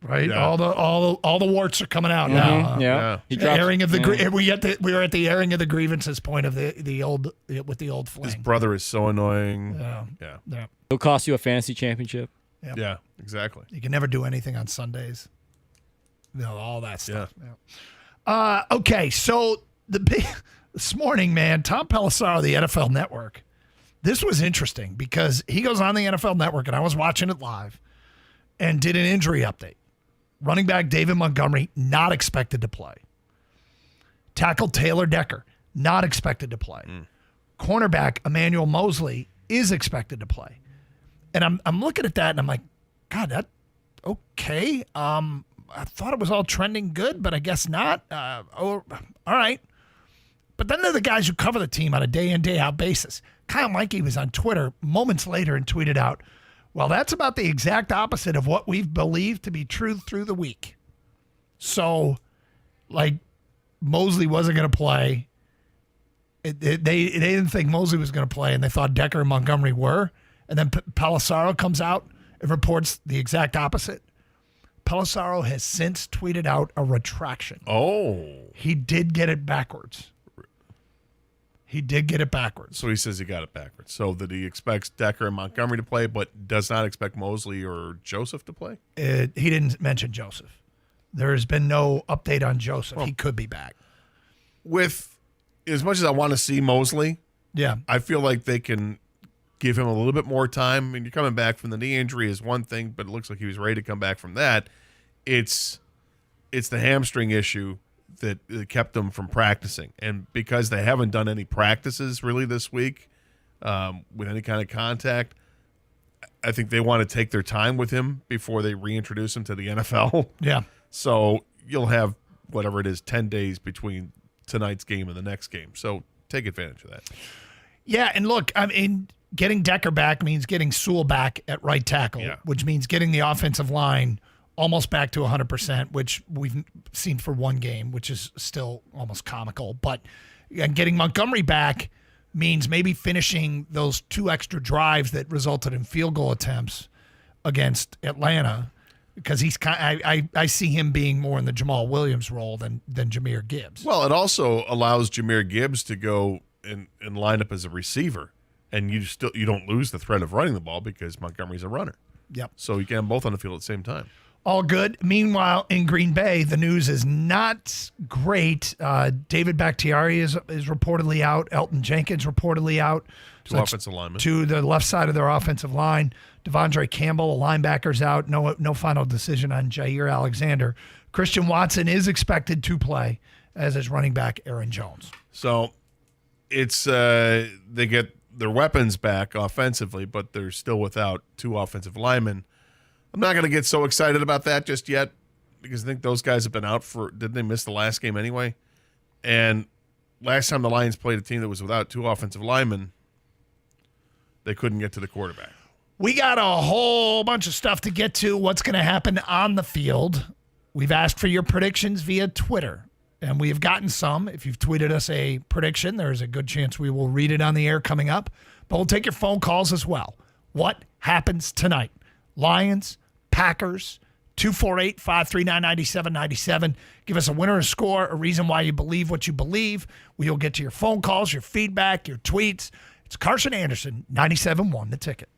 Right, yeah. All the warts are coming out now. Yeah, airing of the we were at the airing of the grievances point of the old fling. His brother is so annoying. Yeah. It'll cost you a fantasy championship. Yeah, exactly. You can never do anything on Sundays. All that stuff. Yeah. Okay, so this morning, man, Tom Pelissero of the NFL Network. This was interesting because he goes on the NFL Network, and I was watching it live, and did an injury update. Running back David Montgomery, not expected to play. Tackle Taylor Decker, not expected to play. Cornerback Emmanuel Mosley is expected to play. And I'm looking at that and I'm like, God, that okay. I thought it was all trending good, but I guess not. All right. But then there are the guys who cover the team on a day in, day out basis. Kyle Meinke was on Twitter moments later and tweeted out, well, that's about the exact opposite of what we've believed to be true through the week. So, Mosley wasn't going to play. They didn't think Mosley was going to play, and they thought Decker and Montgomery were. And then Pelissero comes out and reports the exact opposite. Pelissero has since tweeted out a retraction. He did get it backwards. So he says he got it backwards. So that he expects Decker and Montgomery to play, but does not expect Mosley or Joseph to play? He didn't mention Joseph. There has been no update on Joseph. He could be back. With as much as I want to see Mosley, I feel like they can give him a little bit more time. I mean, you're coming back from the knee injury is one thing, but it looks like he was ready to come back from that. It's the hamstring issue that kept them from practicing. And because they haven't done any practices really this week with any kind of contact, I think they want to take their time with him before they reintroduce him to the NFL. Yeah. So you'll have whatever it is, 10 days between tonight's game and the next game. So take advantage of that. Yeah, and look, I mean, getting Decker back means getting Sewell back at right tackle, which means getting the offensive line almost back to 100%, which we've seen for one game, which is still almost comical. But getting Montgomery back means maybe finishing those 2 extra drives that resulted in field goal attempts against Atlanta, because he's I see him being more in the Jamal Williams role than Jahmyr Gibbs. Well, it also allows Jahmyr Gibbs to go and line up as a receiver and you don't lose the threat of running the ball because Montgomery's a runner. Yep. So you can have both on the field at the same time. All good. Meanwhile, in Green Bay, the news is not great. David Bakhtiari is reportedly out. Elton Jenkins reportedly out. Two offensive linemen. To the left side of their offensive line. Devondre Campbell, a linebacker's out. No final decision on Jair Alexander. Christian Watson is expected to play, as is running back Aaron Jones. So it's they get their weapons back offensively, but they're still without two offensive linemen. I'm not going to get so excited about that just yet because I think those guys have been out didn't they miss the last game anyway? And last time the Lions played a team that was without two offensive linemen, they couldn't get to the quarterback. We got a whole bunch of stuff to get to. What's going to happen on the field? We've asked for your predictions via Twitter, and we have gotten some. If you've tweeted us a prediction, there's a good chance we will read it on the air coming up. But we'll take your phone calls as well. What happens tonight? Lions, Packers, 248-539-9797. Give us a winner, a score, a reason why you believe what you believe. We'll get to your phone calls, your feedback, your tweets. It's Carson Anderson, 97.1 The Ticket.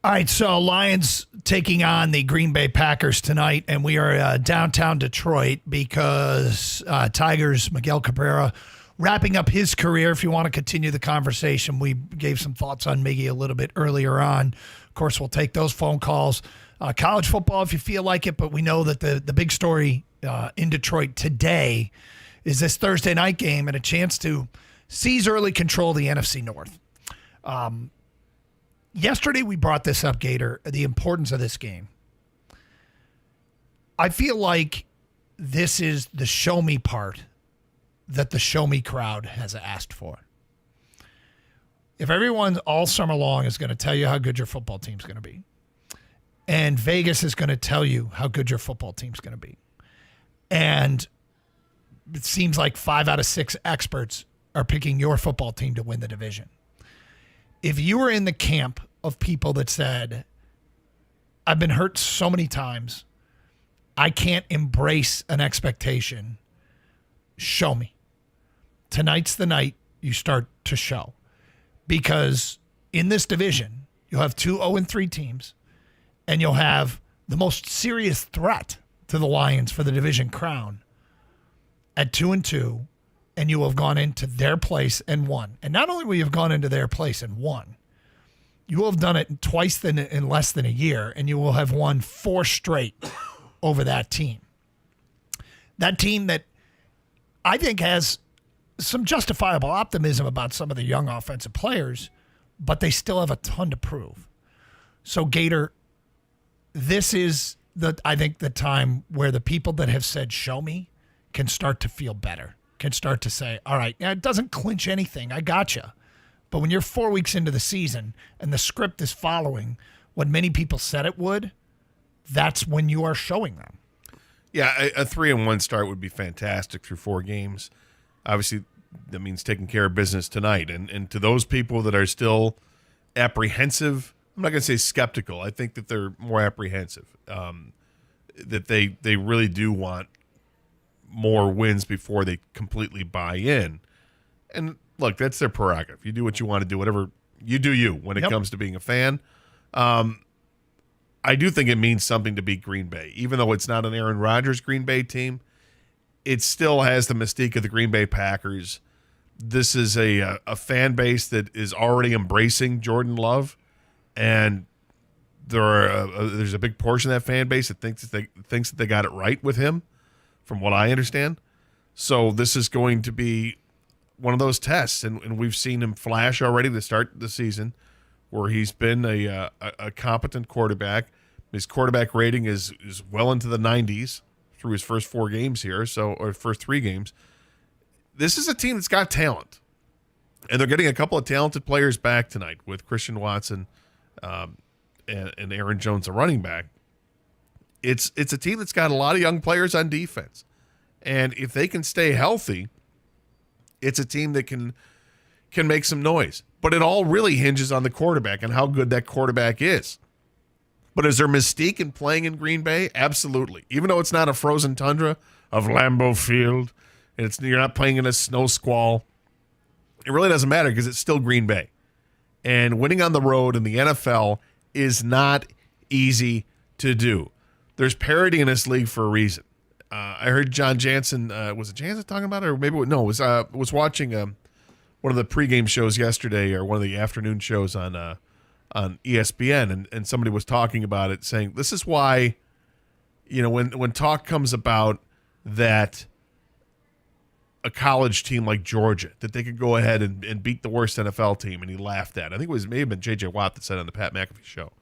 All right, so Lions taking on the Green Bay Packers tonight, and we are downtown Detroit because Tigers' Miguel Cabrera wrapping up his career. If you want to continue the conversation, we gave some thoughts on Miggy a little bit earlier on. Of course, we'll take those phone calls. College football, if you feel like it, but we know that the big story in Detroit today is this Thursday night game and a chance to seize early control of the NFC North. Yesterday, we brought this up, Gator, the importance of this game. I feel like this is the show me part that the show me crowd has asked for. If everyone all summer long is going to tell you how good your football team's going to be, and Vegas is going to tell you how good your football team's going to be, and it seems like 5 out of 6 experts are picking your football team to win the division. If you were in the camp of people that said, I've been hurt so many times, I can't embrace an expectation, show me. Tonight's the night you start to show. Because in this division, you'll have 2 0-3 teams, and you'll have the most serious threat to the Lions for the division crown at 2-2, and you will have gone into their place and won. And not only will you have gone into their place and won, you will have done it twice in less than a year, and you will have won 4 straight over that team. That team that I think has some justifiable optimism about some of the young offensive players, but they still have a ton to prove. So, Gator, this is, I think, the time where the people that have said, show me, can start to feel better. Can start to say, all right, it doesn't clinch anything. I got you. But when you're 4 weeks into the season and the script is following what many people said it would, that's when you are showing them. Yeah, a 3-1 start would be fantastic through 4 games. Obviously, that means taking care of business tonight. And to those people that are still apprehensive, I'm not going to say skeptical. I think that they're more apprehensive, that they really do want more wins before they completely buy in. And look, that's their prerogative. You do what you want to do, whatever you do when it comes to being a fan. I do think it means something to beat Green Bay. Even though it's not an Aaron Rodgers Green Bay team, it still has the mystique of the Green Bay Packers. This is a fan base that is already embracing Jordan Love, and there's a big portion of that fan base that thinks that they got it right with him, from what I understand. So this is going to be one of those tests, and we've seen him flash already to start the season, where he's been a competent quarterback. His quarterback rating is well into the 90s through his first 4 games here, or first 3 games. This is a team that's got talent, and they're getting a couple of talented players back tonight with Christian Watson and Aaron Jones, the running back. It's a team that's got a lot of young players on defense, and if they can stay healthy, it's a team that can make some noise. But it all really hinges on the quarterback and how good that quarterback is. But is there mystique in playing in Green Bay? Absolutely. Even though it's not a frozen tundra of Lambeau Field, and you're not playing in a snow squall, it really doesn't matter because it's still Green Bay. And winning on the road in the NFL is not easy to do. There's parity in this league for a reason. I heard John Jansen, was it Jansen talking about it? Or maybe, no, was watching one of the pregame shows yesterday, or one of the afternoon shows on ESPN, and somebody was talking about it, saying this is why, when talk comes about that a college team like Georgia, that they could go ahead and beat the worst NFL team, and he laughed at it. I think it may have been J.J. Watt that said it on the Pat McAfee show.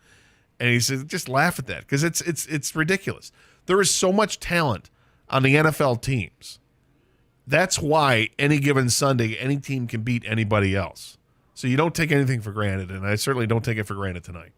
And he said, just laugh at that, because it's ridiculous. There is so much talent on the NFL teams. That's why any given Sunday, any team can beat anybody else. So you don't take anything for granted, and I certainly don't take it for granted tonight.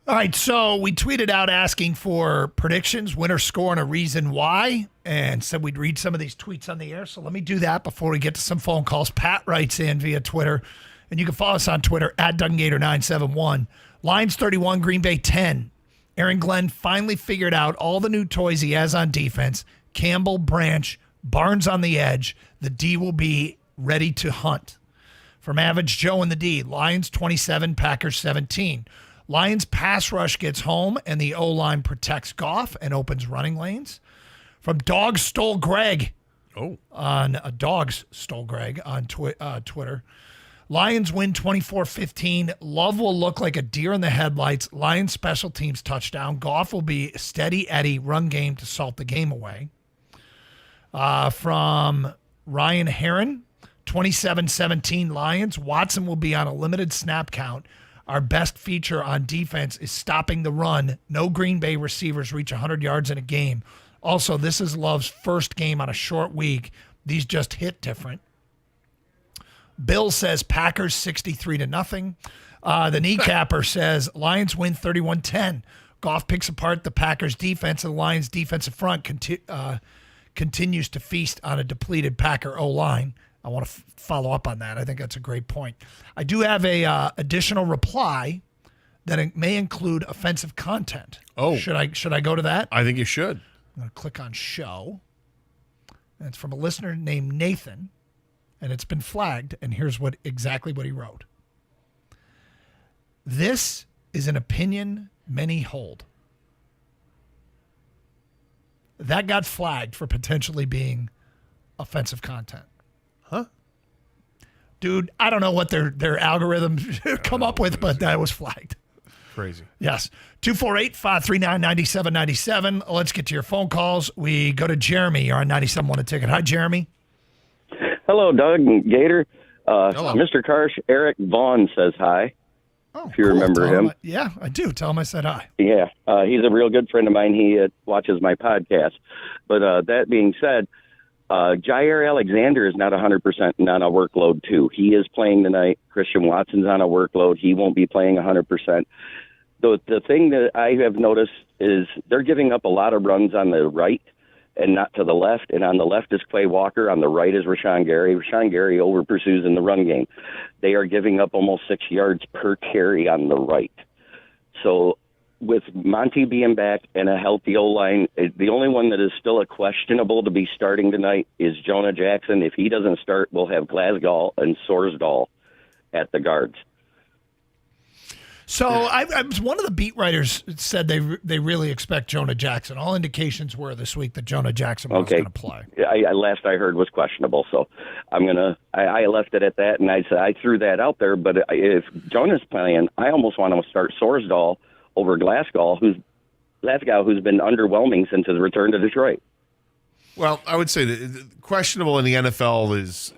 All right, so we tweeted out asking for predictions, winner, score, and a reason why, and said we'd read some of these tweets on the air. So let me do that before we get to some phone calls. Pat writes in via Twitter, and you can follow us on Twitter at DunGator971. Lions 31, Green Bay 10. Aaron Glenn finally figured out all the new toys he has on defense. Campbell, Branch, Barnes on the edge. The D will be ready to hunt. From Average Joe and the D, Lions 27, Packers 17. Lions pass rush gets home, and the O-line protects Goff and opens running lanes. From Dogs Stole Greg on Twitter. Lions win 24-15. Love will look like a deer in the headlights. Lions special teams touchdown. Goff will be steady Eddie run game to salt the game away. From Ryan Heron, 27-17 Lions. Watson will be on a limited snap count. Our best feature on defense is stopping the run. No Green Bay receivers reach 100 yards in a game. Also, this is Love's first game on a short week. These just hit different. Bill says Packers 63-0. The kneecapper says Lions win 31-10. Goff picks apart the Packers defense, and the Lions defensive front continues to feast on a depleted Packer O-line. I want to follow up on that. I think that's a great point. I do have a additional reply that it may include offensive content. Oh. Should I go to that? I think you should. I'm going to click on show. And it's from a listener named Nathan, and it's been flagged, and here's exactly what he wrote. This is an opinion many hold. That got flagged for potentially being offensive content. Huh? Dude, I don't know what their algorithms come up with, but that was flagged. Crazy. Yes. 248-539-9797. Let's get to your phone calls. We go to Jeremy. You're on 97 1 a ticket. Hi, Jeremy. Hello, Doug and Gator. Mr. Karsh, Eric Vaughn says hi. Oh, if you remember him. Yeah, I do. Tell him I said hi. Yeah, he's a real good friend of mine. He watches my podcast. But that being said, Jair Alexander is not 100% and on a workload, too. He is playing tonight. Christian Watson's on a workload. He won't be playing 100%. The thing that I have noticed is they're giving up a lot of runs on the right and not to the left. And on the left is Quay Walker. On the right is Rashawn Gary. Rashawn Gary over-pursues in the run game. They are giving up almost 6 yards per carry on the right. So with Monty being back and a healthy O-line, the only one that is still a questionable to be starting tonight is Jonah Jackson. If he doesn't start, we'll have Glasgow and Sorsdahl at the guards. So I was one of the beat writers said they really expect Jonah Jackson. All indications were this week that Jonah Jackson was going to play. Last I heard was questionable, so I left it at that, and I threw that out there. But if Jonah's playing, I almost want to start Sorsdahl over Glasgow, who's been underwhelming since his return to Detroit. Well, I would say that questionable in the NFL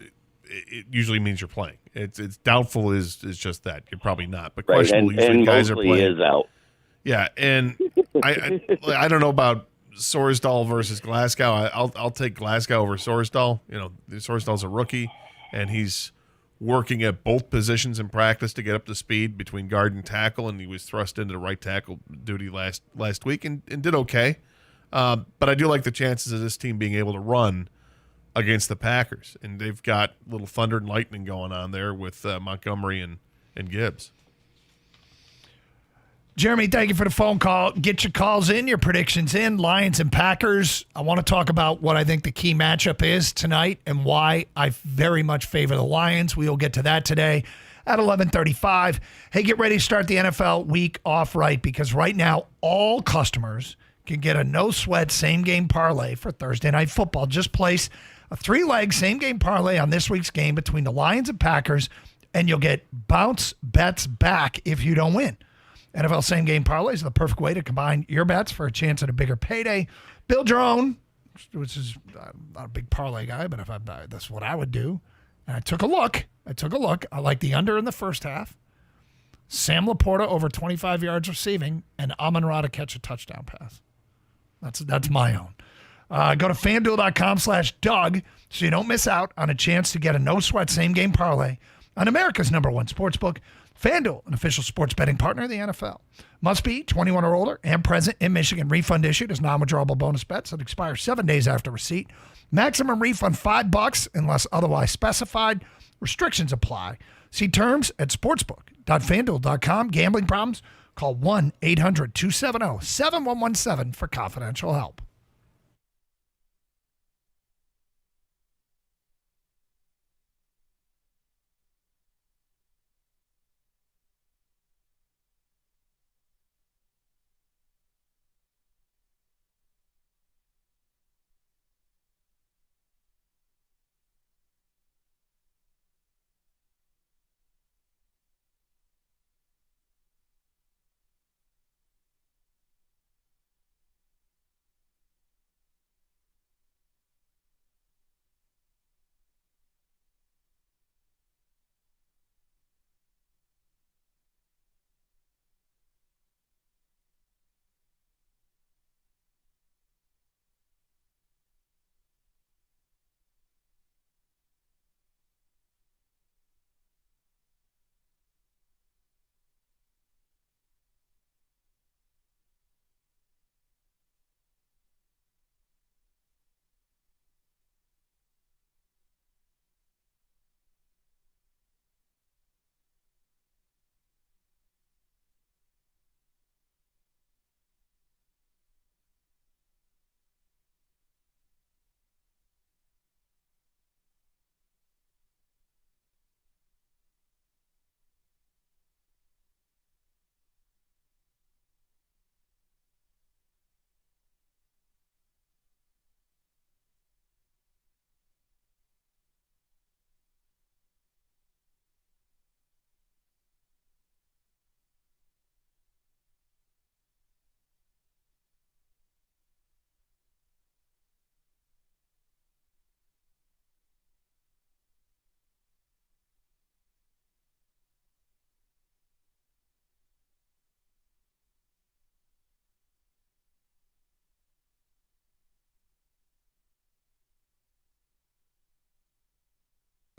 it usually means you're playing. It's doubtful is just that. You're probably not, but questionable usually guys are playing. Is out. Yeah, and I don't know about Sorsdahl versus Glasgow. I'll take Glasgow over Sorsdahl. You know, Sorsdahl's a rookie, and he's working at both positions in practice to get up to speed between guard and tackle, and he was thrust into the right tackle duty last week and did okay. But I do like the chances of this team being able to run against the Packers, and they've got a little thunder and lightning going on there with Montgomery and Gibbs. Jeremy, thank you for the phone call. Get your calls in, your predictions in. Lions and Packers. I want to talk about what I think the key matchup is tonight and why I very much favor the Lions. We will get to that today at 11:35. Hey, get ready to start the NFL week off right, because right now all customers can get a no-sweat same-game parlay for Thursday Night Football. Just place a 3-leg same-game parlay on this week's game between the Lions and Packers, and you'll get bounce bets back if you don't win. NFL same-game parlays are the perfect way to combine your bets for a chance at a bigger payday. Build your own, which is I'm not a big parlay guy, but that's what I would do. And I took a look. I like the under in the first half. Sam Laporta over 25 yards receiving, and Amon-Ra to catch a touchdown pass. That's my own. Go to FanDuel.com/Doug so you don't miss out on a chance to get a no-sweat same-game parlay on America's #1 sportsbook. FanDuel, an official sports betting partner of the NFL. Must be 21 or older and present in Michigan. Refund issued as non-withdrawable bonus bets that expire 7 days after receipt. Maximum refund $5 unless otherwise specified. Restrictions apply. See terms at sportsbook.fanduel.com. Gambling problems? Call 1-800-270-7117 for confidential help.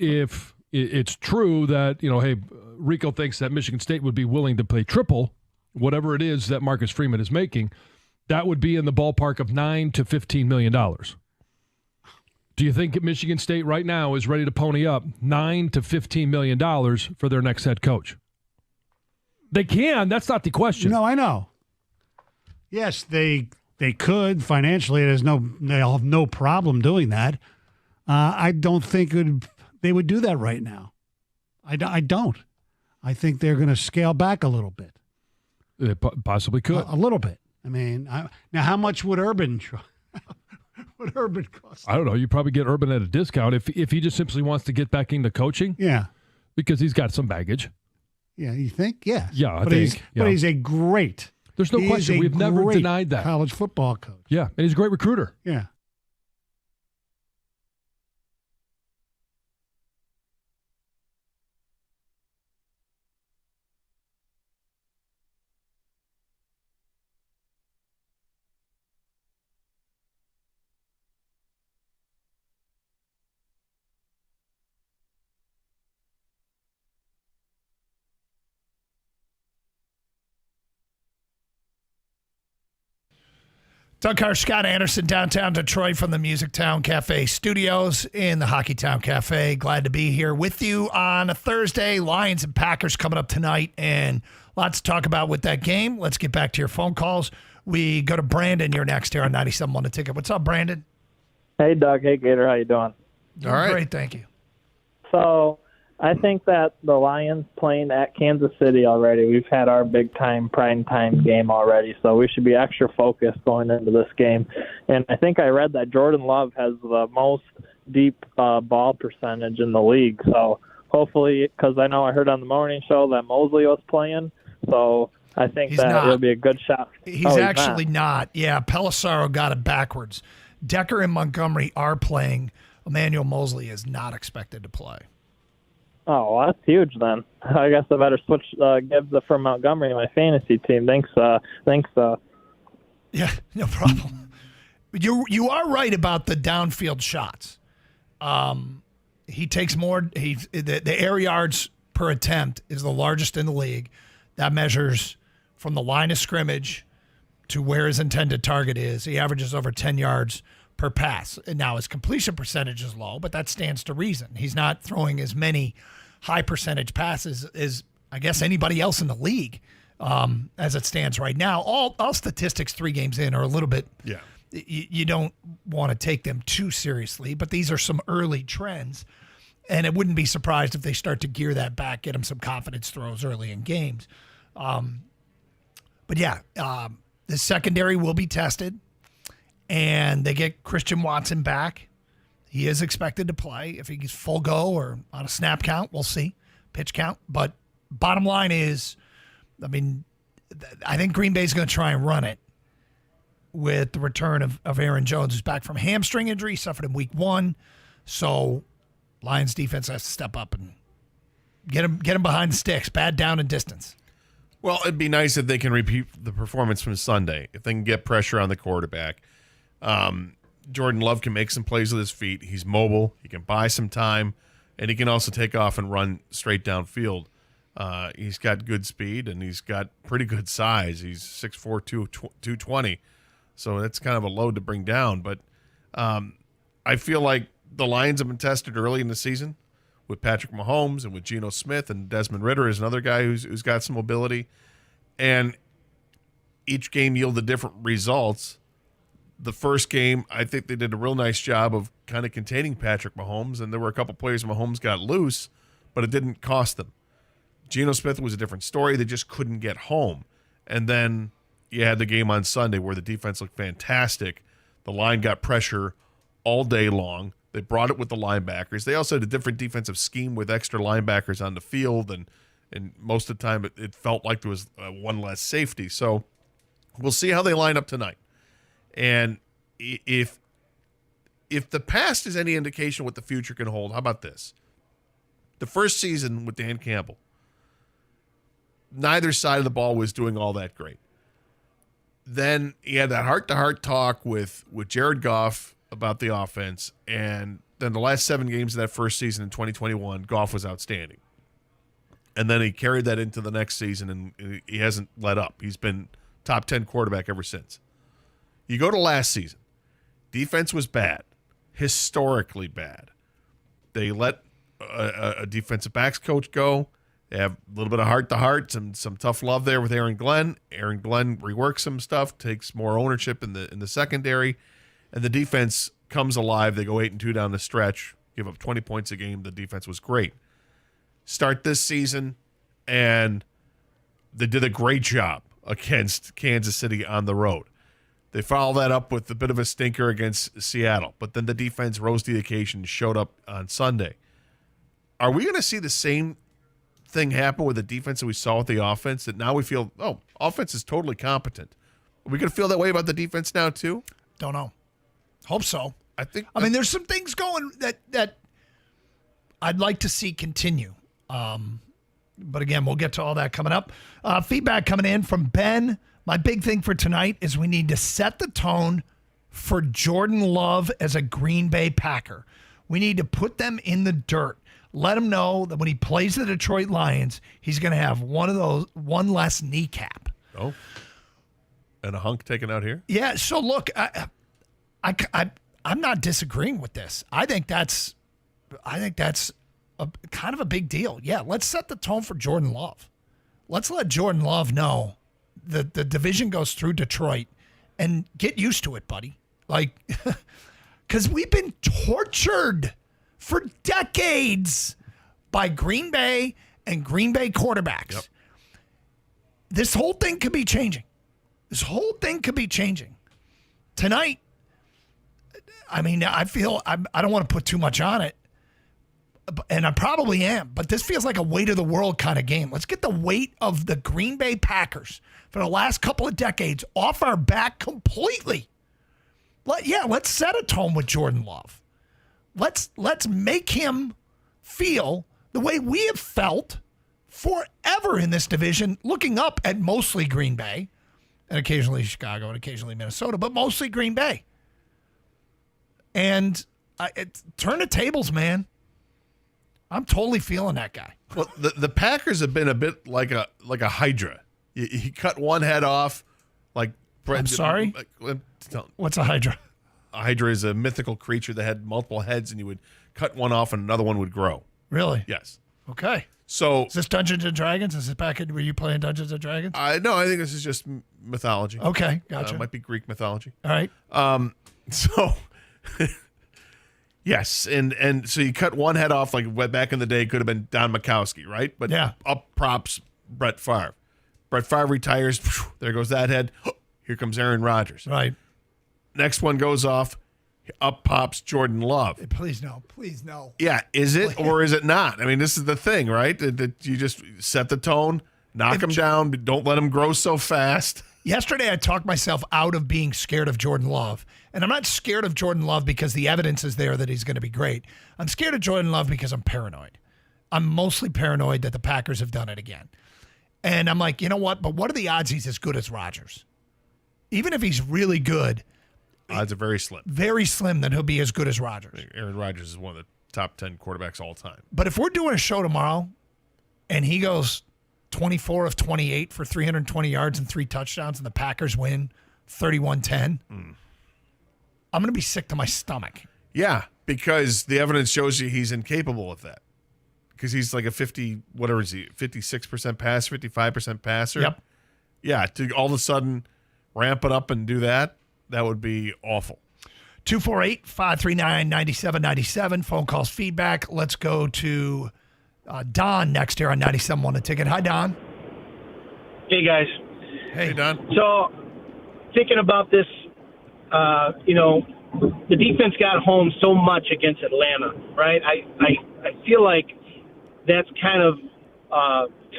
if it's true that, hey, Rico thinks that Michigan State would be willing to pay triple whatever it is that Marcus Freeman is making, that would be in the ballpark of $9 to $15 million. Do you think Michigan State right now is ready to pony up $9 to $15 million for their next head coach? They can. That's not the question. No, I know. Yes, they could financially. They'll have no problem doing that. I don't think they would do that right now. I don't. I think they're going to scale back a little bit. They possibly could. A little bit. I mean, now how much would Urban cost? I don't know. You probably get Urban at a discount if he just simply wants to get back into coaching. Yeah, because he's got some baggage. Yeah, you think? Yeah. Yeah, I think. But he's a great. There's no question. We've never denied that. College football coach. Yeah, and he's a great recruiter. Yeah. Doug Carr, Scott Anderson, downtown Detroit from the Music Town Cafe studios in the Hockey Town Cafe. Glad to be here with you on a Thursday. Lions and Packers coming up tonight, and lots to talk about with that game. Let's get back to your phone calls. We go to Brandon. You're next here on 97.1 The Ticket. What's up, Brandon? Hey, Doug. Hey, Gator. How you doing? All right. Great, thank you. So I think that the Lions playing at Kansas City already, we've had our big-time prime time game already, so we should be extra focused going into this game. And I think I read that Jordan Love has the most deep ball percentage in the league. So hopefully, because I know I heard on the morning show that Mosley was playing, so I think it'll be a good shot. He's actually not. Yeah, Pelissaro got it backwards. Decker and Montgomery are playing. Emmanuel Mosley is not expected to play. Oh, well, that's huge then. I guess I better switch Gibbs from Montgomery to my fantasy team. Thanks. Yeah, no problem. You are right about the downfield shots. He takes more. The air yards per attempt is the largest in the league. That measures from the line of scrimmage to where his intended target is. He averages over 10 yards per pass. And now his completion percentage is low, but that stands to reason. He's not throwing as many high percentage passes as I guess anybody else in the league as it stands right now. All statistics 3 games in are a little bit, you don't want to take them too seriously, but these are some early trends. And it wouldn't be surprised if they start to gear that back, get him some confidence throws early in games. But yeah, the secondary will be tested. And they get Christian Watson back. He is expected to play. If he's full go or on a snap count, we'll see. Pitch count. But bottom line is, I think Green Bay's going to try and run it with the return of Aaron Jones, who's back from hamstring injury, suffered in week 1. So Lions defense has to step up and get him behind the sticks, bad down and distance. Well, it'd be nice if they can repeat the performance from Sunday, if they can get pressure on the quarterback. Jordan Love can make some plays with his feet. He's mobile. He can buy some time, and he can also take off and run straight downfield. He's got good speed, and he's got pretty good size. He's 6'4", 220, so that's kind of a load to bring down. But I feel like the Lions have been tested early in the season with Patrick Mahomes and with Geno Smith, and Desmond Ridder is another guy who's got some mobility. And each game yielded different results. The first game, I think they did a real nice job of kind of containing Patrick Mahomes, and there were a couple plays Mahomes got loose, but it didn't cost them. Geno Smith was a different story. They just couldn't get home. And then you had the game on Sunday where the defense looked fantastic. The line got pressure all day long. They brought it with the linebackers. They also had a different defensive scheme with extra linebackers on the field, and most of the time it felt like there was one less safety. So we'll see how they line up tonight. And if the past is any indication what the future can hold, how about this? The first season with Dan Campbell, neither side of the ball was doing all that great. Then he had that heart-to-heart talk with Jared Goff about the offense, and then the last 7 games of that first season in 2021, Goff was outstanding. And then he carried that into the next season, and he hasn't let up. He's been top 10 quarterback ever since. You go to last season. Defense was bad, historically bad. They let a defensive backs coach go. They have a little bit of heart-to-heart, some tough love there with Aaron Glenn. Aaron Glenn reworks some stuff, takes more ownership in the secondary, and the defense comes alive. They go 8-2 down the stretch, give up 20 points a game. The defense was great. Start this season, and they did a great job against Kansas City on the road. They followed that up with a bit of a stinker against Seattle, but then the defense rose to the occasion, showed up on Sunday. Are we going to see the same thing happen with the defense that we saw with the offense, that now we feel, offense is totally competent? Are we going to feel that way about the defense now too? Don't know. Hope so. I mean, there's some things going that I'd like to see continue. But again, we'll get to all that coming up. Feedback coming in from Ben. My big thing for tonight is we need to set the tone for Jordan Love as a Green Bay Packer. We need to put them in the dirt. Let him know that when he plays the Detroit Lions, he's going to have one less kneecap. Oh, and a hunk taken out here? Yeah. So look, I'm not disagreeing with this. I think that's kind of a big deal. Yeah, let's set the tone for Jordan Love. Let's let Jordan Love know the division goes through Detroit, and get used to it, buddy. Like, because we've been tortured for decades by Green Bay and Green Bay quarterbacks. Yep. This whole thing could be changing. Tonight, I mean, I feel I don't want to put too much on it, and I probably am, but this feels like a weight of the world kind of game. Let's get the weight of the Green Bay Packers for the last couple of decades off our back completely. Let's set a tone with Jordan Love. Let's make him feel the way we have felt forever in this division, looking up at mostly Green Bay and occasionally Chicago and occasionally Minnesota, but mostly Green Bay. And turn the tables, man. I'm totally feeling that guy. Well, the Packers have been a bit like a hydra. He cut one head off, like. I'm sorry? What's a hydra? A hydra is a mythical creature that had multiple heads, and you would cut one off and another one would grow. Really? Yes. Okay. So is this Dungeons and Dragons? Is this back in, were you playing Dungeons and Dragons? No, I think this is just mythology. Okay, gotcha. Might be Greek mythology. All right. So yes, and so you cut one head off, like back in the day, could have been Don Majkowski, right? But yeah, up props Brett Favre. Brett Favre retires. There goes that head. Here comes Aaron Rodgers. Right. Next one goes off. Up pops Jordan Love. Please no. Please no. Yeah, is it or is it not? I mean, this is the thing, right? That you just set the tone, knock him down, don't let him grow so fast. Yesterday, I talked myself out of being scared of Jordan Love. And I'm not scared of Jordan Love because the evidence is there that he's going to be great. I'm scared of Jordan Love because I'm paranoid. I'm mostly paranoid that the Packers have done it again. And I'm like, you know what? But what are the odds he's as good as Rodgers? Even if he's really good. Odds are very slim. Very slim that he'll be as good as Rodgers. Aaron Rodgers is one of the top 10 quarterbacks all time. But if we're doing a show tomorrow and he goes 24 of 28 for 320 yards and 3 touchdowns and the Packers win 31-10, I'm going to be sick to my stomach. Yeah, because the evidence shows you he's incapable of that. Because he's like a 56% passer, 55% passer. Yep. Yeah, to all of a sudden ramp it up and do that would be awful. 248-539-9797. Phone calls, feedback. Let's go to Don next here on 97.1 The Ticket. Hi, Don. Hey, guys. Hey, Don. So, thinking about this, the defense got home so much against Atlanta, right? I feel like that's kind of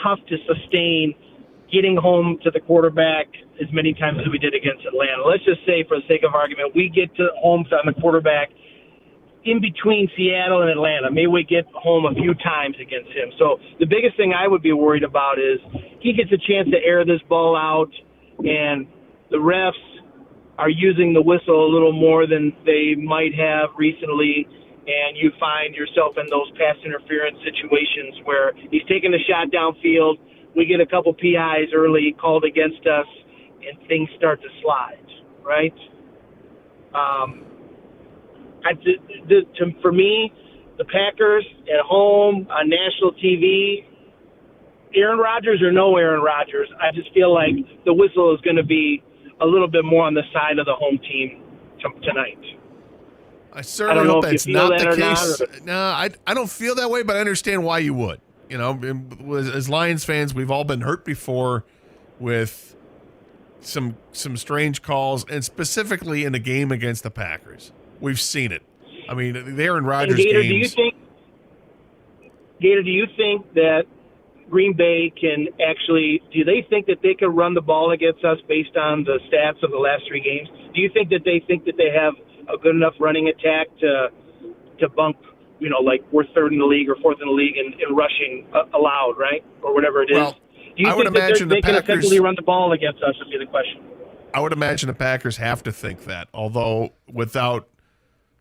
tough to sustain, getting home to the quarterback as many times as we did against Atlanta. Let's just say, for the sake of argument, we get to home on the quarterback in between Seattle and Atlanta. Maybe we get home a few times against him. So the biggest thing I would be worried about is he gets a chance to air this ball out, and the refs are using the whistle a little more than they might have recently, and you find yourself in those pass interference situations where he's taking a shot downfield, we get a couple PIs early called against us, and things start to slide, right? For me, the Packers at home on national TV, Aaron Rodgers or no Aaron Rodgers, I just feel like the whistle is going to be a little bit more on the side of the home team tonight. I certainly hope that's not the case. No, I don't feel that way, but I understand why you would. You know, as Lions fans, we've all been hurt before with some strange calls, and specifically in the game against the Packers. We've seen it. I mean, the Aaron Rodgers games. Gator, do you think that Green Bay can actually, do they think that they can run the ball against us based on the stats of the last 3 games? Do you think that they have a good enough running attack to bump, like we're 3rd in the league or 4th in the league in rushing allowed, right? Or whatever it is. Well, do you I would think that imagine they the can Packers effectively run the ball against us would be the question. I would imagine the Packers have to think that, although without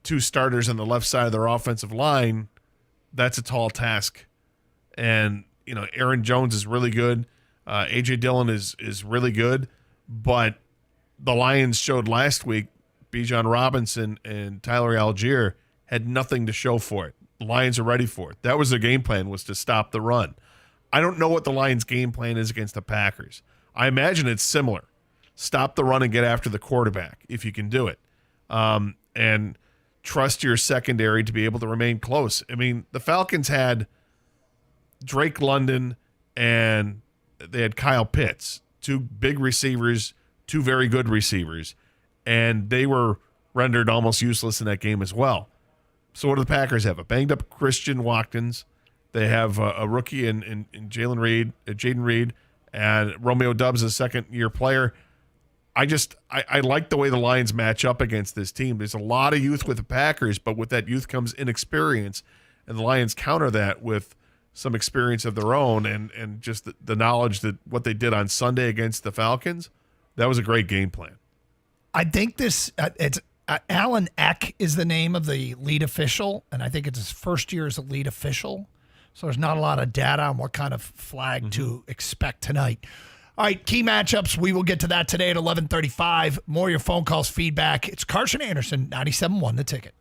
2 starters on the left side of their offensive line, that's a tall task. And, Aaron Jones is really good. A.J. Dillon is really good. But the Lions showed last week, Bijan Robinson and Tyler Algier had nothing to show for it. The Lions are ready for it. That was their game plan, was to stop the run. I don't know what the Lions' game plan is against the Packers. I imagine it's similar. Stop the run and get after the quarterback if you can do it. And trust your secondary to be able to remain close. I mean, the Falcons had Drake London and they had Kyle Pitts, 2 big receivers, 2 very good receivers, and they were rendered almost useless in that game as well. So what do the Packers have? A banged-up Christian Watkins. They have a rookie in Jaden Reed, and Romeo Doubs, a second-year player. I like the way the Lions match up against this team. There's a lot of youth with the Packers, but with that youth comes inexperience, and the Lions counter that with some experience of their own and just the knowledge that what they did on Sunday against the Falcons, that was a great game plan. I think it's Alan Eck is the name of the lead official, and I think it's his first year as a lead official. So there's not a lot of data on what kind of flag to expect tonight. All right, key matchups. We will get to that today at 11:35. More of your phone calls, feedback. It's Carson Anderson, 97.1 The Ticket.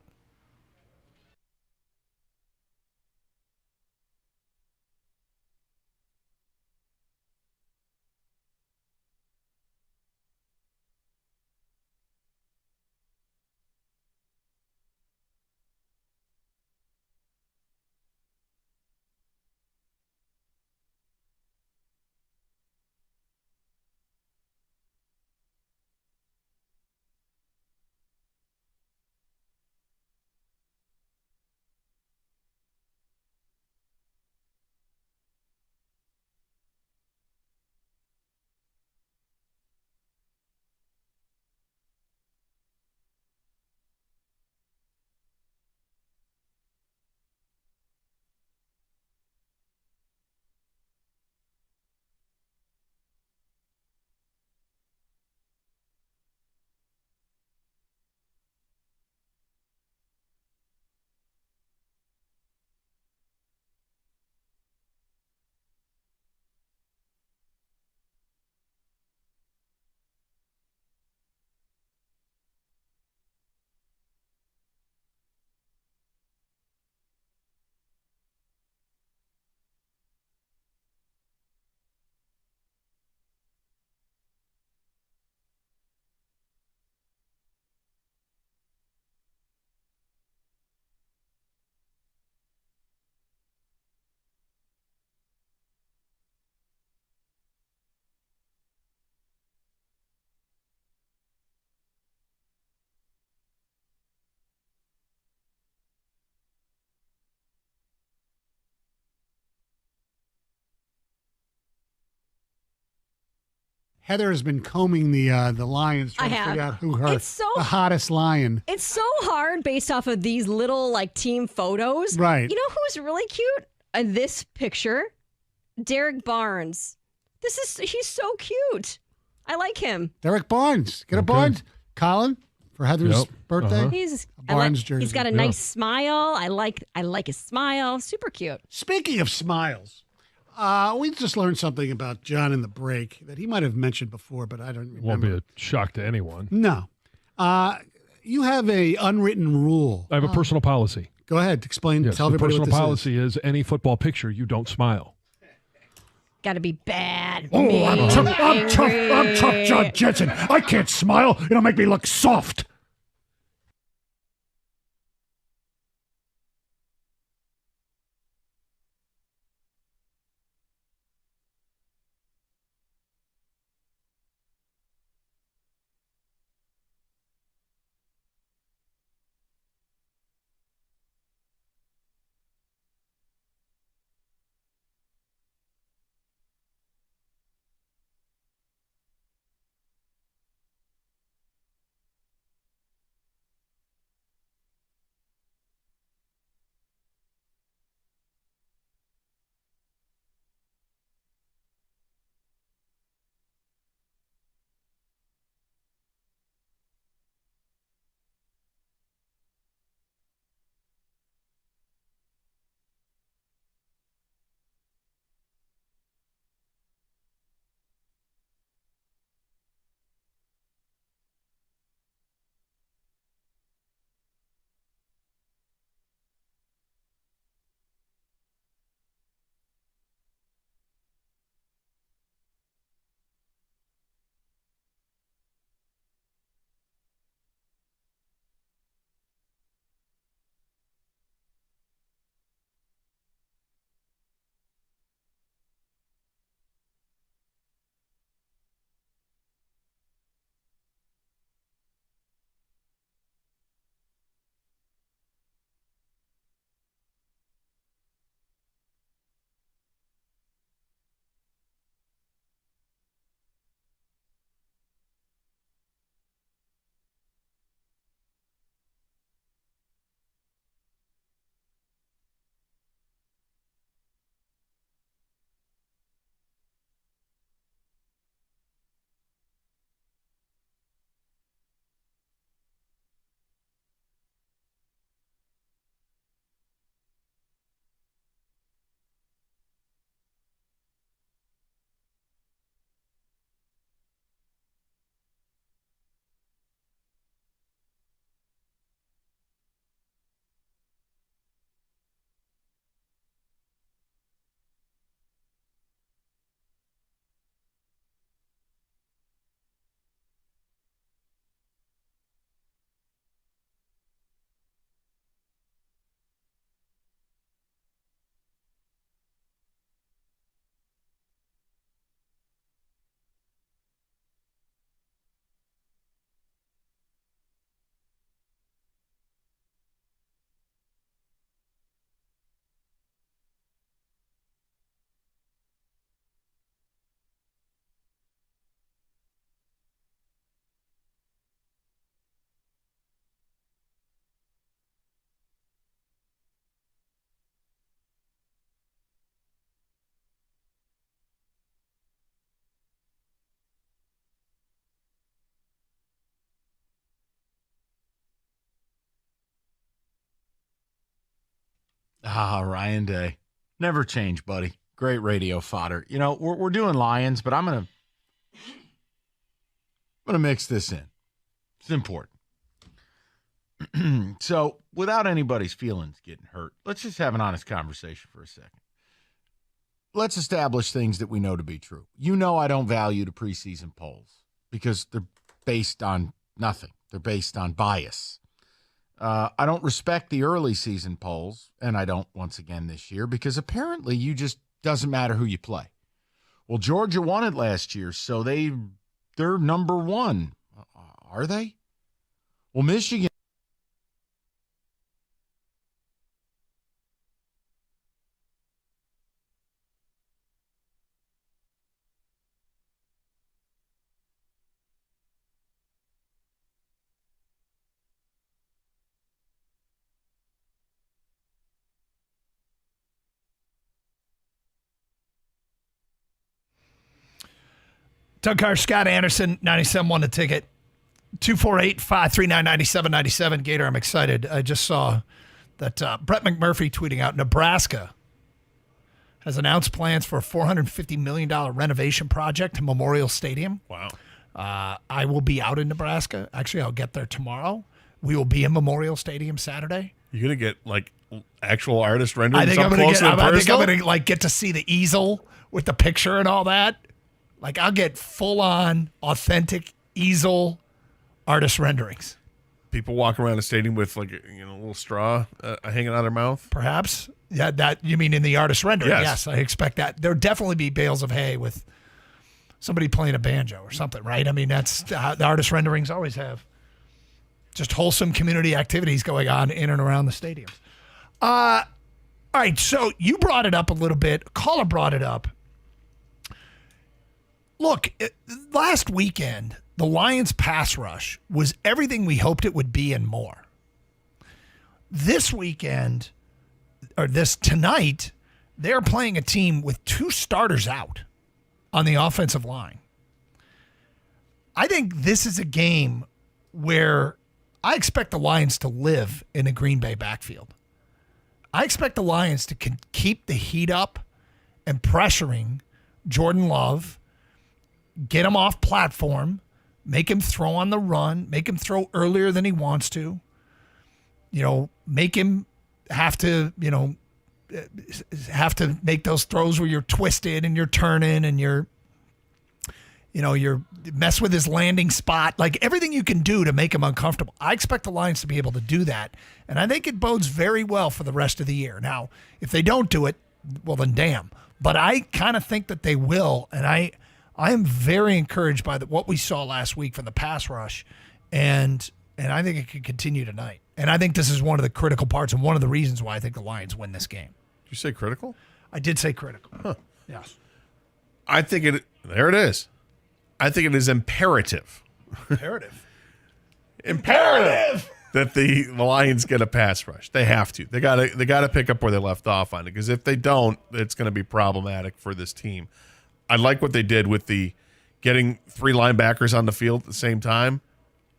Heather has been combing the Lions trying to figure out who the hottest Lion. It's so hard based off of these little team photos. Right. You know who's really cute in this picture? Derek Barnes. He's so cute. I like him. Derek Barnes. Get a Barnes. Colin for Heather's birthday. He's got a nice smile. I like his smile. Super cute. Speaking of smiles, we just learned something about John in the break that he might have mentioned before, but I don't remember. Won't be a shock to anyone. No. You have a unwritten rule. I have a personal policy. Go ahead. Explain. Yes, Tell the everybody what personal this policy is any football picture, you don't smile. Got to be bad. Oh, I'm tough, angry. John Jensen. I can't smile. It'll make me look soft. Ryan Day. Never change, buddy. Great radio fodder. You know, we're doing Lions, but I'm gonna mix this in. It's important. So, without anybody's feelings getting hurt, let's just have an honest conversation for a second. Let's establish things that we know to be true. You know I don't value the preseason polls because they're based on nothing. They're based on bias. I don't respect the early season polls, and I don't once again this year, because apparently you just doesn't matter who you play. Well, Georgia won it last year, so they're number one. Are they? Well, Michigan. Doug Carr, Scott Anderson, 97.1 The Ticket. 248-539-9797. Gator, I'm excited. I just saw that Brett McMurphy tweeting out Nebraska has announced plans for a $450 million renovation project to Memorial Stadium. Wow. I will be out in Nebraska. Actually, I'll get there tomorrow. We will be in Memorial Stadium Saturday. You're going to get like actual artist renderings I think up I'm close and personal? going to like get to see the easel with the picture and all that. Like I'll get full on authentic easel artist renderings. People walk around the stadium with like a little straw hanging out of their mouth. Perhaps. Yeah, that you mean in the artist rendering? Yes. I expect that. There'll definitely be bales of hay with somebody playing a banjo or something, right? I mean, that's the artist renderings always have. Just wholesome community activities going on in and around the stadiums. All right, so you brought it up a little bit. A caller brought it up. Look, last weekend, the Lions pass rush was everything we hoped it would be and more. This weekend, or tonight, they're playing a team with 2 starters out on the offensive line. I think this is a game where I expect the Lions to live in a Green Bay backfield. I expect the Lions to keep the heat up and pressuring Jordan Love, get him off platform, make him throw on the run, make him throw earlier than he wants to, make him have to make those throws where you're twisted and you're turning and you're mess with his landing spot, like everything you can do to make him uncomfortable. I expect the Lions to be able to do that, and I think it bodes very well for the rest of the year. Now, if they don't do it, well then damn. But I kind of think that they will, and I am very encouraged by what we saw last week from the pass rush, and I think it could continue tonight. And I think this is one of the critical parts and one of the reasons why I think the Lions win this game. Did you say critical? I did say critical. Huh. Yes. I think there it is. I think it is imperative Imperative that the Lions get a pass rush. They have to. They got to pick up where they left off on it, because if they don't, it's going to be problematic for this team. I like what they did with the getting 3 linebackers on the field at the same time.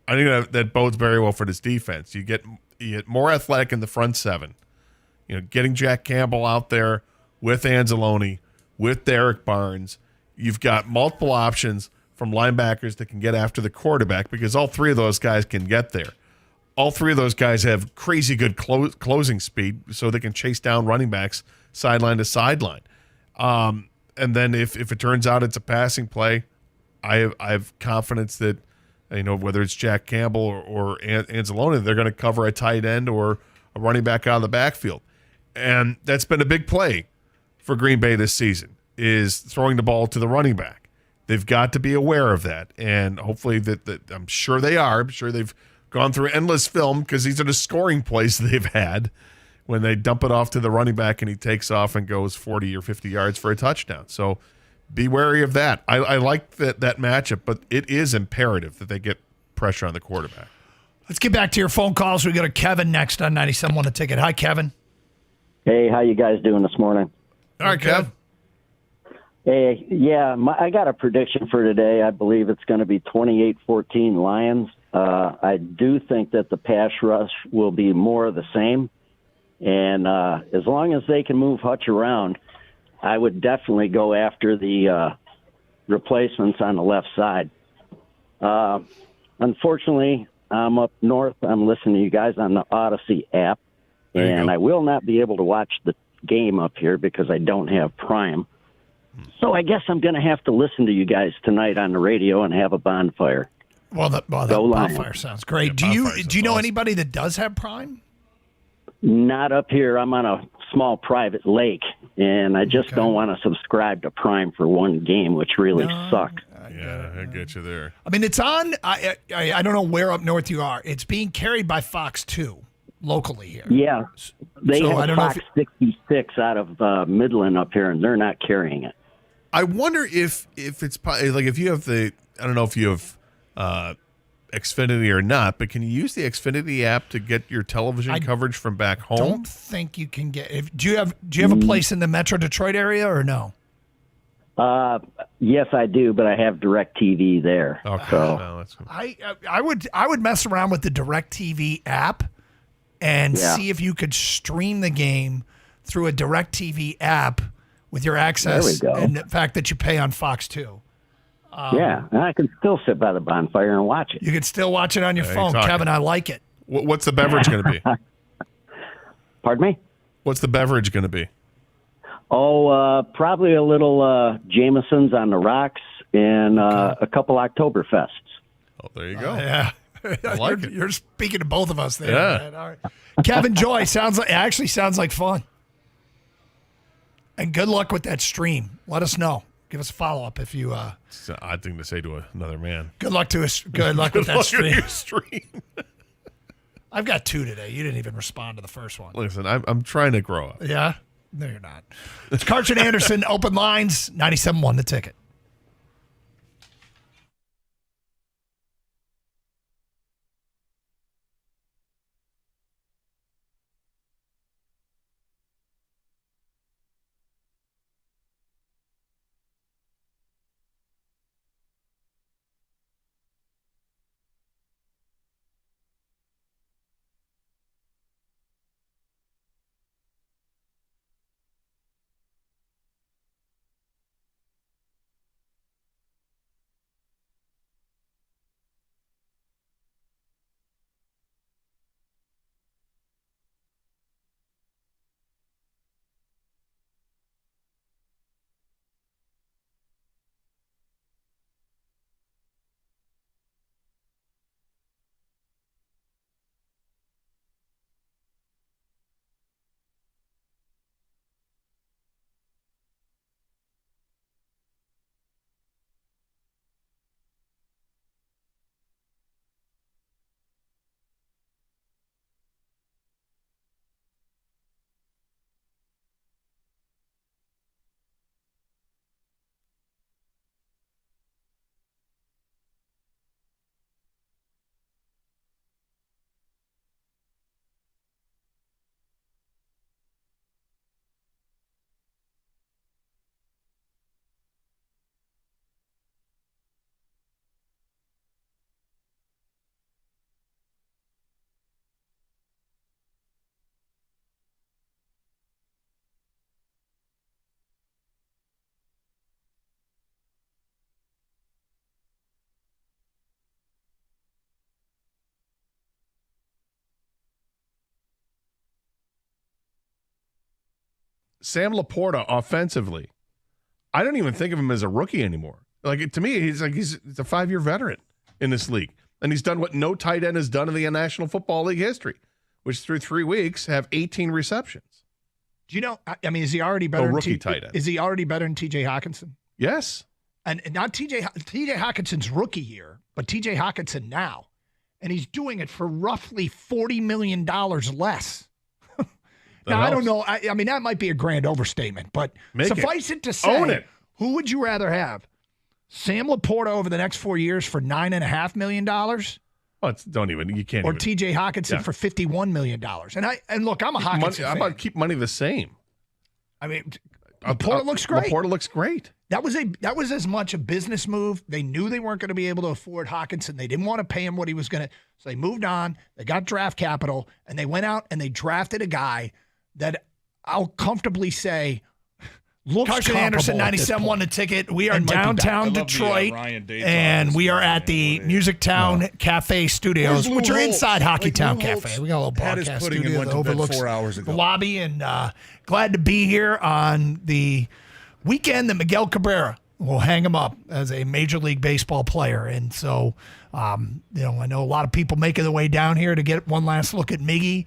I think that bodes very well for this defense. You get more athletic in the front 7. Getting Jack Campbell out there with Anzalone, with Derek Barnes. You've got multiple options from linebackers that can get after the quarterback, because all 3 of those guys can get there. All 3 of those guys have crazy good closing speed, so they can chase down running backs sideline to sideline. And then if it turns out it's a passing play, I have confidence that whether it's Jack Campbell or Anzalone, they're going to cover a tight end or a running back out of the backfield. And that's been a big play for Green Bay this season, is throwing the ball to the running back. They've got to be aware of that, and hopefully that I'm sure they are. I'm sure they've gone through endless film, because these are the scoring plays they've had when they dump it off to the running back and he takes off and goes 40 or 50 yards for a touchdown. So be wary of that. I like that matchup, but it is imperative that they get pressure on the quarterback. Let's get back to your phone calls. We got a Kevin next on 97.1 The Ticket. Hi, Kevin. Hey, how you guys doing this morning? All right, Kev. Hey, yeah, I got a prediction for today. I believe it's going to be 28-14 Lions. I do think that the pass rush will be more of the same. And as long as they can move Hutch around, I would definitely go after the replacements on the left side. Unfortunately, I'm up north. I'm listening to you guys on the Odyssey app. And I will not be able to watch the game up here because I don't have Prime. So I guess I'm going to have to listen to you guys tonight on the radio and have a bonfire. Well, that bonfire sounds great. Yeah, do you know anybody that does have Prime? Not up here. I'm on a small private lake, and I just don't want to subscribe to Prime for one game, which really sucks. I get you there. I mean, it's on. I don't know where up north you are. It's being carried by Fox 2 locally here. Yeah, they have Fox 66 out of Midland up here, and they're not carrying it. I wonder if it's like if you have I don't know if you have Xfinity or not, but can you use the Xfinity app to get your television coverage from back home? I don't think you can get. Do you have a place in the Metro Detroit area or no? Yes, I do, but I have DirecTV there. Okay. So. No, that's I would mess around with the DirecTV app and see if you could stream the game through a DirecTV app with your access and the fact that you pay on Fox 2. Yeah, and I can still sit by the bonfire and watch it. You can still watch it on your phone. Kevin, I like it. What's the beverage going to be? Pardon me? What's the beverage going to be? Oh, probably a little Jameson's on the rocks and a couple Oktoberfests. Oh, there you go. Yeah. I like it. You're speaking to both of us there. Yeah. Man. All right. Kevin Joy, sounds like fun. And good luck with that stream. Let us know. Give us a follow-up if you... It's an odd thing to say to another man. Good luck with that stream. Stream. I've got 2 today. You didn't even respond to the first one. Listen, I'm trying to grow up. Yeah? No, you're not. It's Karch and Anderson, Open Lines, 97.1 The Ticket. Sam Laporta offensively, I don't even think of him as a rookie anymore. Like, to me, he's a 5-year veteran in this league. And he's done what no tight end has done in the National Football League history, which through 3 weeks have 18 receptions. Do you know, I mean, is he already better than rookie tight end? Is he already better than TJ Hockenson? Yes. And not TJ Hawkinson's rookie year, but TJ Hockenson now. And he's doing it for roughly $40 million less. Now, I don't know. I mean, that might be a grand overstatement, but suffice it to say, own it. Who would you rather have? Sam Laporta over the next 4 years for $9.5 million? Oh, you can't. Or TJ Hockenson for $51 million. And look, I'm a Hockenson fan. How about keep money the same? I mean, Laporta looks great. Laporta looks great. That was as much a business move. They knew they weren't going to be able to afford Hockenson. They didn't want to pay him what he was going to. So they moved on. They got draft capital, and they went out and they drafted a guy that I'll comfortably say looks Karch Anderson, 97.1 The Ticket. We are downtown Detroit, and we are at the Musictown Cafe Studios, which are inside Hockeytown Cafe. We got a little broadcast studio that overlooks the lobby, and glad to be here on the weekend that Miguel Cabrera will hang him up as a Major League Baseball player. And so, I know a lot of people making their way down here to get one last look at Miggy.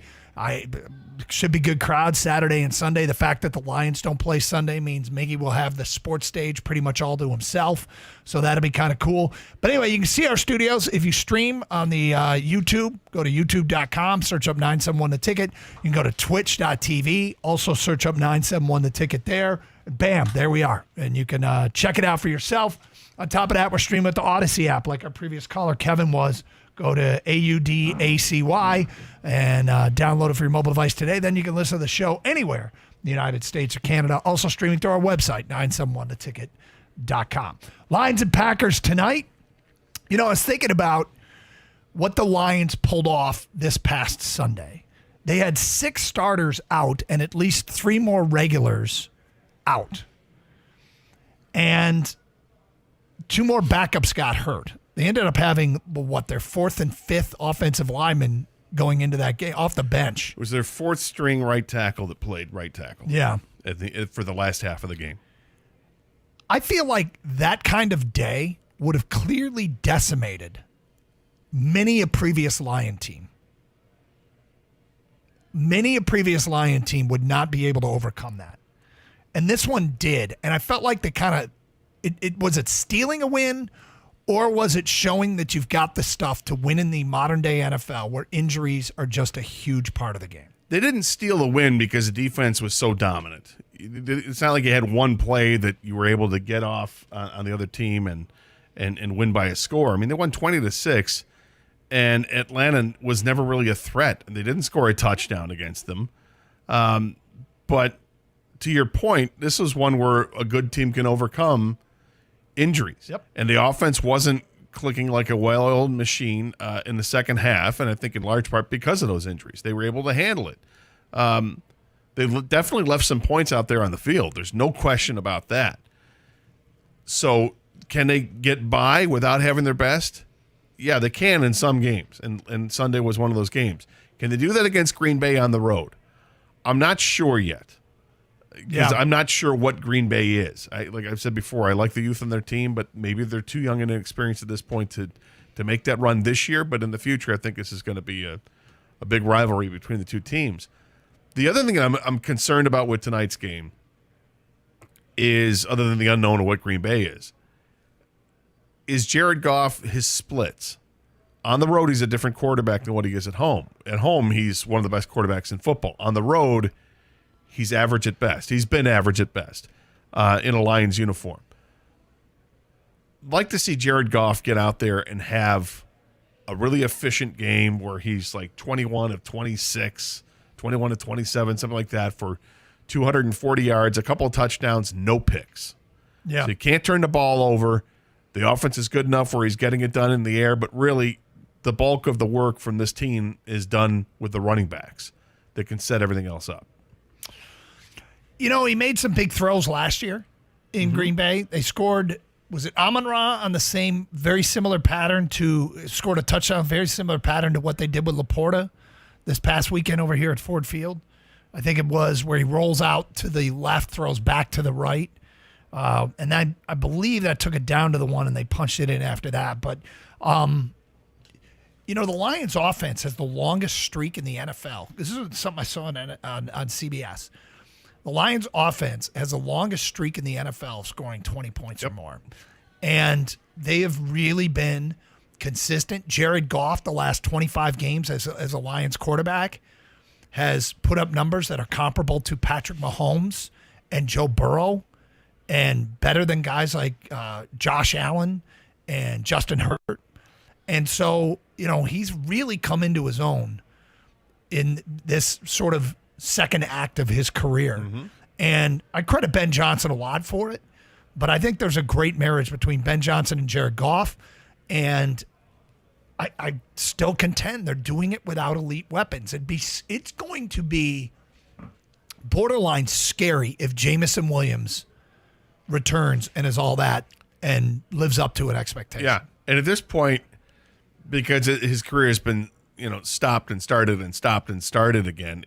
Should be good crowds Saturday and Sunday. The fact that the Lions don't play Sunday means Miggy will have the sports stage pretty much all to himself. So that'll be kind of cool. But anyway, you can see our studios if you stream on the YouTube. Go to youtube.com, search up 971 The Ticket. You can go to twitch.tv, also search up 971 The Ticket there. Bam, there we are. And you can check it out for yourself. On top of that, we're streaming with the Odyssey app like our previous caller, Kevin, was. Go to AUDACY and download it for your mobile device today. Then you can listen to the show anywhere in the United States or Canada. Also streaming through our website, 971theticket.com. SportsGrid.com. Lions and Packers tonight. I was thinking about what the Lions pulled off this past Sunday. They had 6 starters out and at least 3 more regulars out. And 2 more backups got hurt. They ended up having, their 4th and 5th offensive linemen going into that game off the bench. It was their 4th string right tackle that played right tackle. Yeah. For the last half of the game. I feel like that kind of day would have clearly decimated many a previous Lion team. Many a previous Lion team would not be able to overcome that. And this one did. And I felt like they kind of, was it stealing a win, or was it showing that you've got the stuff to win in the modern day NFL where injuries are just a huge part of the game? They didn't steal the win because the defense was so dominant. It's not like you had one play that you were able to get off on the other team and win by a score. I mean, they won 20-6, and Atlanta was never really a threat. They didn't score a touchdown against them. But to your point, this was one where a good team can overcome injuries. Yep. And the offense wasn't clicking like a well-oiled machine in the second half, and I think in large part because of those injuries. They were able to handle it. They definitely left some points out there on the field. There's no question about that. So can they get by without having their best? Yeah, they can in some games, and Sunday was one of those games. Can they do that against Green Bay on the road? I'm not sure yet. Because I'm not sure what Green Bay is. Like I've said before, I like the youth on their team, but maybe they're too young and inexperienced at this point to make that run this year. But in the future, I think this is going to be a big rivalry between the two teams. The other thing I'm concerned about with tonight's game is, other than the unknown of what Green Bay is Jared Goff, his splits. On the road, he's a different quarterback than what he is at home. At home, he's one of the best quarterbacks in football. On the road, he's average at best. He's been average at best in a Lions uniform. I'd like to see Jared Goff get out there and have a really efficient game where he's like 21 of 26, 21 of 27, something like that, for 240 yards, a couple of touchdowns, no picks. Yeah. So you can't turn the ball over. The offense is good enough where he's getting it done in the air, but really the bulk of the work from this team is done with the running backs that can set everything else up. He made some big throws last year in Green Bay. They scored, was it Amon-Ra on the same, very similar pattern scored a touchdown, very similar pattern to what they did with Laporta this past weekend over here at Ford Field. I think it was where he rolls out to the left, throws back to the right. And I believe that took it down to the one and they punched it in after that. But, the Lions offense has the longest streak in the NFL. This is something I saw on CBS. The Lions offense has the longest streak in the NFL of scoring 20 points or more. And they have really been consistent. Jared Goff, the last 25 games as a Lions quarterback, has put up numbers that are comparable to Patrick Mahomes and Joe Burrow, and better than guys like Josh Allen and Justin Herbert. And so, he's really come into his own in this sort of second act of his career. And I credit Ben Johnson a lot for it, but I think there's a great marriage between Ben Johnson and Jared Goff, and I still contend they're doing it without elite weapons. It's going to be borderline scary if Jamison Williams returns and is all that and lives up to an expectation. Yeah, and at this point, because his career has been stopped and started and stopped and started again,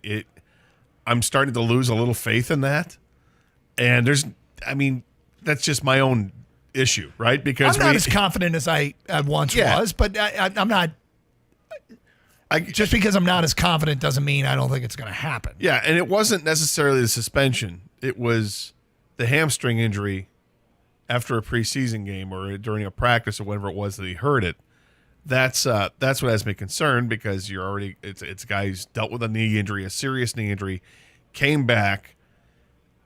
I'm starting to lose a little faith in that. And that's just my own issue, right? Because I'm not as confident as I once was, but I'm not. Just because I'm not as confident doesn't mean I don't think it's going to happen. Yeah, and it wasn't necessarily the suspension. It was the hamstring injury after a preseason game or during a practice or whatever it was that he hurt it. That's what has me concerned, because it's a guy who's dealt with a knee injury, a serious knee injury, came back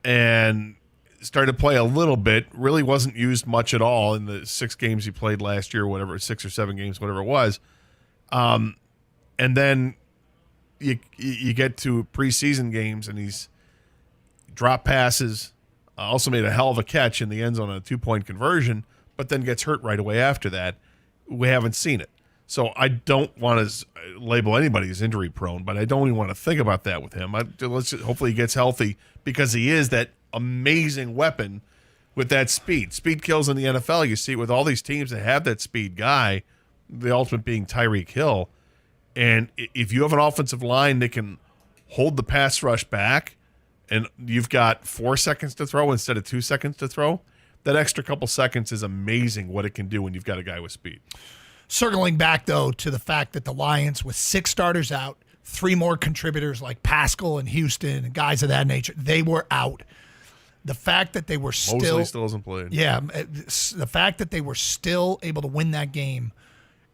and started to play a little bit, really wasn't used much at all in the 6 games he played last year, whatever, 6 or 7 games, whatever it was. And then you get to preseason games and he's drop passes, Also made a hell of a catch in the end zone on a 2-point conversion, but then gets hurt right away after that. We haven't seen it. So I don't want to label anybody as injury prone, but I don't even want to think about that with him. Hopefully he gets healthy, because he is that amazing weapon with that speed. Speed kills in the NFL. You see it with all these teams that have that speed guy, the ultimate being Tyreek Hill. And if you have an offensive line that can hold the pass rush back, and you've got 4 seconds to throw instead of 2 seconds to throw, that extra couple seconds is amazing what it can do when you've got a guy with speed. Circling back, though, to the fact that the Lions, with 6 starters out, 3 more contributors like Pascal and Houston and guys of that nature, they were out. The fact that they were Mosley still hasn't played. Yeah, the fact that they were still able to win that game,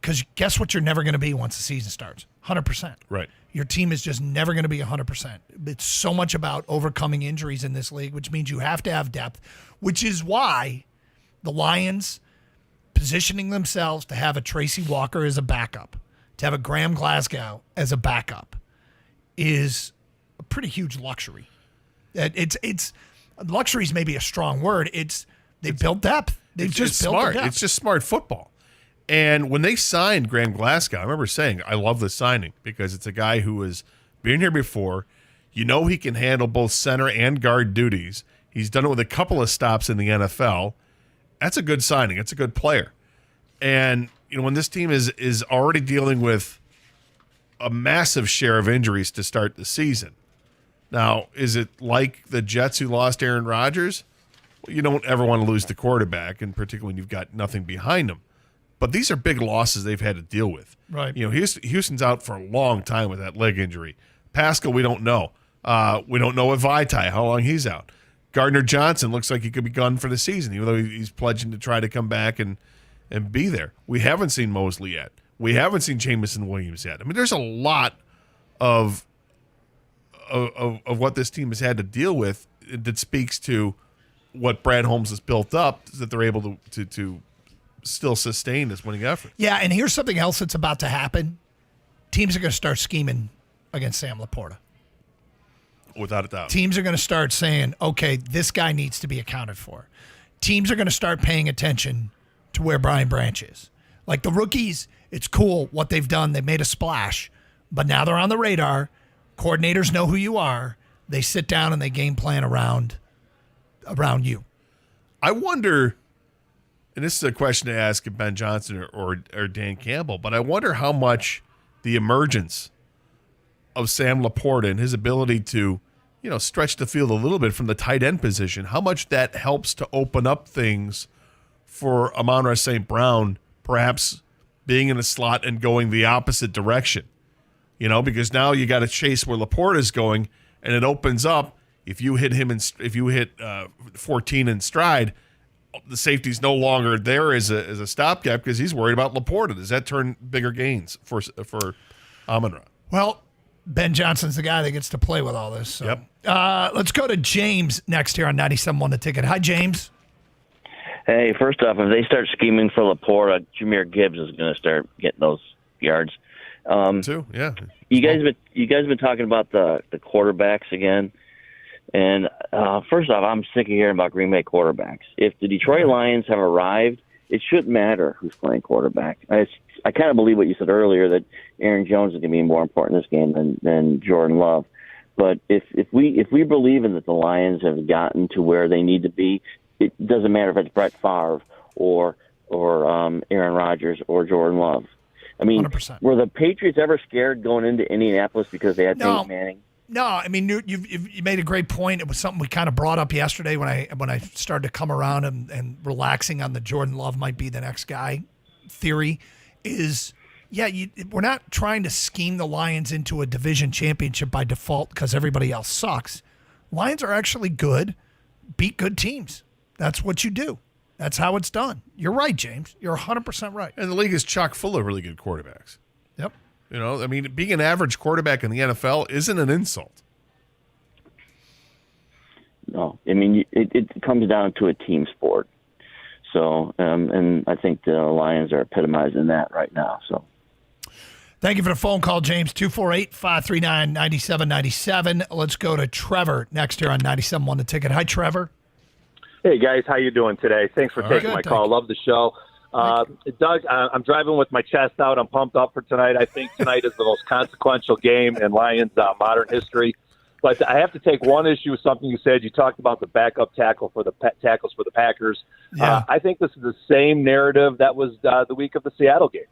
because guess what you're never going to be once the season starts? 100%. Right. Your team is just never going to be 100%. It's so much about overcoming injuries in this league, which means you have to have depth, which is why the Lions positioning themselves to have a Tracy Walker as a backup, to have a Graham Glasgow as a backup, is a pretty huge luxury. It's luxury is maybe a strong word. They built depth. They've just built smart. depth. It's just smart football. And when they signed Graham Glasgow, I remember saying, I love this signing because it's a guy who has been here before. You know he can handle both center and guard duties. He's done it with a couple of stops in the NFL. That's a good signing. It's a good player. And when this team is already dealing with a massive share of injuries to start the season. Now, is it like the Jets who lost Aaron Rodgers? Well, you don't ever want to lose the quarterback, and particularly when you've got nothing behind them. But these are big losses they've had to deal with. Right. Houston's out for a long time with that leg injury. Pascal, we don't know. We don't know with Vaitai, how long he's out. Gardner Johnson looks like he could be gone for the season, even though he's pledging to try to come back and be there. We haven't seen Mosley yet. We haven't seen Jamison Williams yet. I mean, there's a lot of what this team has had to deal with that speaks to what Brad Holmes has built up, that they're able to still sustain this winning effort. Yeah, and here's something else that's about to happen. Teams are going to start scheming against Sam Laporta. Without a doubt. Teams are going to start saying, okay, this guy needs to be accounted for. Teams are going to start paying attention to where Brian Branch is. Like the rookies, it's cool what they've done. They made a splash, but now they're on the radar. Coordinators know who you are. They sit down and they game plan around you. I wonder, and this is a question to ask Ben Johnson or Dan Campbell, but I wonder how much the emergence of Sam Laporta and his ability to, stretch the field a little bit from the tight end position, how much that helps to open up things for Amon-Ra St. Brown, perhaps being in a slot and going the opposite direction. Because now you got to chase where Laporta is going, and it opens up. If you hit 14 in stride, the safety's no longer there as a stopgap because he's worried about Laporta. Does that turn bigger gains for Amon-Ra? Well, Ben Johnson's the guy that gets to play with all this. So. Yep. Let's go to James next here on 97.1 The Ticket. Hi, James. Hey, first off, if they start scheming for Laporta, Jahmyr Gibbs is going to start getting those yards. Too, yeah. You guys have been talking about the quarterbacks again, and first off, I'm sick of hearing about Green Bay quarterbacks. If the Detroit Lions have arrived, it shouldn't matter who's playing quarterback. I kind of believe what you said earlier, that Aaron Jones is going to be more important in this game than Jordan Love. But if we believe in that the Lions have gotten to where they need to be, it doesn't matter if it's Brett Favre or Aaron Rodgers or Jordan Love. I mean, 100%. Were the Patriots ever scared going into Indianapolis because they had Peyton Manning? No, I mean, you made a great point. It was something we kind of brought up yesterday when I started to come around and relaxing on the Jordan Love might be the next guy theory. We're not trying to scheme the Lions into a division championship by default because everybody else sucks. Lions are actually good, beat good teams. That's what you do. That's how it's done. You're right, James. You're 100% right. And the league is chock full of really good quarterbacks. Yep. Being an average quarterback in the NFL isn't an insult. No, I mean, it comes down to a team sport. So, and I think the Lions are epitomizing that right now. So, thank you for the phone call, James. 248-539-9797. Let's go to Trevor next here on 97.1 The Ticket. Hi, Trevor. Hey guys, how you doing today? Thanks for taking my call. Love the show. Doug, I'm driving with my chest out. I'm pumped up for tonight. I think tonight is the most consequential game in Lions modern history. But I have to take one issue with something you said. You talked about the backup tackles for the Packers. Yeah. I think this is the same narrative that was the week of the Seattle game.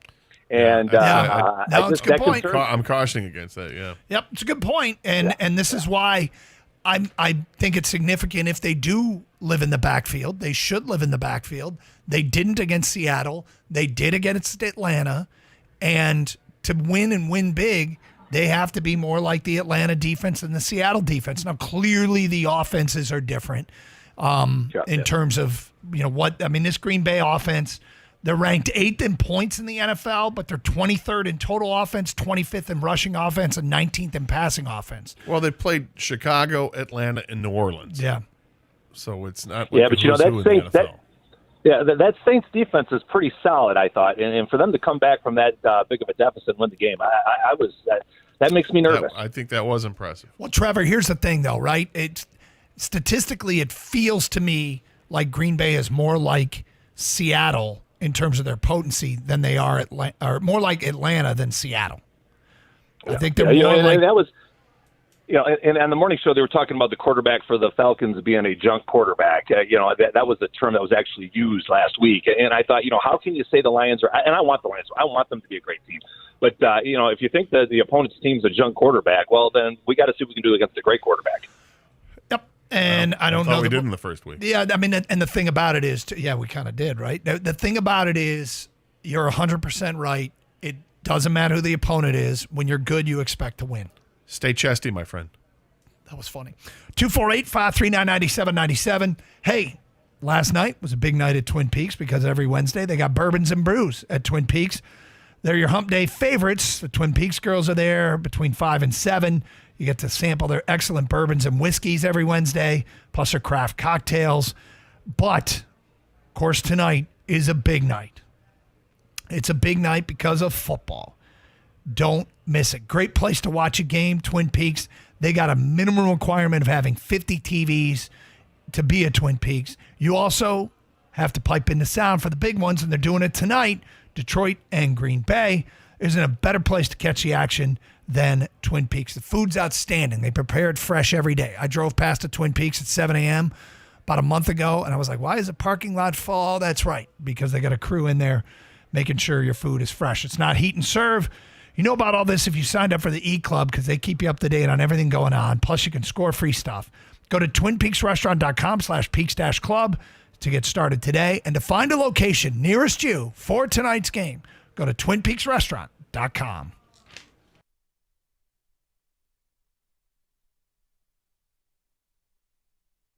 And it's a good point. I'm cautioning against that. Yeah. Yep, it's a good point, and this is why I think it's significant if they do live in the backfield. They should live in the backfield. They didn't against Seattle. They did against Atlanta, and to win and win big, they have to be more like the Atlanta defense and the Seattle defense. Now, clearly, the offenses are different in terms of this Green Bay offense. They're ranked 8th in points in the NFL, but they're 23rd in total offense, 25th in rushing offense, and 19th in passing offense. Well, they played Chicago, Atlanta, and New Orleans. Yeah. So it's not but that Saints defense is pretty solid, I thought. And for them to come back from that big of a deficit and win the game, that makes me nervous. I think that was impressive. Well, Trevor, here's the thing, though, right? Statistically, it feels to me like Green Bay is more like Seattle in terms of their potency than they are or more like Atlanta than Seattle. I think they're more like that was. And on the morning show, they were talking about the quarterback for the Falcons being a junk quarterback. That was the term that was actually used last week. And I thought, how can you say the Lions are? And I want the Lions. I want them to be a great team. But if you think that the opponent's team's a junk quarterback, well, then we got to see what we can do against a great quarterback. And I don't know. We did in the first week. Yeah, I mean, and the thing about it is, we kind of did, right? The thing about it is, you're 100% right. It doesn't matter who the opponent is. When you're good, you expect to win. Stay chesty, my friend. That was funny. 248-539-9797. Hey, last night was a big night at Twin Peaks because every Wednesday they got Bourbons and Brews at Twin Peaks. They're your hump day favorites. The Twin Peaks girls are there between 5 and 7. You get to sample their excellent bourbons and whiskeys every Wednesday, plus their craft cocktails. But, of course, tonight is a big night. It's a big night because of football. Don't miss it. Great place to watch a game, Twin Peaks. They got a minimum requirement of having 50 TVs to be at Twin Peaks. You also have to pipe in the sound for the big ones, and they're doing it tonight. Detroit and Green Bay. Isn't a better place to catch the action than Twin Peaks. The food's outstanding. They prepare it fresh every day. I drove past the Twin Peaks at 7 a.m. about a month ago, and I was like, why is the parking lot full? That's right, because they got a crew in there making sure your food is fresh. It's not heat and serve. You know about all this if you signed up for the E-Club because they keep you up to date on everything going on. Plus, you can score free stuff. Go to twinpeaksrestaurant.com/peaks-club to get started today. And to find a location nearest you for tonight's game, go to twinpeaksrestaurant.com.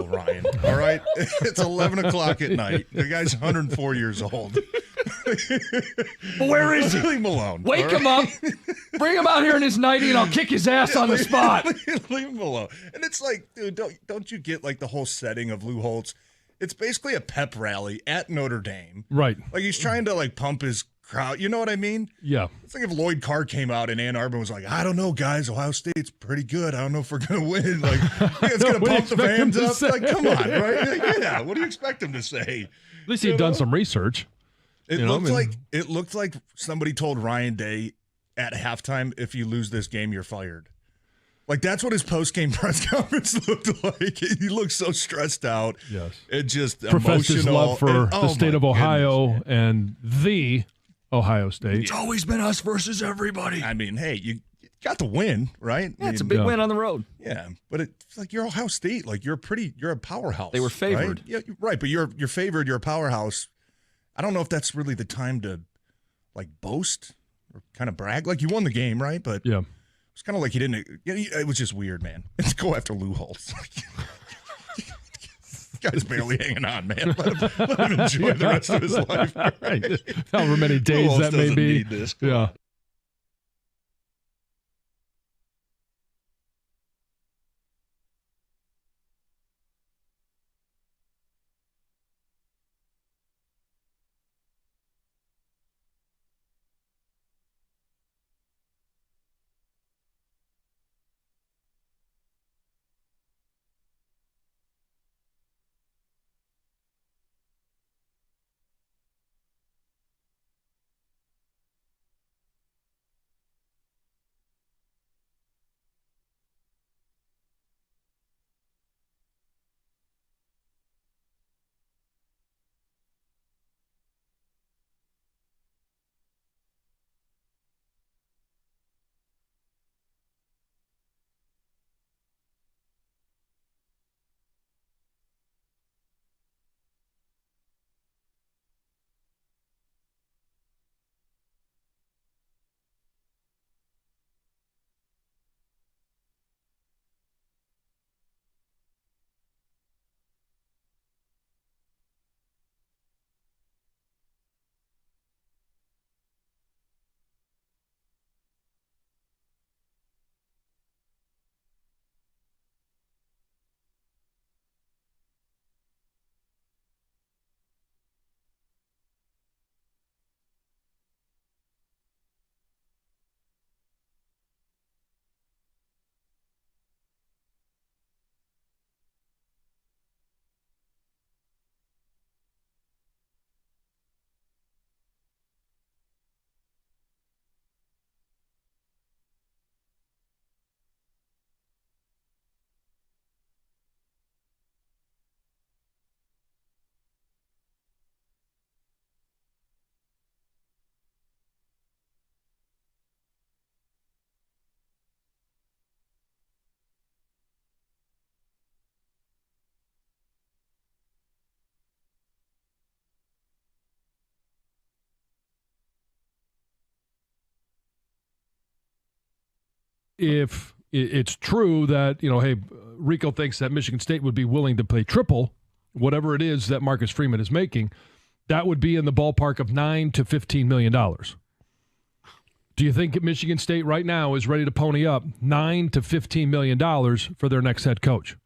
Ryan, all right? It's 11 o'clock at night. The guy's 104 years old. Where is he? Leave him alone. Wake him up. Bring him out here in his nightie, and I'll kick his ass on the spot. Leave him alone. And it's like, dude, don't you get like the whole setting of Lou Holtz? It's basically a pep rally at Notre Dame. Right. Like he's trying to like pump his crowd. You know what I mean? Yeah. It's like if Lloyd Carr came out in Ann Arbor and was like, I don't know, guys. Ohio State's pretty good. I don't know if we're going to win. Like, it's going to pump the fans up. Like, come on, right? Like, yeah. What do you expect him to say? At least he'd done some research. It looked like somebody told Ryan Day at halftime, if you lose this game, you're fired. Like, that's what his post-game press conference looked like. He looked so stressed out. Yes. It just professed his love for the state of Ohio and the Ohio State. It's always been us versus everybody. I mean, hey, you got to win, right? Yeah, it's a big win on the road. Yeah, but it's like you're Ohio State. Like, you're a powerhouse. They were favored. Right? Yeah, right, but you're favored. You're a powerhouse. I don't know if that's really the time to, like, boast or kind of brag. Like, you won the game, right? But yeah. It's kind of like he didn't. It was just weird, man. Let's go after Lou Holtz. Guy's barely hanging on, man. Let him enjoy the rest of his life. Right. However many days that may be. Need this. Yeah. if it's true that, hey, Rico thinks that Michigan State would be willing to pay triple, whatever it is that Marcus Freeman is making, that would be in the ballpark of $9 to $15 million. Do you think Michigan State right now is ready to pony up $9 to $15 million for their next head coach?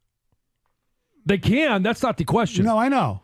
They can. That's not the question. No, I know.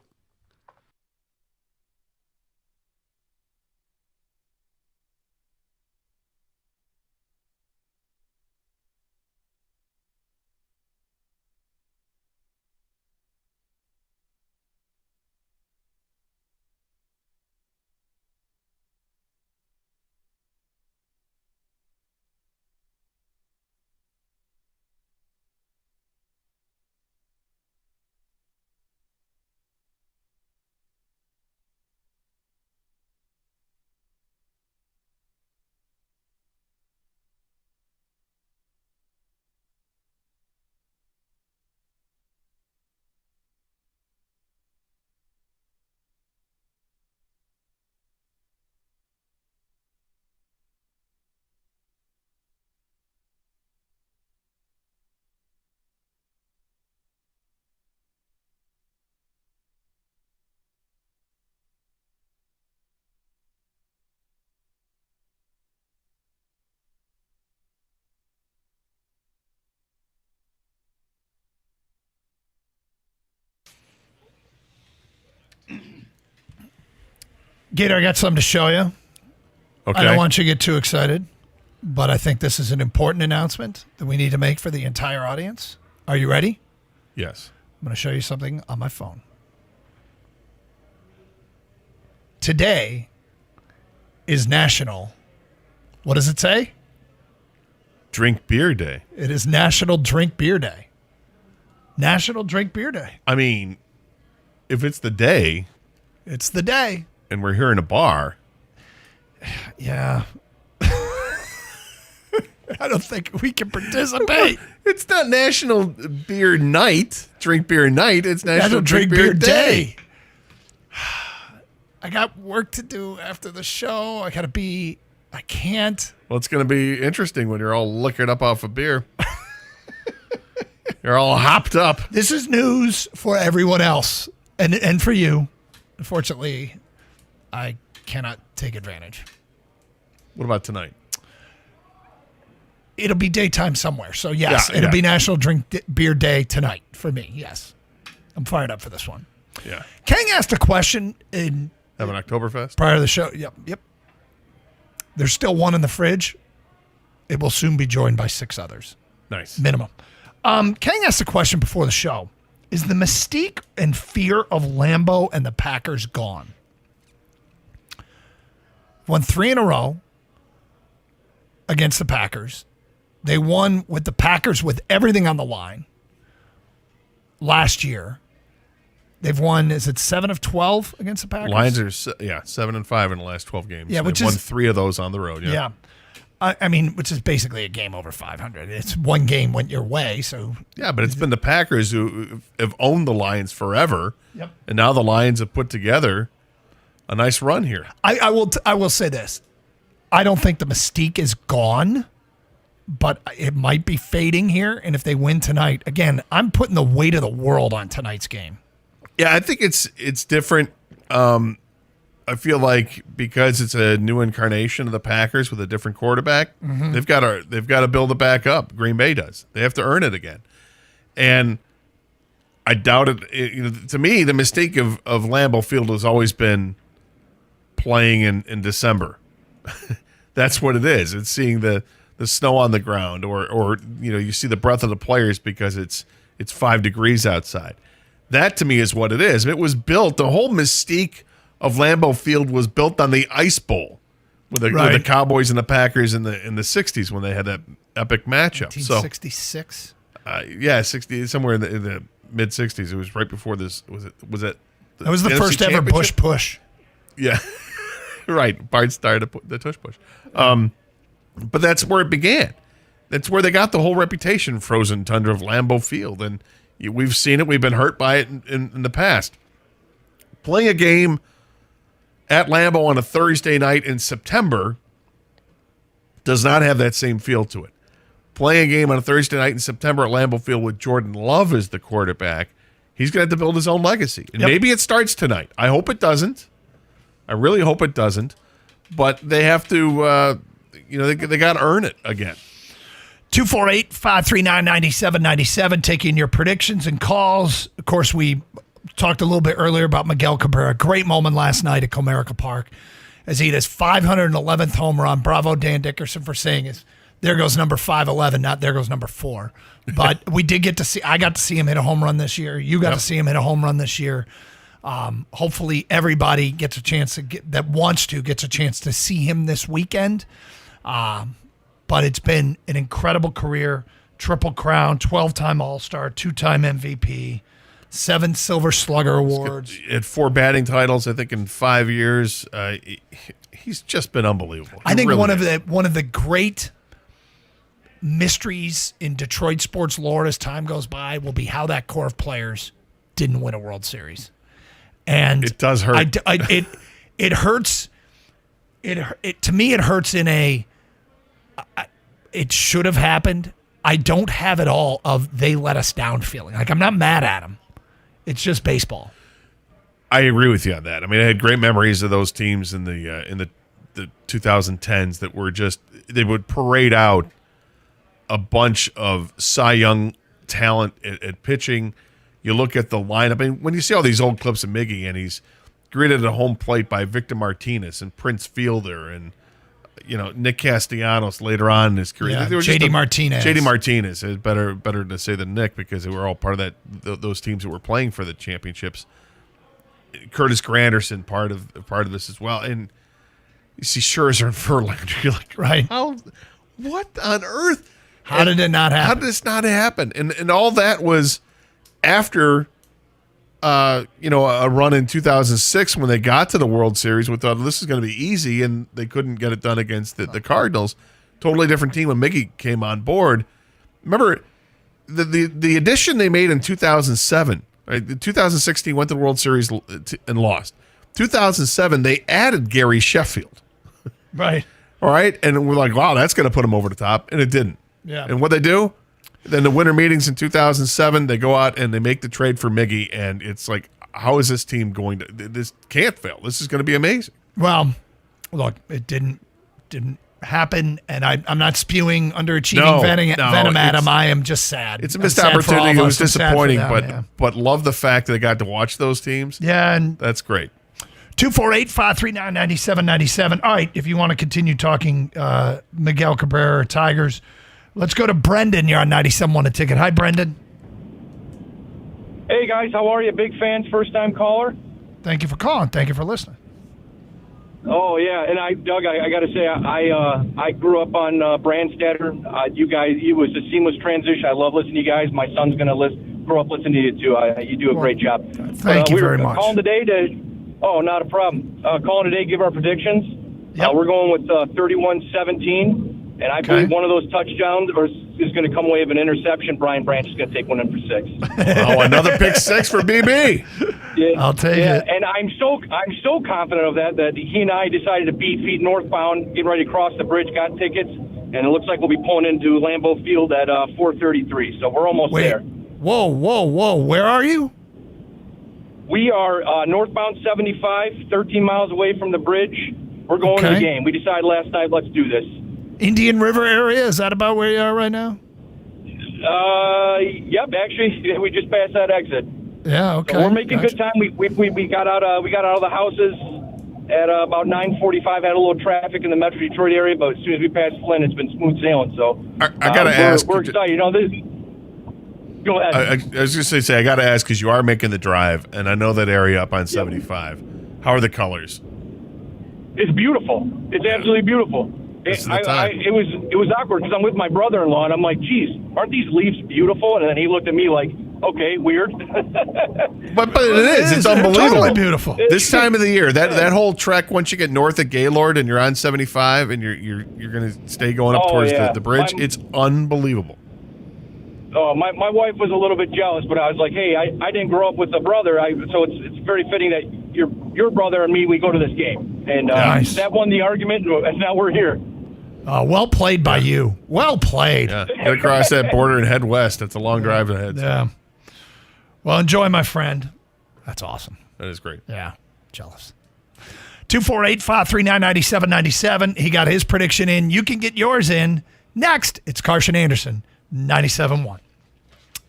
Gator, I got something to show you. Okay. I don't want you to get too excited, but I think this is an important announcement that we need to make for the entire audience. Are you ready? Yes. I'm going to show you something on my phone. Today is National, what does it say? Drink Beer Day. It is National Drink Beer Day. National Drink Beer Day. I mean, if it's the day. It's the day. And we're here in a bar. Yeah. I don't think we can participate. It's not National Beer Night, Drink Beer Night. It's National Drink Beer Day. I got work to do after the show. I can't. Well, it's going to be interesting when you're all liquored up off of beer. You're all hopped up. This is news for everyone else and for you. Unfortunately, I cannot take advantage. What about tonight? It'll be daytime somewhere. So, yes, it'll be National Drink Beer Day tonight for me. Yes. I'm fired up for this one. Yeah. Kang asked a question in... Have an Oktoberfest? Prior to the show. Yep. There's still one in the fridge. It will soon be joined by 6 others. Nice. Minimum. Kang asked a question before the show. Is the mystique and fear of Lambeau and the Packers gone? Won 3 in a row against the Packers. They won with the Packers with everything on the line last year. They've won, is it 7 of 12 against the Packers? Lions are 7-5 in the last 12 games. Yeah, They've won 3 of those on the road. Yeah. I mean, which is basically a game over 500. It's one game went your way, so. Yeah, but it's been the Packers who have owned the Lions forever. Yep. And now the Lions have put together a nice run here. I will say this. I don't think the mystique is gone, but it might be fading here. And if they win tonight, again, I'm putting the weight of the world on tonight's game. Yeah, I think it's different. I feel like because it's a new incarnation of the Packers with a different quarterback, they've got to build it back up. Green Bay does. They have to earn it again, and I doubt it. To me, the mistake of Lambeau Field has always been playing in December. That's what it is. It's seeing the snow on the ground, or you see the breath of the players because it's 5 degrees outside. That to me is what it is. It was built. The whole mystique of Lambeau Field was built on the Ice Bowl with the Cowboys and the Packers in the 60s when they had that epic matchup. 1966. So, 60 somewhere in the mid 60s. It was right before this. Was it? That was the first ever Bush push. Yeah, right. Bart started the tush push. But that's where it began. That's where they got the whole reputation, frozen tundra of Lambeau Field, and we've seen it. We've been hurt by it in the past. Playing a game at Lambeau on a Thursday night in September does not have that same feel to it. playing a game on a Thursday night in September at Lambeau Field with Jordan Love as the quarterback, he's going to have to build his own legacy. And maybe it starts tonight. I hope it doesn't. I really hope it doesn't. But they have to, they got to earn it again. 248-539-9797, taking your predictions and calls. Of course, we talked a little bit earlier about Miguel Cabrera. Great moment last night at Comerica Park as he hit his 511th home run. Bravo, Dan Dickerson, for saying it. There goes number 511, not there goes number 4. But we did get to see, I got to see him hit a home run this year. You got to see him hit a home run this year. Hopefully everybody gets a chance to gets a chance to see him this weekend. But it's been an incredible career. Triple Crown, 12-time All-Star, 2-time MVP, 7 Silver Slugger awards. At 4 batting titles, I think, in 5 years. He's just been unbelievable. I think one of the great mysteries in Detroit sports lore as time goes by will be how that core of players didn't win a World Series. And it does hurt. It hurts. To me, it hurts in a. It should have happened. I don't have it all of they let us down feeling. Like, I'm not mad at them. It's just baseball. I agree with you on that. I mean, I had great memories of those teams in the 2010s that were just, they would parade out a bunch of Cy Young talent at pitching. You look at the lineup, and when you see all these old clips of Miggy, and he's greeted at home plate by Victor Martinez and Prince Fielder and Nick Castellanos later on in his career. Yeah, J.D. Martinez. J.D. Martinez. It's better to say than Nick because they were all part of those teams that were playing for the championships. Curtis Granderson, part of this as well. And you see Scherzer and Verlander. You're like, right? What on earth? How did it not happen? How did this not happen? And all that was after a run in 2006 when they got to the World Series. We thought this is going to be easy, and they couldn't get it done against the Cardinals. Totally different team when Miggy came on board. Remember the addition they made in 2007. Right, the 2016 went to the World Series and lost. 2007 they added Gary Sheffield. Right. All right, and we're like, wow, that's going to put them over the top, and it didn't. Yeah. And what they do? Then the winter meetings in 2007, they go out and they make the trade for Miggy, and it's like, how is this team going to? This can't fail. This is going to be amazing. Well, look, it didn't happen, and I'm not spewing underachieving venom at him. I am just sad. It's a missed opportunity. It was disappointing, but love the fact that I got to watch those teams. Yeah, and that's great. 248-539-9797. All right, if you want to continue talking Miguel Cabrera or Tigers. Let's go to Brendan. You're on 97.1 A Ticket. Hi, Brendan. Hey, guys. How are you? Big fans, first-time caller. Thank you for calling. Thank you for listening. Oh, yeah. And Doug, I got to say, I grew up on Brandstatter. You guys, it was a seamless transition. I love listening to you guys. My son's going to grow up listening to you, too. You do a great job. Thank you very much. Calling today not a problem. Calling today, give our predictions. Yep. We're going with 31-17. And I believe one of those touchdowns is going to come away with an interception. Brian Branch is going to take one in for 6. Oh, another pick 6 for BB. Yeah, I'll take it. And I'm so confident of that he and I decided to beat feet northbound, getting ready to cross the bridge, got tickets, and it looks like we'll be pulling into Lambeau Field at 4:33. So we're almost there. Whoa! Where are you? We are northbound 75, 13 miles away from the bridge. We're going to the game. We decided last night, let's do this. Indian River area, is that about where you are right now? Yep. Actually, we just passed that exit. Yeah. Okay. So we're making good time. We got out of the houses at about 9:45. Had a little traffic in the Metro Detroit area, but as soon as we passed Flint, it's been smooth sailing. So I gotta ask. We're excited. Go ahead. I was just going to say I got to ask because you are making the drive, and I know that area up on 75. How are the colors? It's beautiful. It's absolutely beautiful. It was awkward because I'm with my brother-in-law, and I'm like, geez, aren't these leaves beautiful? And then he looked at me like, okay, weird. But it is. It's unbelievable. Totally beautiful. This time of the year, that whole trek once you get north of Gaylord and you're on 75 and you're going to stay going up towards the bridge, it's unbelievable. Oh, my wife was a little bit jealous, but I was like, hey, I didn't grow up with a brother, so it's very fitting that your brother and me, we go to this game. And nice. That won the argument, and now we're here. Well played by you. Well played. Yeah, get across that border and head west. That's a long drive ahead. Yeah. Well, enjoy, my friend. That's awesome. That is great. Yeah. Jealous. 248-539-9797. He got his prediction in. You can get yours in. Next, it's Carson Anderson, 97.1.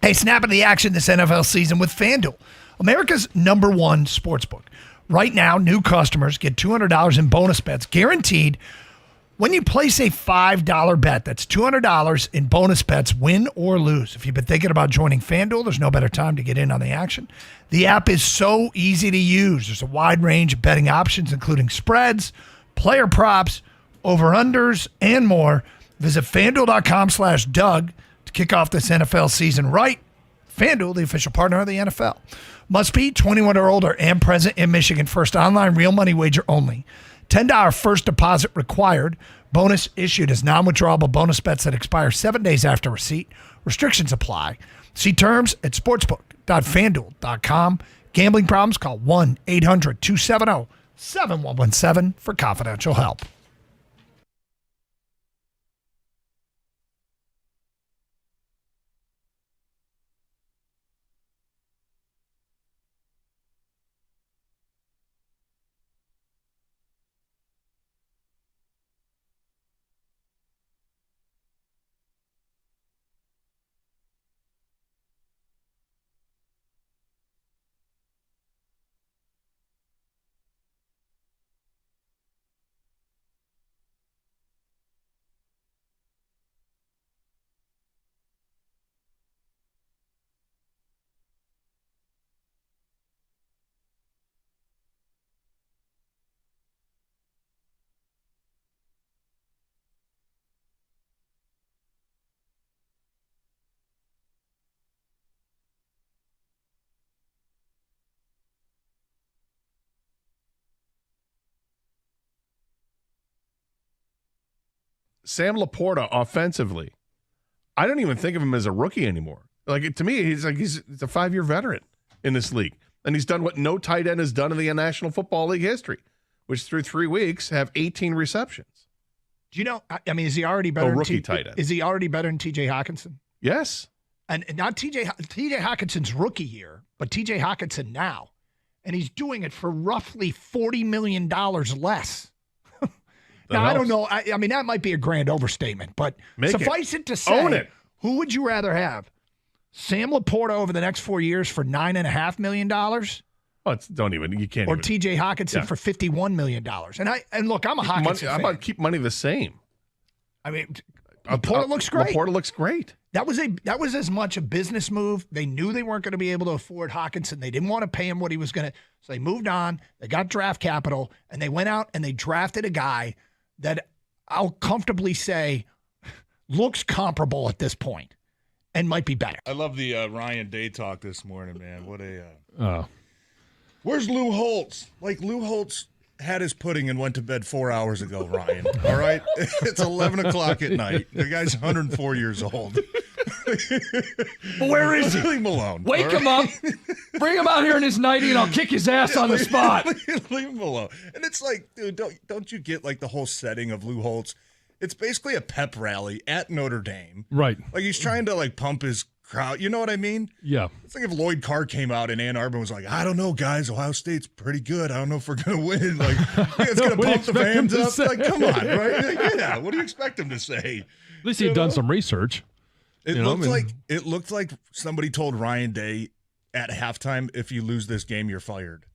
Hey, snap into the action this NFL season with FanDuel, America's #1 sportsbook. Right now, new customers get $200 in bonus bets guaranteed when you place a $5 bet. That's $200 in bonus bets, win or lose. If you've been thinking about joining FanDuel, there's no better time to get in on the action. The app is so easy to use. There's a wide range of betting options, including spreads, player props, over-unders, and more. Visit FanDuel.com/Doug to kick off this NFL season right. FanDuel, the official partner of the NFL. Must be 21 or older and present in Michigan. First online real money wager only. $10 first deposit required. Bonus issued as non-withdrawable bonus bets that expire 7 days after receipt. Restrictions apply. See terms at sportsbook.fanduel.com. Gambling problems? Call 1-800-270-7117 for confidential help. Sam Laporta offensively, I don't even think of him as a rookie anymore. Like, to me, he's a 5-year veteran in this league. And he's done what no tight end has done in the National Football League history, which through 3 weeks have 18 receptions. Do you know, I mean, is he already better? Rookie tight end. Is he already better than TJ Hockenson? Yes. And not TJ Hawkinson's rookie year, but TJ Hockenson now. And he's doing it for roughly $40 million less. Now, I don't know. I mean, that might be a grand overstatement, but suffice it to say, own it. Who would you rather have? Sam Laporta over the next 4 years for $9.5 million? Oh, you can't. Or even. TJ Hockenson for $51 million. And look, I'm a Hockenson fan. How about keep money the same? I mean, Laporta looks great. Laporta looks great. That was as much a business move. They knew they weren't going to be able to afford Hockenson. They didn't want to pay him what he was going to. So they moved on. They got draft capital, and they went out and they drafted a guy that I'll comfortably say looks comparable at this point and might be better. I love the Ryan Day talk this morning, man. What a where's Lou Holtz? Like, Lou Holtz had his pudding and went to bed 4 hours ago, Ryan. All right? It's 11 o'clock at night. The guy's 104 years old. Where is he? Leave him alone. Wake him up. Bring him out here in his nightie, and I'll kick his ass on the spot. Leave him alone. And it's like, dude, don't you get like the whole setting of Lou Holtz? It's basically a pep rally at Notre Dame. Right. Like, he's trying to like pump his crowd. You know what I mean? Yeah. It's like if Lloyd Carr came out in Ann Arbor and was like, I don't know, guys. Ohio State's pretty good. I don't know if we're going to win. Like, it's going to pump the fans up. Like, come on, right? Like, yeah. What do you expect him to say? At least he'd done some research. It looked like somebody told Ryan Day at halftime, if you lose this game, you're fired.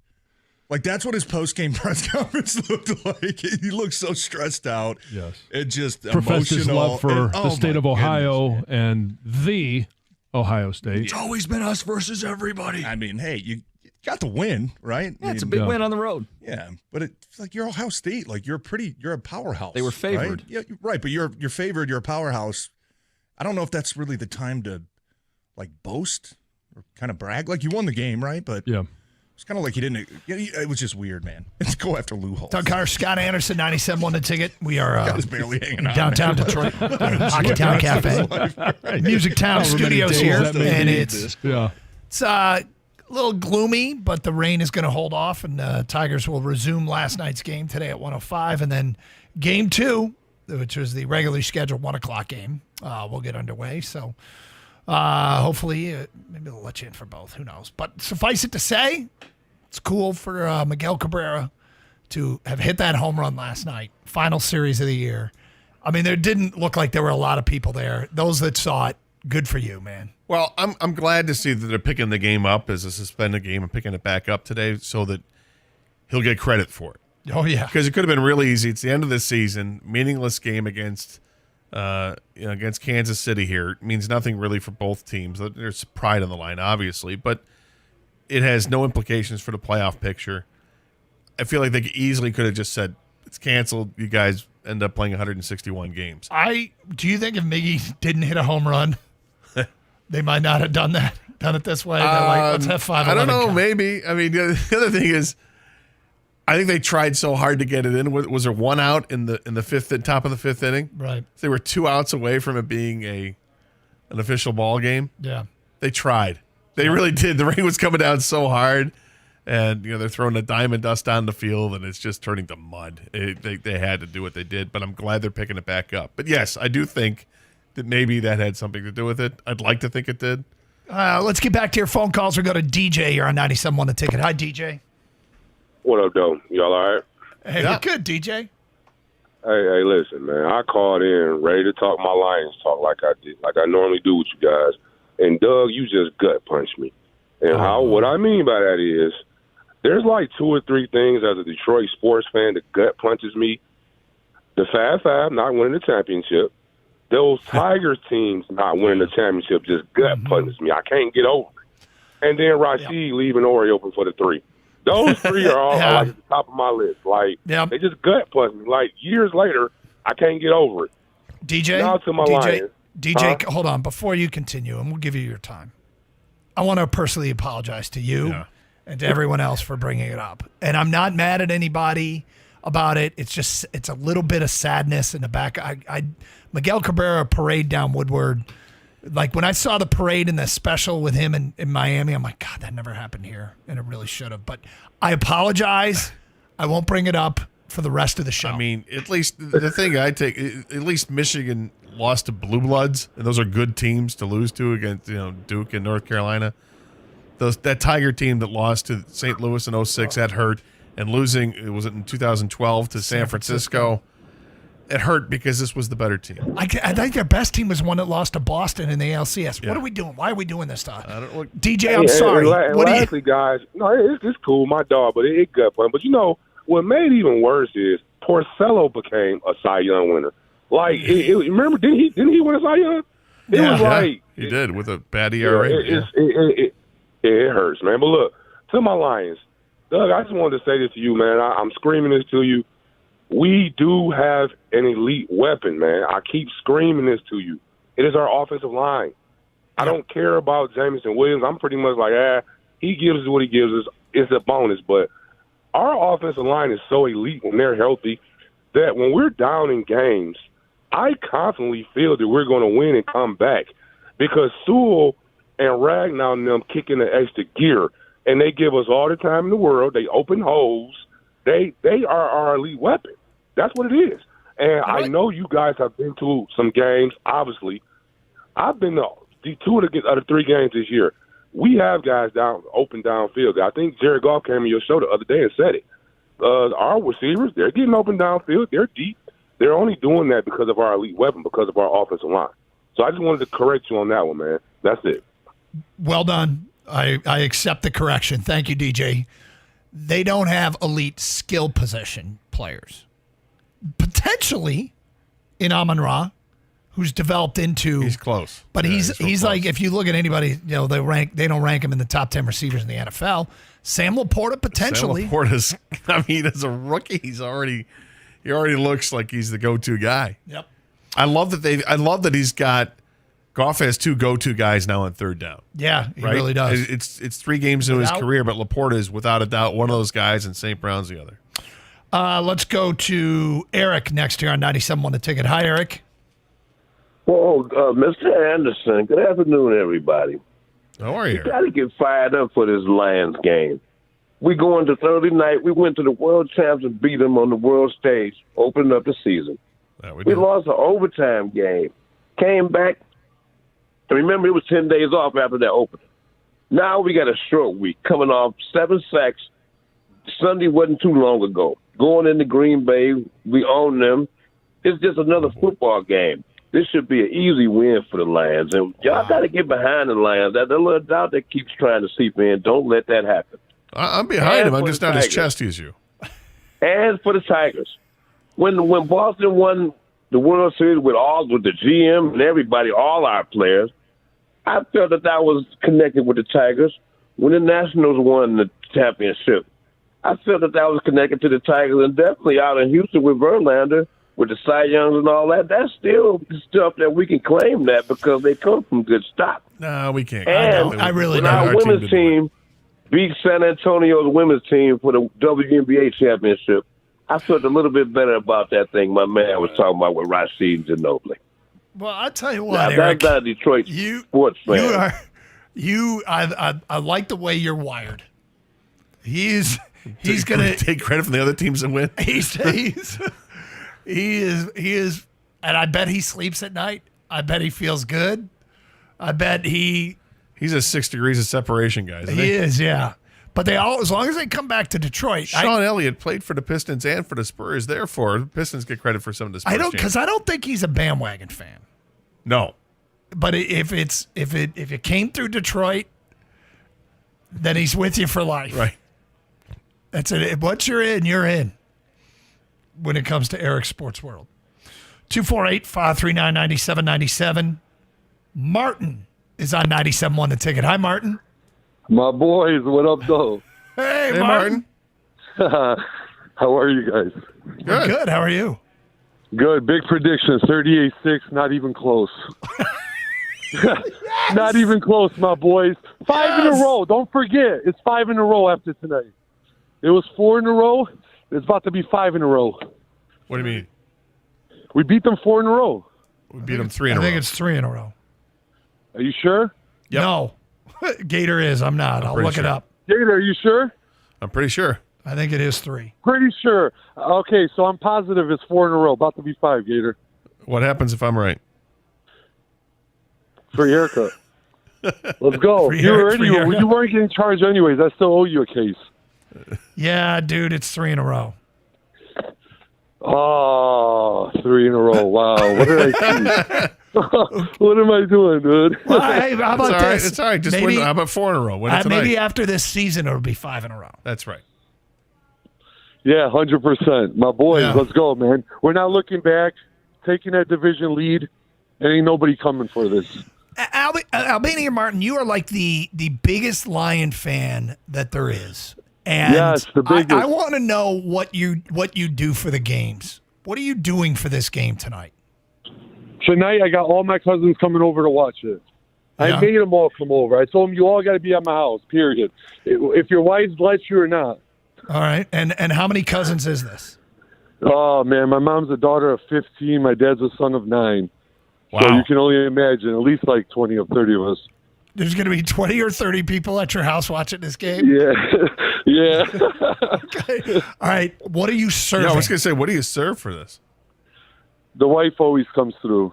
Like, that's what his post-game press conference looked like. He looked so stressed out. Yes. It just professed his love for the state of Ohio and the Ohio State. It's always been us versus everybody. I mean, hey, you got the win, right? Yeah, it's a big win on the road. Yeah, but it's like you're Ohio State. Like, you're a powerhouse. They were favored. Right? Yeah, right, but you're favored. You're a powerhouse. I don't know if that's really the time to, like, boast or kind of brag. Like, you won the game, right? But yeah. It's kind of like you didn't. It was just weird, man. Let's go after Lou Holtz. Doug Carr, Scott Anderson, 97.1 The Ticket. We are barely hanging on, downtown Detroit, Hockey Town Cafe, Music Town Studios here, and it's a little gloomy, but the rain is going to hold off, and Tigers will resume last night's game today at 1:05, and then Game 2 which was the regularly scheduled 1:00 game, will get underway. So hopefully, maybe they'll let you in for both. Who knows? But suffice it to say, it's cool for Miguel Cabrera to have hit that home run last night. Final series of the year. I mean, there didn't look like there were a lot of people there. Those that saw it, good for you, man. Well, I'm glad to see that they're picking the game up as a suspended game and picking it back up today so that he'll get credit for it. Oh, yeah. Because it could have been really easy. It's the end of the season. Meaningless game against Kansas City here. It means nothing really for both teams. There's pride on the line, obviously, but it has no implications for the playoff picture. I feel like they easily could have just said, it's canceled. You guys end up playing 161 games. Do you think if Miggy didn't hit a home run, they might not have done it this way? They're like, let's have 5-11. I don't know, maybe. I mean, the other thing is, I think they tried so hard to get it in. Was there one out in the top of the fifth inning? Right. They were 2 outs away from it being an official ball game. Yeah. They tried. They really did. The rain was coming down so hard, and they're throwing the diamond dust on the field, and it's just turning to mud. They had to do what they did, but I'm glad they're picking it back up. But yes, I do think that maybe that had something to do with it. I'd like to think it did. Let's get back to your phone calls. We'll go to DJ here on 97.1 The Ticket. Hi, DJ. What up, though? Y'all all right? Hey, Yeah. we're good, DJ. Hey, listen, man. I called in ready to talk my Lions talk like I normally do with you guys. And, Doug, you just gut punched me. And what I mean by that is there's like 2 or 3 things as a Detroit sports fan that gut punches me. The Fab Five not winning the championship. Those Tigers teams not winning the championship just gut punches me. I can't get over it. And then Rashid leaving Ori open for the 3. Those 3 are all like at the top of my list. Like they just gut punch me. Like years later, I can't get over it. DJ, Now to my Lions. DJ, hold on. Before you continue, and we'll give you your time, I want to personally apologize to you and to everyone else for bringing it up. And I'm not mad at anybody about it. It's a little bit of sadness in the back. Miguel Cabrera parade down Woodward. Like when I saw the parade and the special with him in Miami, I'm like, God, that never happened here. And it really should have. But I apologize. I won't bring it up for the rest of the show. I mean, at least the thing at least Michigan lost to Blue Bloods, and those are good teams to lose to against Duke and North Carolina. That Tiger team that lost to St. Louis in 06, that hurt. And losing, was it in 2012 to San Francisco? It hurt because this was the better team. I think their best team was one that lost to Boston in the ALCS. What are we doing? Why are we doing this stuff? DJ, I'm sorry. Lastly, guys, no, it's cool, my dog, but it gut punch. But what made it even worse is Porcello became a Cy Young winner. Like, remember, didn't he win a Cy Young? It was like he did with a bad ERA. It hurts, man. But look, to my Lions, Doug, I just wanted to say this to you, man. I'm screaming this to you. We do have an elite weapon, man. I keep screaming this to you. It is our offensive line. I don't care about Jameson Williams. I'm pretty much like, he gives us what he gives us. It's a bonus. But our offensive line is so elite when they're healthy that when we're down in games, I confidently feel that we're going to win and come back because Sewell and Ragnow and them kick in the extra gear, and they give us all the time in the world. They open holes. They are our elite weapon. That's what it is. And I know you guys have been to some games, obviously. I've been to 2 of the 3 games this year. We have guys open downfield. I think Jared Goff came on your show the other day and said it. Our receivers, they're getting open downfield. They're deep. They're only doing that because of our elite weapon, because of our offensive line. So I just wanted to correct you on that one, man. That's it. Well done. I accept the correction. Thank you, DJ. They don't have elite skill position players. Potentially in Amon-Ra, who's developed into. He's close. But he's like, if you look at anybody, they don't rank him in the top 10 receivers in the NFL. Sam Laporta potentially. Sam Laporta's, as a rookie, he already looks like he's the go-to guy. Yep. I love that he's got. Goff has 2 go-to guys now on third down. Yeah, he really does. It's 3 games into his career, but Laporta is without a doubt one of those guys, and St. Brown's the other. Let's go to Eric next here on 97.1 The Ticket. Hi, Eric. Well, Mr. Anderson, good afternoon, everybody. How are you? You got to get fired up for this Lions game. We go into Thursday night. We went to the world champs and beat them on the world stage, opening up the season. We lost an overtime game. Came back. And remember, it was 10 days off after that opener. Now we got a short week coming off 7 sacks. Sunday wasn't too long ago. Going into Green Bay, we own them. It's just another football game. This should be an easy win for the Lions. And y'all got to get behind the Lions. That little doubt that keeps trying to seep in, don't let that happen. I'm behind him. I'm just not as chesty as you. And for the Tigers, when Boston won the World Series with the GM and everybody, all our players, I felt that was connected with the Tigers. When the Nationals won the championship, I felt that was connected to the Tigers, and definitely out in Houston with Verlander, with the Cy Youngs and all that. That's still stuff that we can claim that because they come from good stock. No, we can't. And I really when don't. our women's team beat San Antonio's women's team for the WNBA championship, I felt a little bit better about that thing my man was talking about with Rashid Ginobili. Well, I'll tell you what, Now, Eric. that's not a Detroit sports fan. I like the way you're wired. He's going to take credit from the other teams and win. He is, and I bet he sleeps at night. I bet he feels good. I bet he's a 6 degrees of separation guy. Isn't he is, yeah. But as long as they come back to Detroit, Sean Elliott played for the Pistons and for the Spurs. Therefore, the Pistons get credit for some of the Spurs. I don't think he's a bandwagon fan. No, but if it came through Detroit, then he's with you for life. Right. That's it. Once you're in, you're in. When it comes to Eric's Sports World. 248-539-9797. Martin is on 97.1 The Ticket. Hi, Martin. My boys, what up, though? Hey, Martin. How are you guys? Good. How are you? Good. Big prediction, 38-6, not even close. Not even close, my boys. 5 in a row. Don't forget, it's 5 in a row after tonight. It was 4 in a row. It's about to be 5 in a row. What do you mean? We beat them 4 in a row. We beat them 3 in a row. I think it's 3 in a row. Are you sure? Yep. No. Gator is. I'm not. I'll look it up. Gator, are you sure? I'm pretty sure. I think it is 3. Pretty sure. Okay, so I'm positive it's 4 in a row. About to be 5, Gator. What happens if I'm right? Free haircut. Let's go. You weren't getting charged anyways. I still owe you a case. Yeah, dude, it's 3 in a row. Oh, 3 in a row. Wow. What did I see? What am I doing, dude? Well, hey, how about this? It's all right. Just win. How about 4 in a row? Win it tonight. Maybe after this season, it'll be 5 in a row. That's right. Yeah, 100%. My boys, let's go, man. We're not looking back, taking that division lead, and ain't nobody coming for this. Albania Martin, you are like the biggest Lion fan that there is. And yes, the biggest. I want to know what you do for the games. What are you doing for this game tonight? Tonight, I got all my cousins coming over to watch it. I made them all come over. I told them you all got to be at my house, period. If your wife lets you or not. All right. And how many cousins is this? Oh, man, my mom's a daughter of 15. My dad's a son of 9. Wow. So you can only imagine at least like 20 or 30 of us. There's going to be 20 or 30 people at your house watching this game? Yeah. Yeah. Okay. All right. What are you serving? Yeah, I was going to say, what do you serve for this? The wife always comes through.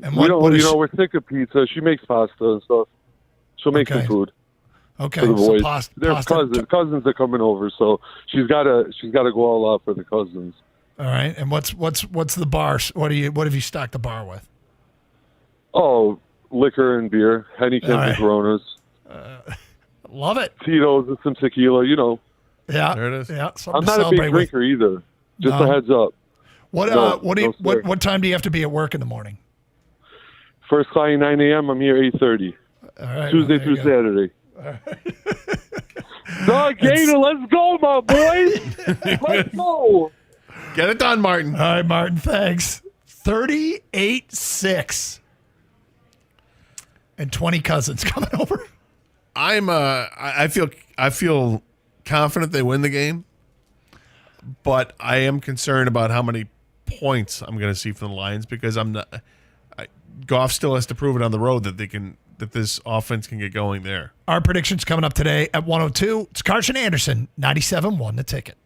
And we're sick of pizza. She makes pasta and stuff. She'll make some food. Okay. For the boys. So There's cousins are coming over, so she's got to go all out for the cousins. All right. And what's the bar? What have you stocked the bar with? Oh, liquor and beer, Heineken and Coronas. Love it. Tito's and some tequila, Yeah. There it is. Yeah. I'm not a big drinker either. Just a heads up. What time do you have to be at work in the morning? First client 9 a.m. I'm here 8:30. All right. Tuesday through Saturday. No, Gator, let's go, my boys. Let's go. Get it done, Martin. All right, Martin. Thanks. 38-6. And 20 cousins coming over. I feel confident they win the game, but I am concerned about how many points I'm going to see from the Lions because Goff still has to prove it on the road that this offense can get going there. Our predictions coming up today at 102. It's Carson Anderson, 97.1 The Ticket.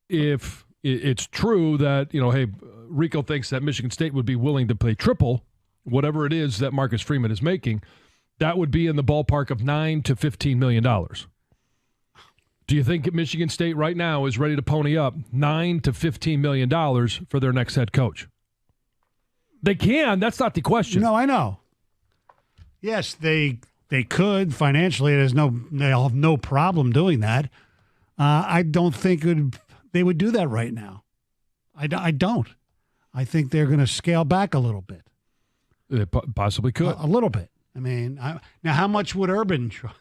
if it's true that, hey, Rico thinks that Michigan State would be willing to pay triple whatever it is that Marcus Freeman is making, that would be in the ballpark of $9 to $15 million. Do you think Michigan State right now is ready to pony up $9 to $15 million for their next head coach? They can. That's not the question. No, I know. Yes, they could financially. They'll have no problem doing that. I don't think they would do that right now. I don't. I think they're going to scale back a little bit. They possibly could. A little bit. I mean, now how much would Urban cost?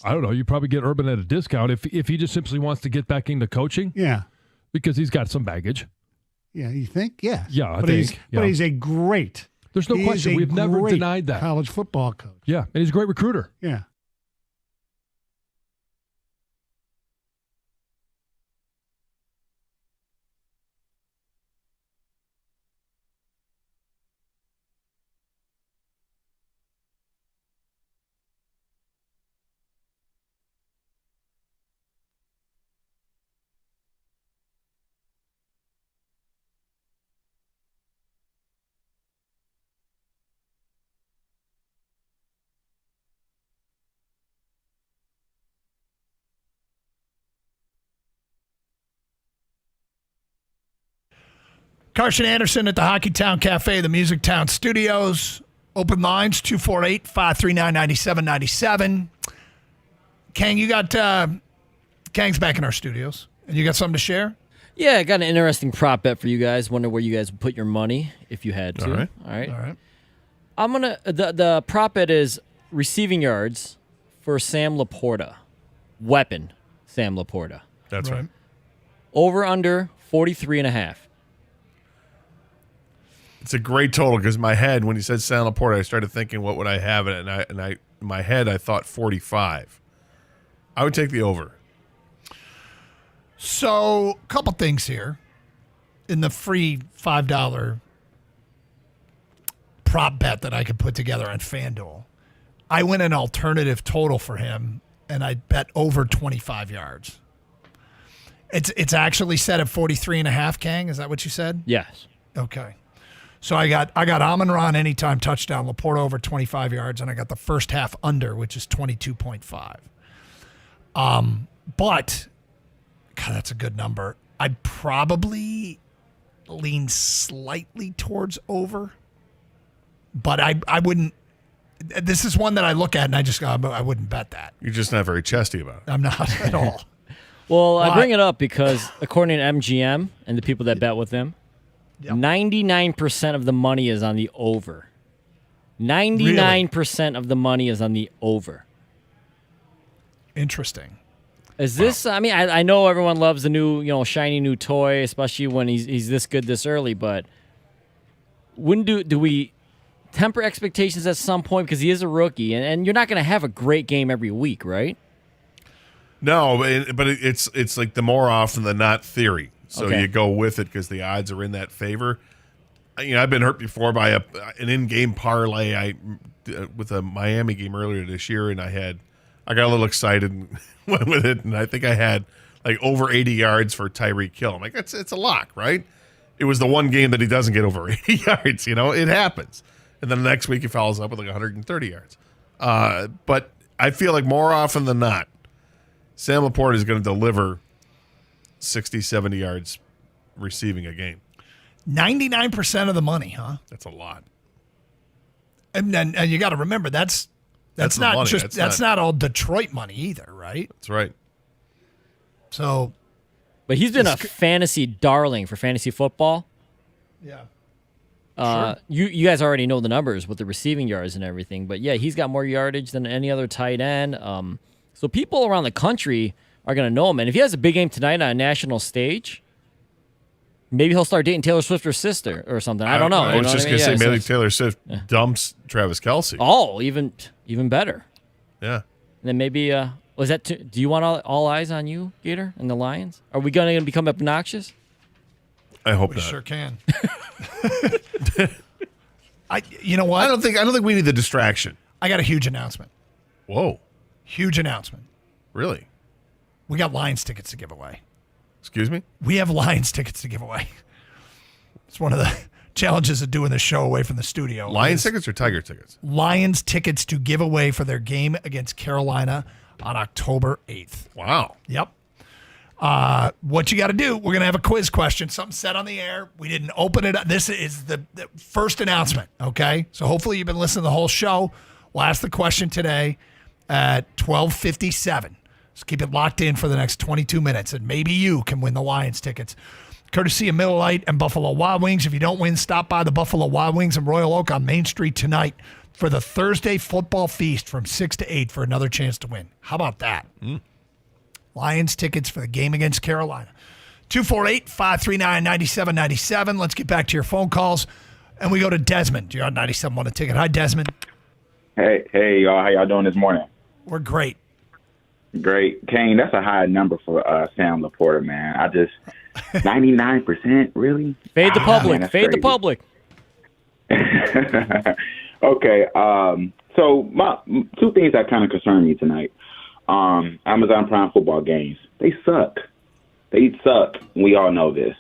I don't know. You probably get Urban at a discount if he just simply wants to get back into coaching. Yeah. Because he's got some baggage. Yeah, you think? Yeah. Yeah, But he's a great. There's no question. We've never denied that. College football coach. Yeah, and he's a great recruiter. Yeah. Carson Anderson at the Hockeytown Cafe, the Music Town Studios. Open lines, 248-539-9797. Kang, you got Kang's back in our studios. And you got something to share? Yeah, I got an interesting prop bet for you guys. Wonder where you guys would put your money if you had to. All right. I'm gonna the prop bet is receiving yards for Sam Laporta. Weapon, Sam Laporta. That's right. Over under 43.5. It's a great total because my head, when you said Sam Laporta, I started thinking, what would I have? And I in my head, I thought 45. I would take the over. So, a couple things here. In the free $5 prop bet that I could put together on FanDuel, I went an alternative total for him, and I bet over 25 yards. It's actually set at 43.5, Kang. Is that what you said? Yes. Okay. So I got Amon-Ra anytime touchdown, Laporta over 25 yards, and I got the first half under, which is 22.5. But God, that's a good number. I'd probably lean slightly towards over, but I wouldn't. This is one that I look at and I just go, I wouldn't bet that. You're just not very chesty about it. I'm not at all. Well, I bring it up because according to MGM and the people that bet with him, 99% of the money is on the over. 99% of the money is on the over. Interesting. Is this? I mean, I know everyone loves the new, shiny new toy, especially when he's this good this early. But when do we temper expectations at some point because he is a rookie, and you're not going to have a great game every week, right? No, but it's like the more often than not theory. So Okay. you go with it because the odds are in that favor. I've been hurt before by an in-game parlay. With a Miami game earlier this year, and I got a little excited and went with it, and I think I had like over 80 yards for Tyreek Hill. I'm like, it's a lock, right? It was the one game that he doesn't get over 80 yards. It happens. And then the next week he follows up with like 130 yards. But I feel like more often than not, Sam Laporta is going to deliver 60, 70 yards receiving a game. 99% of the money, huh? That's a lot. And you got to remember that's That's the not money. just that's not all Detroit money either, right? That's right. So, But he's been a fantasy darling for fantasy football. yeah. You guys already know the numbers with the receiving yards and everything, but yeah, he's got more yardage than any other tight end. So people around the country are going to know him, and if he has a big game tonight on a national stage, maybe he'll start dating Taylor Swift or sister or something. I don't know. I was just going to say maybe Taylor Swift dumps Travis Kelce. Oh, even better. Yeah. And then maybe was that? Do you want all eyes on you, Gator, and the Lions? Are we going to become obnoxious? I hope We not. sure can. You know what? I don't think we need the distraction. I got a huge announcement. Whoa. Huge announcement. Really? We got Lions tickets to give away. Excuse me? We have Lions tickets to give away. It's one of the challenges of doing the show away from the studio. Lions tickets or Tiger tickets? Lions tickets to give away for their game against Carolina on October 8th. Wow. Yep. What you got to do, we're going to have a quiz question, something said on the air. We didn't open it up. This is the first announcement, okay? So hopefully you've been listening to the whole show. We'll ask the question today at 12:57. So keep it locked in for the next 22 minutes, and maybe you can win the Lions tickets. Courtesy of Miller Lite and Buffalo Wild Wings. If you don't win, stop by the Buffalo Wild Wings in Royal Oak on Main Street tonight for the Thursday football feast from 6 to 8 for another chance to win. How about that? Lions tickets for the game against Carolina. 248-539-9797. Let's get back to your phone calls. And we go to Desmond. You're on 97.1 A Ticket. Hi, Desmond. Hey, y'all. How y'all doing this morning? We're great. Great. Kane, that's a high number for Sam Laporta, man. 99%, really? Fade the public. Man, Fade the public. Okay. So two things that kind of concern me tonight. Amazon Prime football games. They suck. We all know this.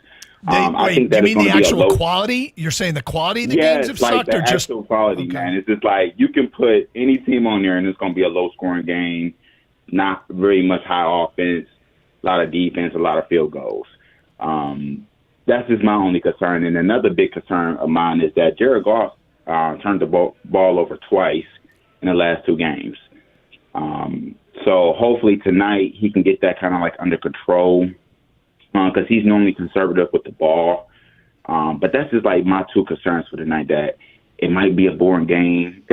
I think that you mean the actual quality? You're saying the quality of the games have like sucked, the or just actual quality, man? It's just like you can put any team on there, and it's going to be a low-scoring game. Not very much high offense, a lot of defense, a lot of field goals. That's just my only concern. And another big concern of mine is that Jared Goff turned the ball over twice in the last two games. So hopefully tonight he can get that kind of like under control because he's normally conservative with the ball. But that's just like my two concerns for tonight, that it might be a boring game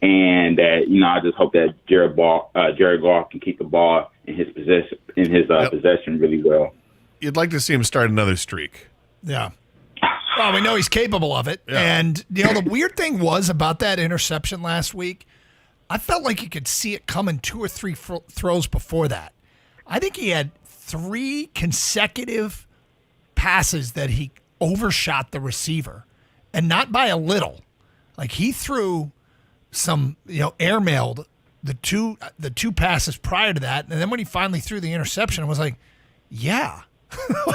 and that, I just hope that Jared Goff can keep the ball in his possession really well. You'd like to see him start another streak. Yeah. Well, we know he's capable of it. Yeah. And, the weird thing was about that interception last week, I felt like you could see it coming 2 or 3 throws before that. I think he had 3 consecutive passes that he overshot the receiver, and not by a little. Like he threw some, airmailed the two passes prior to that, and then when he finally threw the interception, I was like, yeah.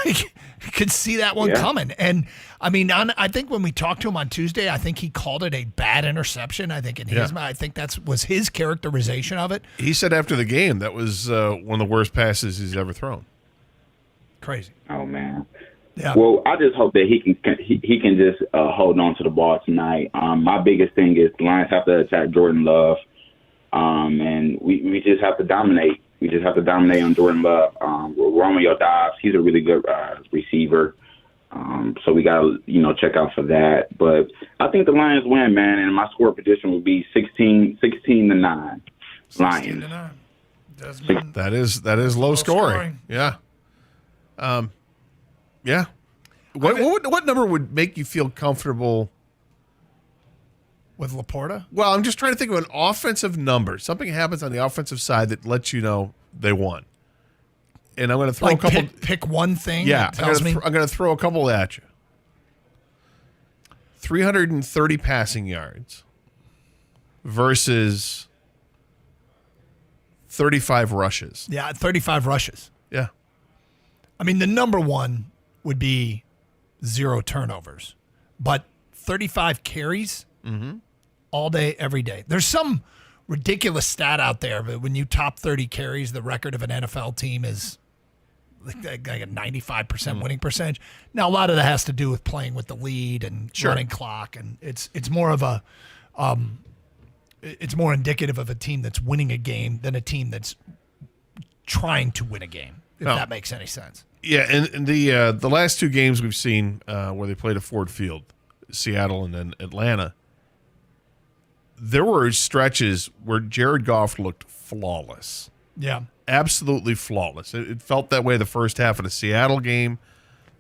Like, you could see that one coming. And, I think when we talked to him on Tuesday, I think he called it a bad interception. I think in his mind, I think that was his characterization of it. He said after the game that was one of the worst passes he's ever thrown. Crazy. Oh, man. Yeah. Well, I just hope that he can just hold on to the ball tonight. My biggest thing is the Lions have to attack Jordan Love, and we just have to dominate. We just have to dominate on Jordan Love. Romeo Dobbs, he's a really good receiver, so we got to check out for that. But I think the Lions win, man, and my score prediction would be 16-9. Lions. 16-9. That is low scoring. Yeah. Yeah. What number would make you feel comfortable with Laporta? Well, I'm just trying to think of an offensive number. Something happens on the offensive side that lets you know they won. And I'm going to throw a couple. Pick one thing. Yeah, that tells me. I'm going to throw a couple at you. 330 passing yards versus 35 rushes. Yeah, 35 rushes. Yeah. The number one would be 0 turnovers, but 35 carries all day, every day. There's some ridiculous stat out there, but when you top 30 carries, the record of an NFL team is like a 95% winning percentage. Now, a lot of that has to do with playing with the lead and running clock, and it's more of a it's more indicative of a team that's winning a game than a team that's trying to win a game. If that makes any sense. Yeah, and the last 2 games we've seen where they played at Ford Field, Seattle and then Atlanta, there were stretches where Jared Goff looked flawless. Yeah. Absolutely flawless. It felt that way the first half of the Seattle game,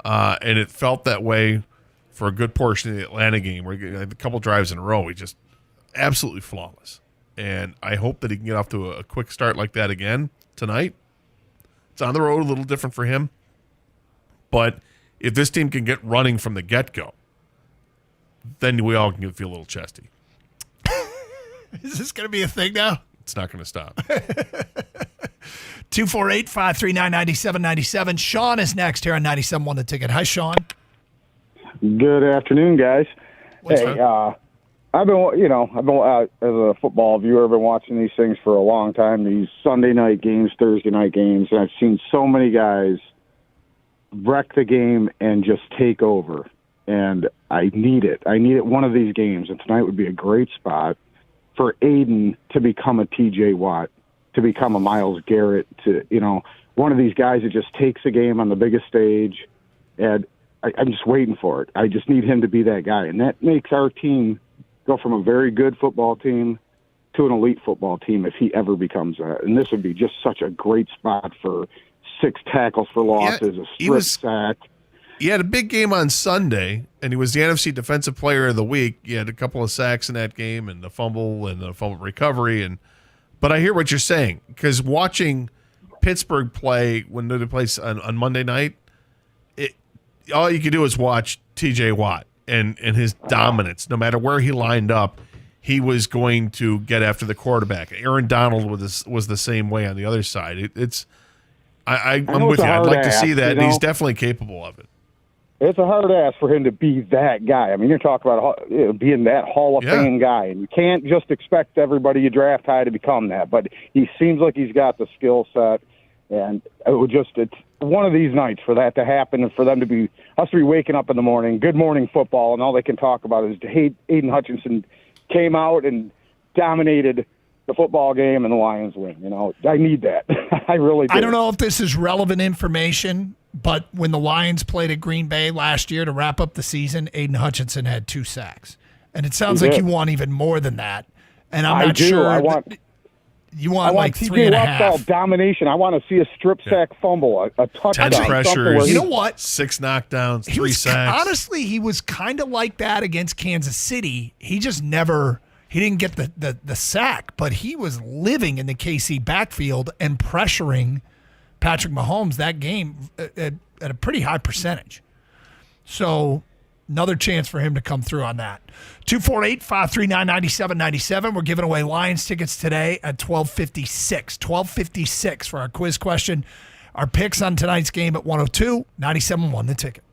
and it felt that way for a good portion of the Atlanta game, where he had a couple drives in a row. He just absolutely flawless. And I hope that he can get off to a quick start like that again tonight. It's on the road, a little different for him. But if this team can get running from the get-go, then we all can feel a little chesty. Is this going to be a thing now? It's not going to stop. 248-539-9797. Sean is next here on 97.1 The Ticket. Hi, Sean. Good afternoon, guys. I've been as a football viewer, I've been watching these things for a long time, these Sunday night games, Thursday night games, and I've seen so many guys wreck the game and just take over. And I need it. I need it one of these games, and tonight would be a great spot for Aiden to become a TJ Watt, to become a Myles Garrett, to, one of these guys that just takes a game on the biggest stage, and I'm just waiting for it. I just need him to be that guy, and that makes our team go from a very good football team to an elite football team if he ever becomes that. And this would be just such a great spot for 6 tackles for losses, a strip sack. He had a big game on Sunday, and he was the NFC Defensive Player of the Week. He had a couple of sacks in that game and the fumble recovery. But I hear what you're saying, because watching Pittsburgh play when they play on Monday night, all you could do is watch TJ Watt and his dominance. No matter where he lined up, he was going to get after the quarterback. Aaron Donald was the same way on the other side. I'm with you. I'd like to see that, and he's definitely capable of it. It's a hard ask for him to be that guy. I mean, you're talking about being that Hall of Fame guy, and you can't just expect everybody you draft high to become that. But he seems like he's got the skill set, and it's one of these nights for that to happen, and for them to be waking up in the morning, Good Morning Football, and all they can talk about is Aiden Hutchinson came out and dominated the football game, and the Lions win. I need that. I really do. I don't know if this is relevant information, but when the Lions played at Green Bay last year to wrap up the season, Aiden Hutchinson had 2 sacks. And it sounds like you want even more than that. And I'm not sure. You want like 3.5. All domination. I want to see a strip sack fumble, a touchdown. 10 pressures. You know what? 6 knockdowns, 3 sacks. Honestly, he was kind of like that against Kansas City. He just never – he didn't get the sack, but he was living in the KC backfield and pressuring Patrick Mahomes that game at a pretty high percentage. So another chance for him to come through on that. 248-539-9797. We're giving away Lions tickets today at 12:56. 12:56 for our quiz question. Our picks on tonight's game at 102. 97.1 The Ticket.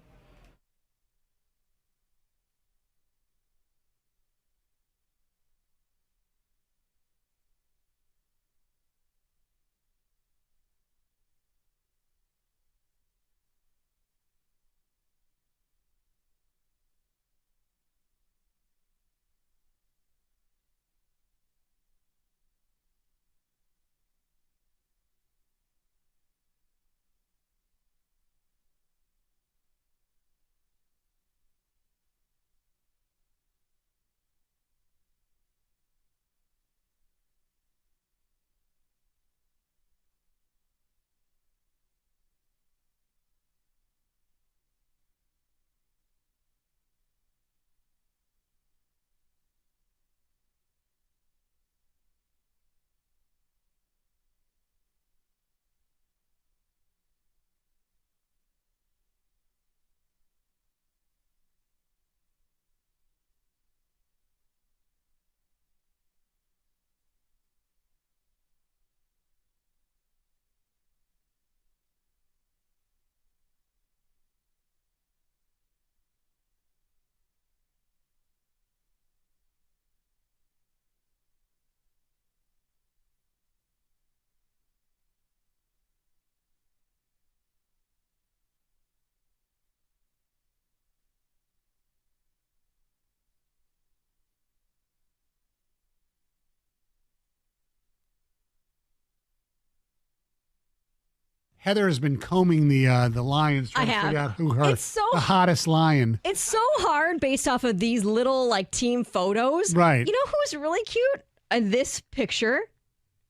Heather has been combing the Lions trying to figure out who hurt the hottest Lion. It's so hard based off of these little team photos. Right. You know who's really cute in this picture?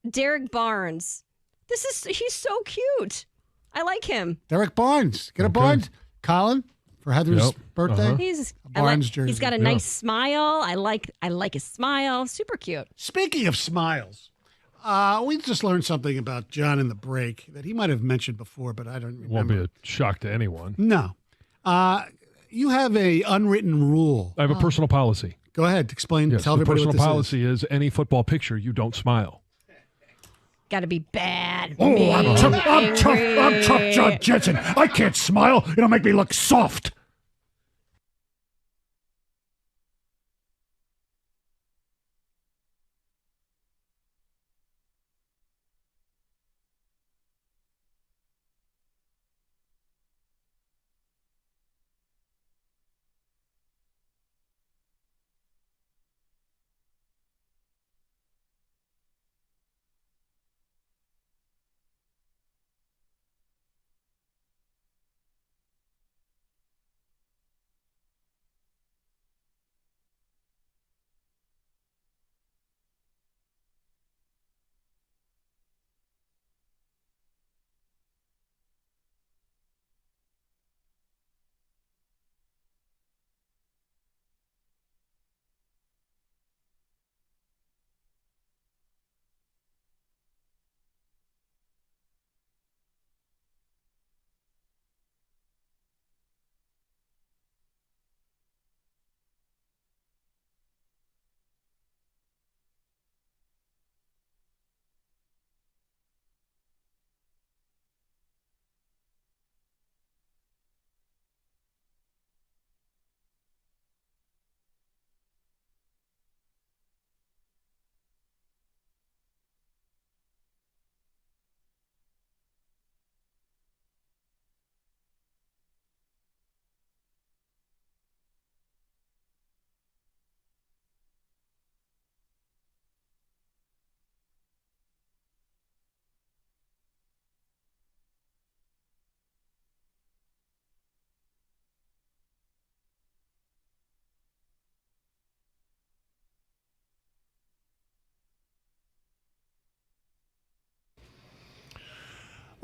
Derek Barnes. He's so cute. I like him. Derek Barnes. Get a Barnes. Colin, for Heather's birthday. He's a Barnes jersey. He's got a nice smile. I like his smile. Super cute. Speaking of smiles. We just learned something about John in the break that he might have mentioned before, but I don't remember. Won't be a shock to anyone. No. You have a unwritten rule. I have a personal policy. Go ahead. Explain. Yes, Tell the everybody personal what this policy is any football picture, you don't smile. Got to be bad. Oh, mean, I'm tough, Judge Jensen. I can't smile. It'll make me look soft.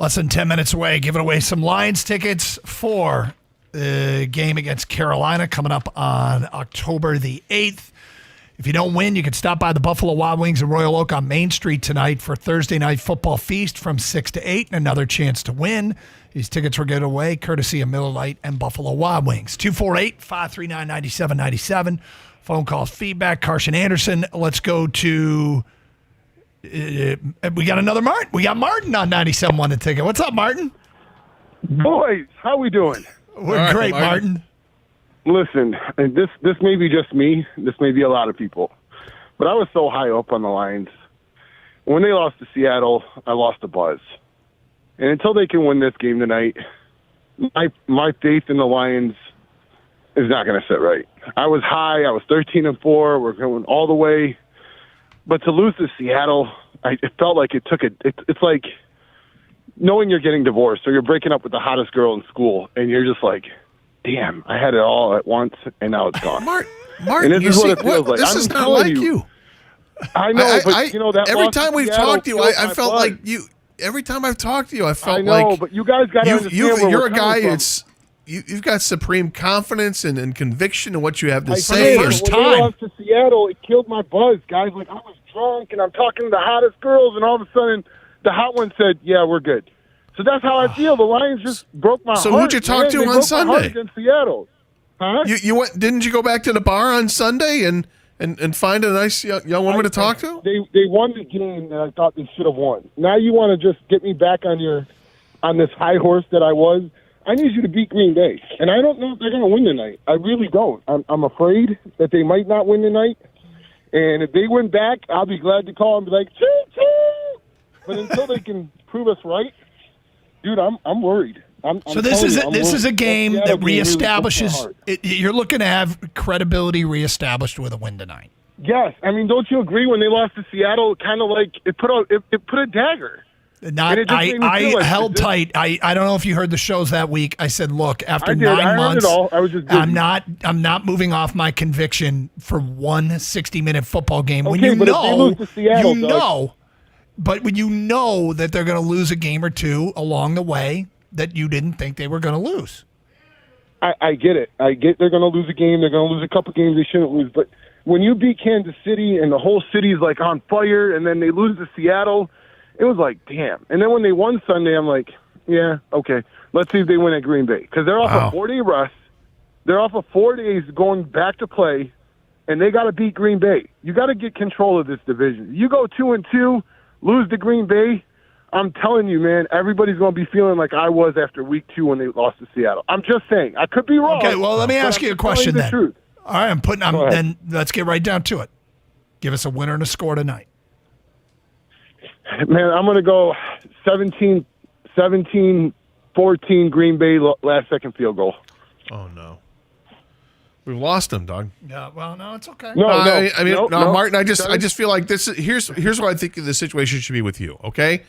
Less than 10 minutes away, giving away some Lions tickets for the game against Carolina coming up on October the 8th. If you don't win, you can stop by the Buffalo Wild Wings in Royal Oak on Main Street tonight for Thursday Night Football Feast from 6 to 8 and another chance to win. These tickets were given away courtesy of Miller Lite and Buffalo Wild Wings. 248-539-9797. Phone calls, feedback. Carson Anderson. Let's go to... we got another Martin. We got Martin on 97.1 the ticket. What's up, Martin? Boys, how we doing? We're great, Martin. Listen, and this may be just me. This may be a lot of people. But I was so high up on the Lions. When they lost to Seattle, I lost the buzz. And until they can win this game tonight, my faith in the Lions is not going to sit right. I was high. I was 13-4. We're going all the way. But to lose to Seattle, it felt like it took it's like knowing you're getting divorced or you're breaking up with the hottest girl in school, and you're just like, damn, I had it all at once, and now it's gone. Martin, and this is what it feels like. This is not like you. I know, but you know that every time we've talked to you, I felt blood. like you. Every time I've talked to you, I felt I know, like but you guys got to understand where you're we're a guy. coming from. You've got supreme confidence and conviction in what you have to say. First time. When we lost to Seattle, it killed my buzz, guys. Like, I was drunk, and I'm talking to the hottest girls, and all of a sudden, the hot one said, yeah, we're good. So that's how I feel. The Lions just broke my heart. So who'd you talk to on Sunday? Against Seattle. Huh? You went? Didn't you go back to the bar on Sunday and find a nice young woman to talk to? They won the game that I thought they should have won. Now you want to just get me back on this high horse that I was. I need you to beat Green Bay, and I don't know if they're going to win tonight. I really don't. I'm afraid that they might not win tonight, and if they win back, I'll be glad to call and be like, choo choo. But until they can prove us right, dude, I'm worried. So this is a game that reestablishes. You're looking to have credibility reestablished with a win tonight. Yes, I mean, don't you agree? When they lost to Seattle, kind of like it put a dagger. I held tight. I don't know if you heard the shows that week. I said, look, after 9 months, heard it all. I was just busy. I'm not moving off my conviction for one 60-minute football game. Okay, when you but if they lose to Seattle, but when you know that they're going to lose a game or two along the way that you didn't think they were going to lose. I get it. I get they're going to lose a game. They're going to lose a couple games they shouldn't lose. But when you beat Kansas City and the whole city's like on fire, and then they lose to Seattle, it was like, damn. And then when they won Sunday, I'm like, yeah, okay. Let's see if they win at Green Bay. Because they're off a 4-day rest. They're off of 4 days going back to play, and they got to beat Green Bay. You got to get control of this division. You go 2-2, lose to Green Bay, I'm telling you, man, everybody's going to be feeling like I was after week 2 when they lost to Seattle. I'm just saying. I could be wrong. Okay, well, let me ask you a question then. Truth. All right, then let's get right down to it. Give us a winner and a score tonight. Man, I'm going to go 17-14 Green Bay last second field goal. Oh, no. We've lost him, dog. Yeah, well, no, it's okay. No, Martin, I just feel like this is here's what I think the situation should be with you, okay?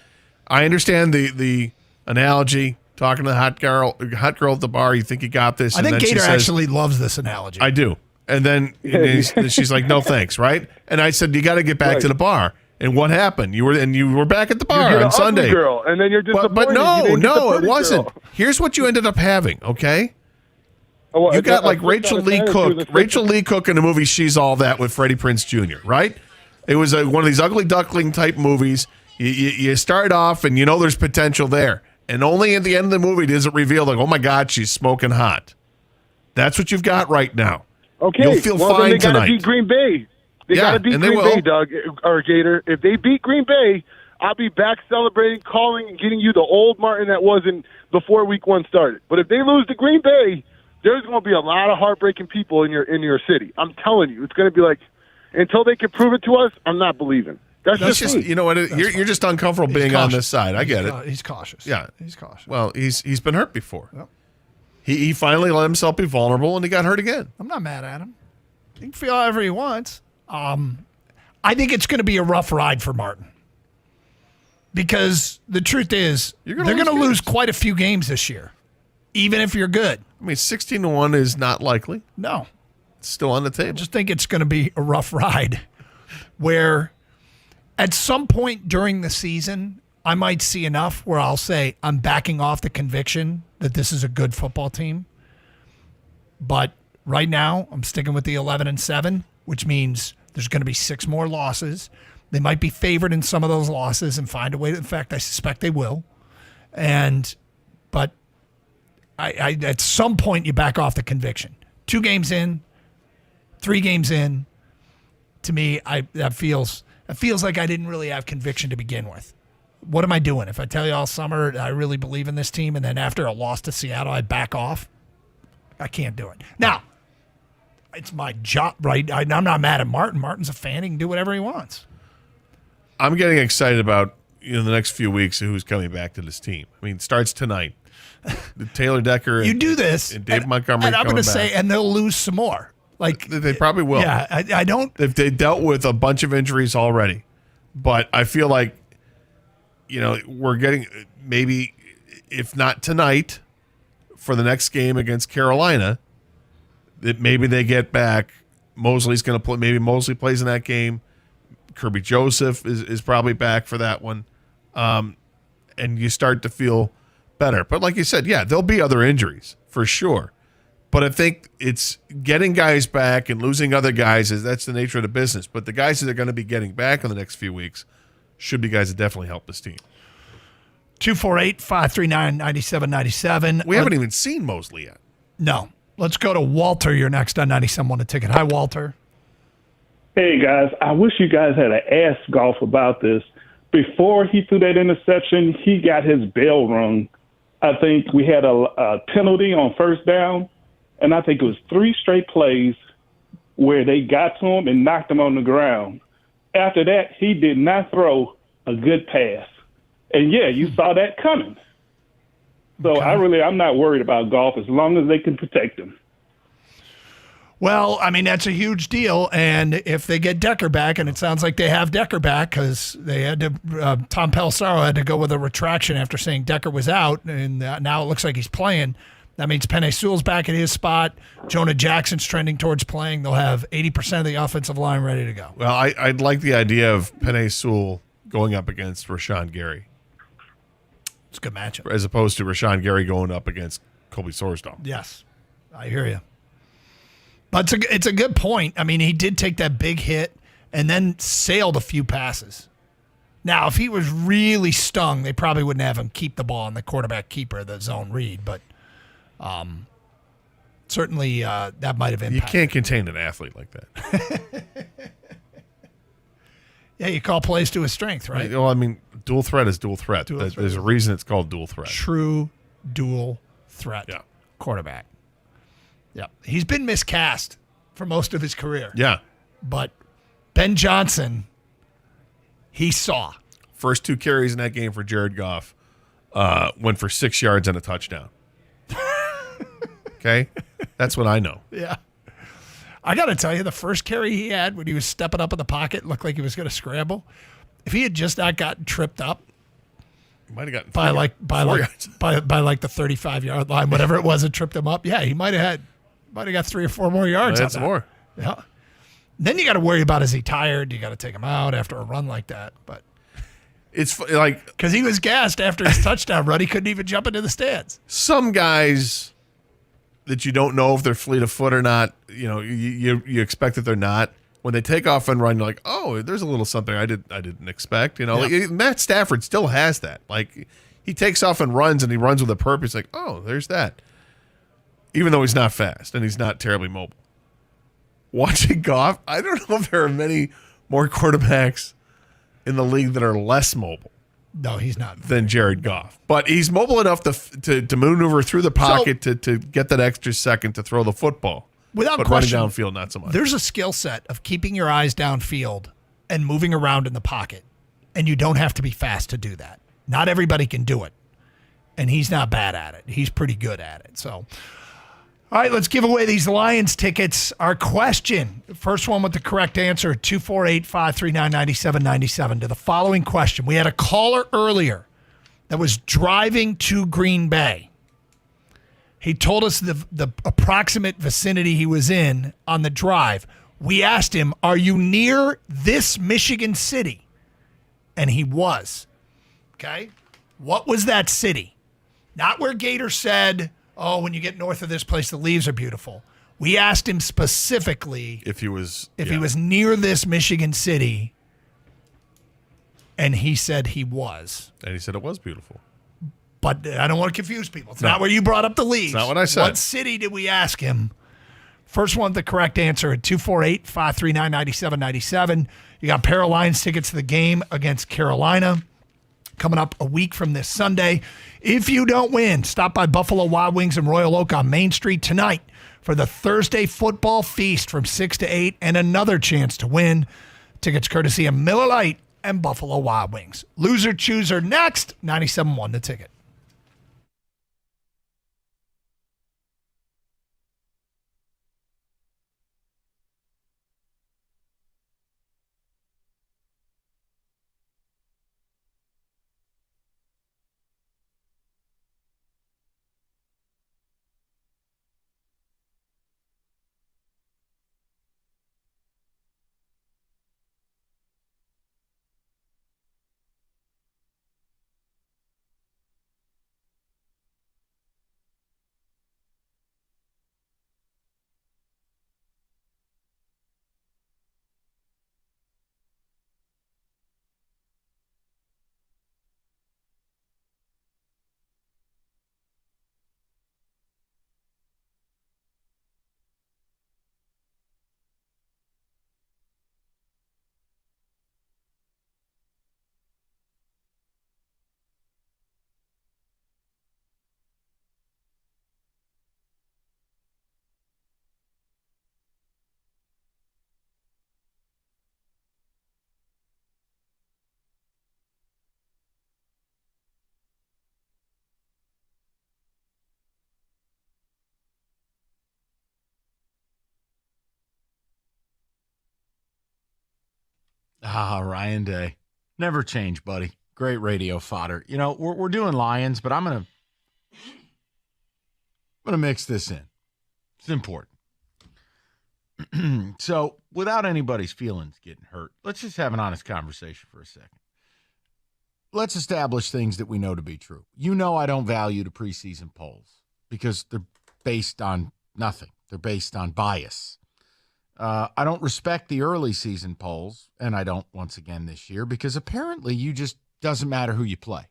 I understand the analogy, talking to the hot girl at the bar, you think you got this. I think Gator actually loves this analogy. I do. And then she's like, no thanks, right? And I said, you got to get back to the bar. And what happened? You were back at the bar on Sunday. Girl, and then you're disappointed. But no, it wasn't. Girl. Here's what you ended up having, okay? Oh, well, you got like Rachel Lee Cook in the movie She's All That with Freddie Prinze Jr., right? It was one of these ugly duckling type movies. You start off and you know there's potential there. And only at the end of the movie does it reveal, like, oh my God, she's smoking hot. That's what you've got right now. Okay. You'll feel fine then they tonight. Got to beat Green Bay. They got to beat Green Bay, Doug, or Gator. If they beat Green Bay, I'll be back celebrating, calling, and getting you the old Martin that wasn't before week 1 started. But if they lose to Green Bay, there's going to be a lot of heartbreaking people in your city. I'm telling you, it's going to be like, until they can prove it to us, I'm not believing. That's just you know what? You're just uncomfortable being on this side. I get it. He's cautious. Yeah, he's cautious. Well, he's been hurt before. Yep. He finally let himself be vulnerable, and he got hurt again. I'm not mad at him. He can feel however he wants. I think it's going to be a rough ride for Martin because the truth is they're going to lose quite a few games this year, even if you're good. I mean, 16-1 is not likely. No. It's still on the table. I just think it's going to be a rough ride where at some point during the season, I might see enough where I'll say I'm backing off the conviction that this is a good football team. But right now, I'm sticking with the 11-7, which means there's going to be 6 more losses. They might be favored in some of those losses and find a way. In fact, I suspect they will. But I at some point you back off the conviction. 2 games in, 3 games in, to me, that feels like I didn't really have conviction to begin with. What am I doing? If I tell you all summer I really believe in this team, and then after a loss to Seattle, I back off, I can't do it. Now, it's my job, right? I'm not mad at Martin. Martin's a fan. He can do whatever he wants. I'm getting excited about the next few weeks who's coming back to this team. I mean, it starts tonight. Taylor Decker you do this, and Dave Montgomery. And I'm going to say, and they'll lose some more. Like they probably will. Yeah, I don't. They dealt with a bunch of injuries already, but I feel like we're getting maybe, if not tonight, for the next game against Carolina, that maybe they get back. Mosley's going to play. Maybe Mosley plays in that game. Kirby Joseph is probably back for that one, and you start to feel better. But like you said, yeah, there'll be other injuries for sure. But I think it's getting guys back and losing other guys that's the nature of the business. But the guys that are going to be getting back in the next few weeks should be guys that definitely help this team. 248-539-9797. We haven't even seen Mosley yet. No. Let's go to Walter. You're next on 97.1 A Ticket. Hi, Walter. Hey, guys. I wish you guys had asked Goff about this. Before he threw that interception, he got his bell rung. I think we had a penalty on first down, and I think it was 3 straight plays where they got to him and knocked him on the ground. After that, he did not throw a good pass. And, yeah, you saw that coming. So okay. I'm not worried about Goff as long as they can protect him. Well, I mean, that's a huge deal. And if they get Decker back, and it sounds like they have Decker back because they had to, Tom Pelissero had to go with a retraction after saying Decker was out, and now it looks like he's playing. That means Penei Sewell's back at his spot. Jonah Jackson's trending towards playing. They'll have 80% of the offensive line ready to go. Well, I'd like the idea of Penei Sewell going up against Rashawn Gary. It's a good matchup. As opposed to Rashawn Gary going up against Kobe Sorsdahl. Yes, I hear you. But it's a good point. I mean, he did take that big hit and then sailed a few passes. Now, if he was really stung, they probably wouldn't have him keep the ball on the quarterback keeper, the zone read. But certainly that might have impacted. You can't contain an athlete like that. Yeah, you call plays to his strength, right? Well, I mean, dual threat is dual threat. There's a reason it's called dual threat. True dual threat quarterback. Yeah. He's been miscast for most of his career. Yeah. But Ben Johnson, he saw. First 2 carries in that game for Jared Goff went for 6 yards and a touchdown. Okay? That's what I know. Yeah. I got to tell you, the first carry he had when he was stepping up in the pocket, looked like he was going to scramble. If he had just not gotten tripped up, might have gotten by like the 35-yard line, whatever it was that tripped him up. Yeah, he might have got 3 or 4 more yards. That's more. Yeah. Then you got to worry about, is he tired? You got to take him out after a run like that. But it's like, because he was gassed after his touchdown run, he couldn't even jump into the stands. Some guys that you don't know if they're fleet of foot or not, you expect that they're not. When they take off and run, you're like, oh, there's a little something I didn't expect. Like, Matt Stafford still has that. Like, he takes off and runs with a purpose. Like, oh, there's that. Even though he's not fast and he's not terribly mobile. Watching Goff, I don't know if there are many more quarterbacks in the league that are less mobile. No, he's not. Than Jared Goff. But he's mobile enough to maneuver through the pocket to get that extra second to throw the football. Without but question, running downfield, not so much. There's a skill set of keeping your eyes downfield and moving around in the pocket, and you don't have to be fast to do that. Not everybody can do it, and he's not bad at it. He's pretty good at it. So, all right, let's give away these Lions tickets. Our question, first one with the correct answer, 248-539-9797, to the following question. We had a caller earlier that was driving to Green Bay. He told us the approximate vicinity he was in on the drive. We asked him, are you near this Michigan city? And he was. Okay? What was that city? Not where Gator said, oh, when you get north of this place, the leaves are beautiful. We asked him specifically if he was near this Michigan city, and he said he was. And he said it was beautiful. But I don't want to confuse people. It's not where you brought up the leaves. It's not what I said. What city did we ask him? First one, the correct answer at 248-539-9797. You got a pair of Lions tickets to the game against Carolina coming up a week from this Sunday. If you don't win, stop by Buffalo Wild Wings in Royal Oak on Main Street tonight for the Thursday football feast from 6 to 8 and another chance to win. Tickets courtesy of Miller Lite and Buffalo Wild Wings. Loser chooser next, 97.1 the ticket. Ryan Day. Never change, buddy. Great radio fodder. We're doing Lions, but I'm gonna mix this in. It's important. So, without anybody's feelings getting hurt, let's just have an honest conversation for a second. Let's establish things that we know to be true. I don't value the preseason polls because they're based on nothing. They're based on bias. I don't respect the early season polls, and I don't once again this year, because apparently you just doesn't matter who you play.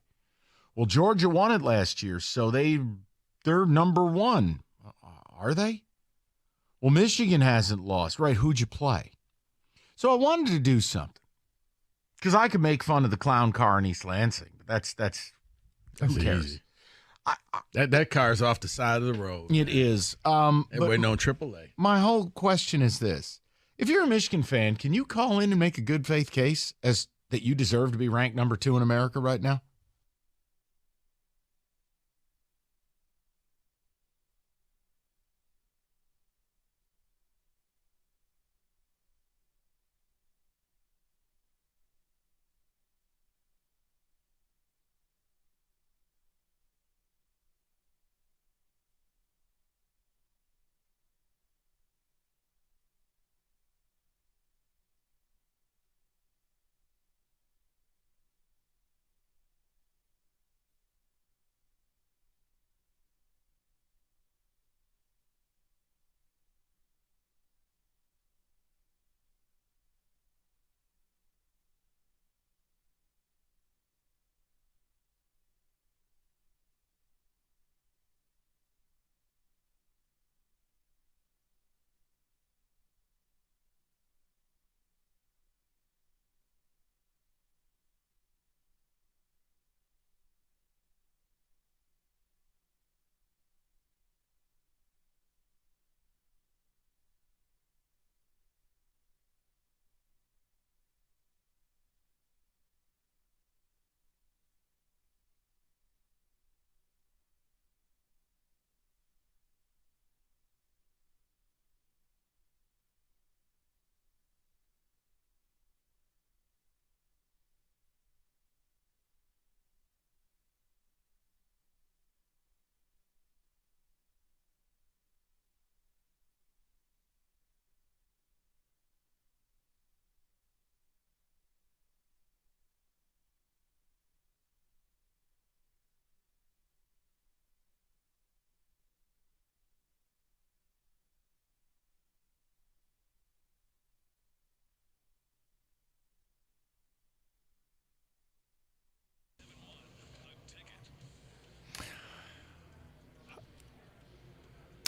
Well, Georgia won it last year, so they're number one. Are they? Well, Michigan hasn't lost. Right, who'd you play? So I wanted to do something. Because I could make fun of the clown car in East Lansing. That's who cares? Easy. That car's off the side of the road. It is. And waiting on AAA. My whole question is this. If you're a Michigan fan, can you call in and make a good faith case as that you deserve to be ranked number 2 in America right now?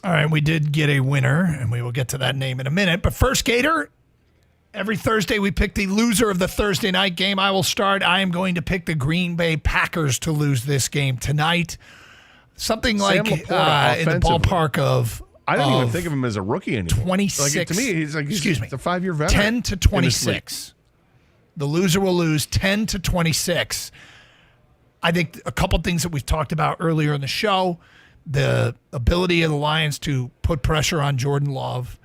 All right, we did get a winner, and we will get to that name in a minute. But first, Gator, every Thursday we pick the loser of the Thursday night game. I will start. I am going to pick the Green Bay Packers to lose this game tonight. Something like in the ballpark of... I don't even think of him as a rookie anymore. 26. Like, to me, he's a 5-year veteran. 10 to 26. The loser will lose 10 to 26. I think a couple things that we've talked about earlier in the show, the ability of the Lions to put pressure on Jordan Love.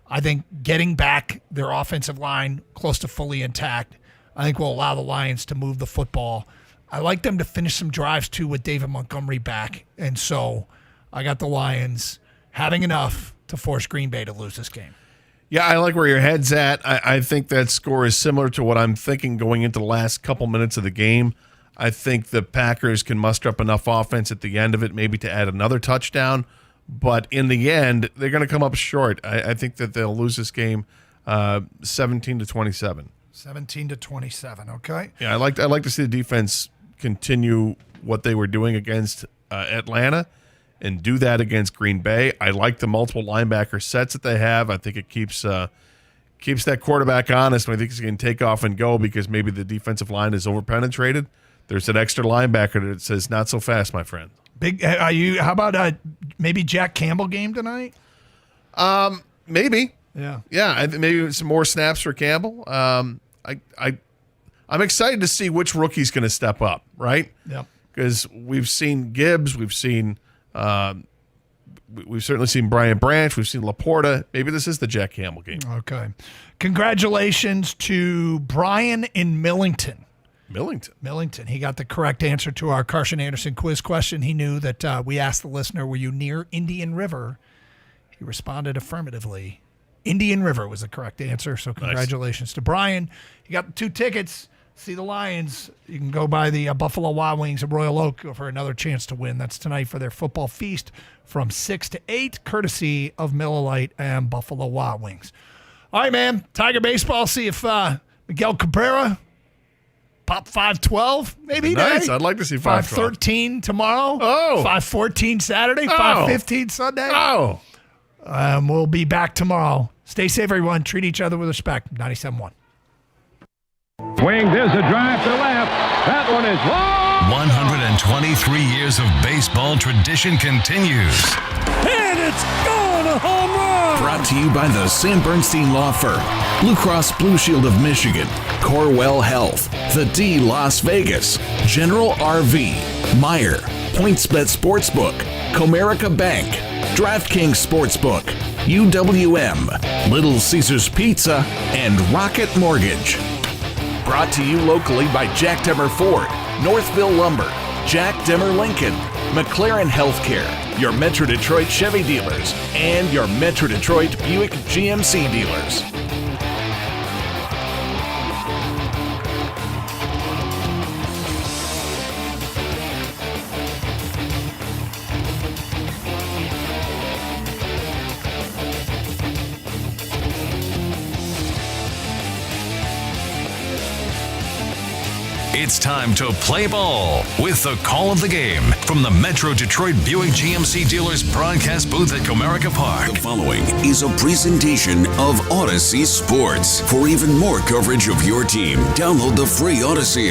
I think getting back their offensive line close to fully intact, I think will allow the Lions to move the football. I like them to finish some drives, too, with David Montgomery back. And so I got the Lions having enough to force Green Bay to lose this game. Yeah, I like where your head's at. I think that score is similar to what I'm thinking going into the last couple minutes of the game. I think the Packers can muster up enough offense at the end of it maybe to add another touchdown. But in the end, they're going to come up short. I think that they'll lose this game 17-27. 17-27, okay. Yeah, I like to see the defense continue what they were doing against Atlanta and do that against Green Bay. I like the multiple linebacker sets that they have. I think it keeps that quarterback honest when I think he's going to take off and go because maybe the defensive line is overpenetrated. There's an extra linebacker that says, not so fast, my friend. How about maybe Jack Campbell game tonight? Maybe. Yeah. Yeah, maybe some more snaps for Campbell. I'm excited to see which rookie's going to step up, right? Yep. Because we've seen Gibbs, we've certainly seen Brian Branch, we've seen Laporta. Maybe this is the Jack Campbell game. Okay. Congratulations to Brian in Millington. Millington. He got the correct answer to our Carson Anderson quiz question. He knew that we asked the listener, were you near Indian River? He responded affirmatively. Indian River was the correct answer, so congratulations to Brian. You got the 2 tickets. See the Lions. You can go by the Buffalo Wild Wings at Royal Oak for another chance to win. That's tonight for their football feast from 6 to 8, courtesy of Miller Lite and Buffalo Wild Wings. All right, man. Tiger baseball. See if Miguel Cabrera pop 512 maybe. Nice. Today. I'd like to see 512. 513 tomorrow. Oh. 514 Saturday. 515 Sunday. Oh. We'll be back tomorrow. Stay safe, everyone. Treat each other with respect. 97.1. swing. There's a drive to left. That one is long. 123 years of baseball tradition continues. And it's gone, a home run. Brought to you by the Sam Bernstein Law Firm, Blue Cross Blue Shield of Michigan, Corewell Health, The D Las Vegas, General RV, Meyer, PointsBet Sportsbook, Comerica Bank, DraftKings Sportsbook, UWM, Little Caesars Pizza, and Rocket Mortgage. Brought to you locally by Jack Demmer Ford, Northville Lumber, Jack Demmer Lincoln, McLaren Healthcare, your Metro Detroit Chevy dealers, and your Metro Detroit Buick GMC dealers. It's time to play ball with the call of the game from the Metro Detroit Buick GMC dealers broadcast booth at Comerica Park. The following is a presentation of Odyssey Sports. For even more coverage of your team, download the free Odyssey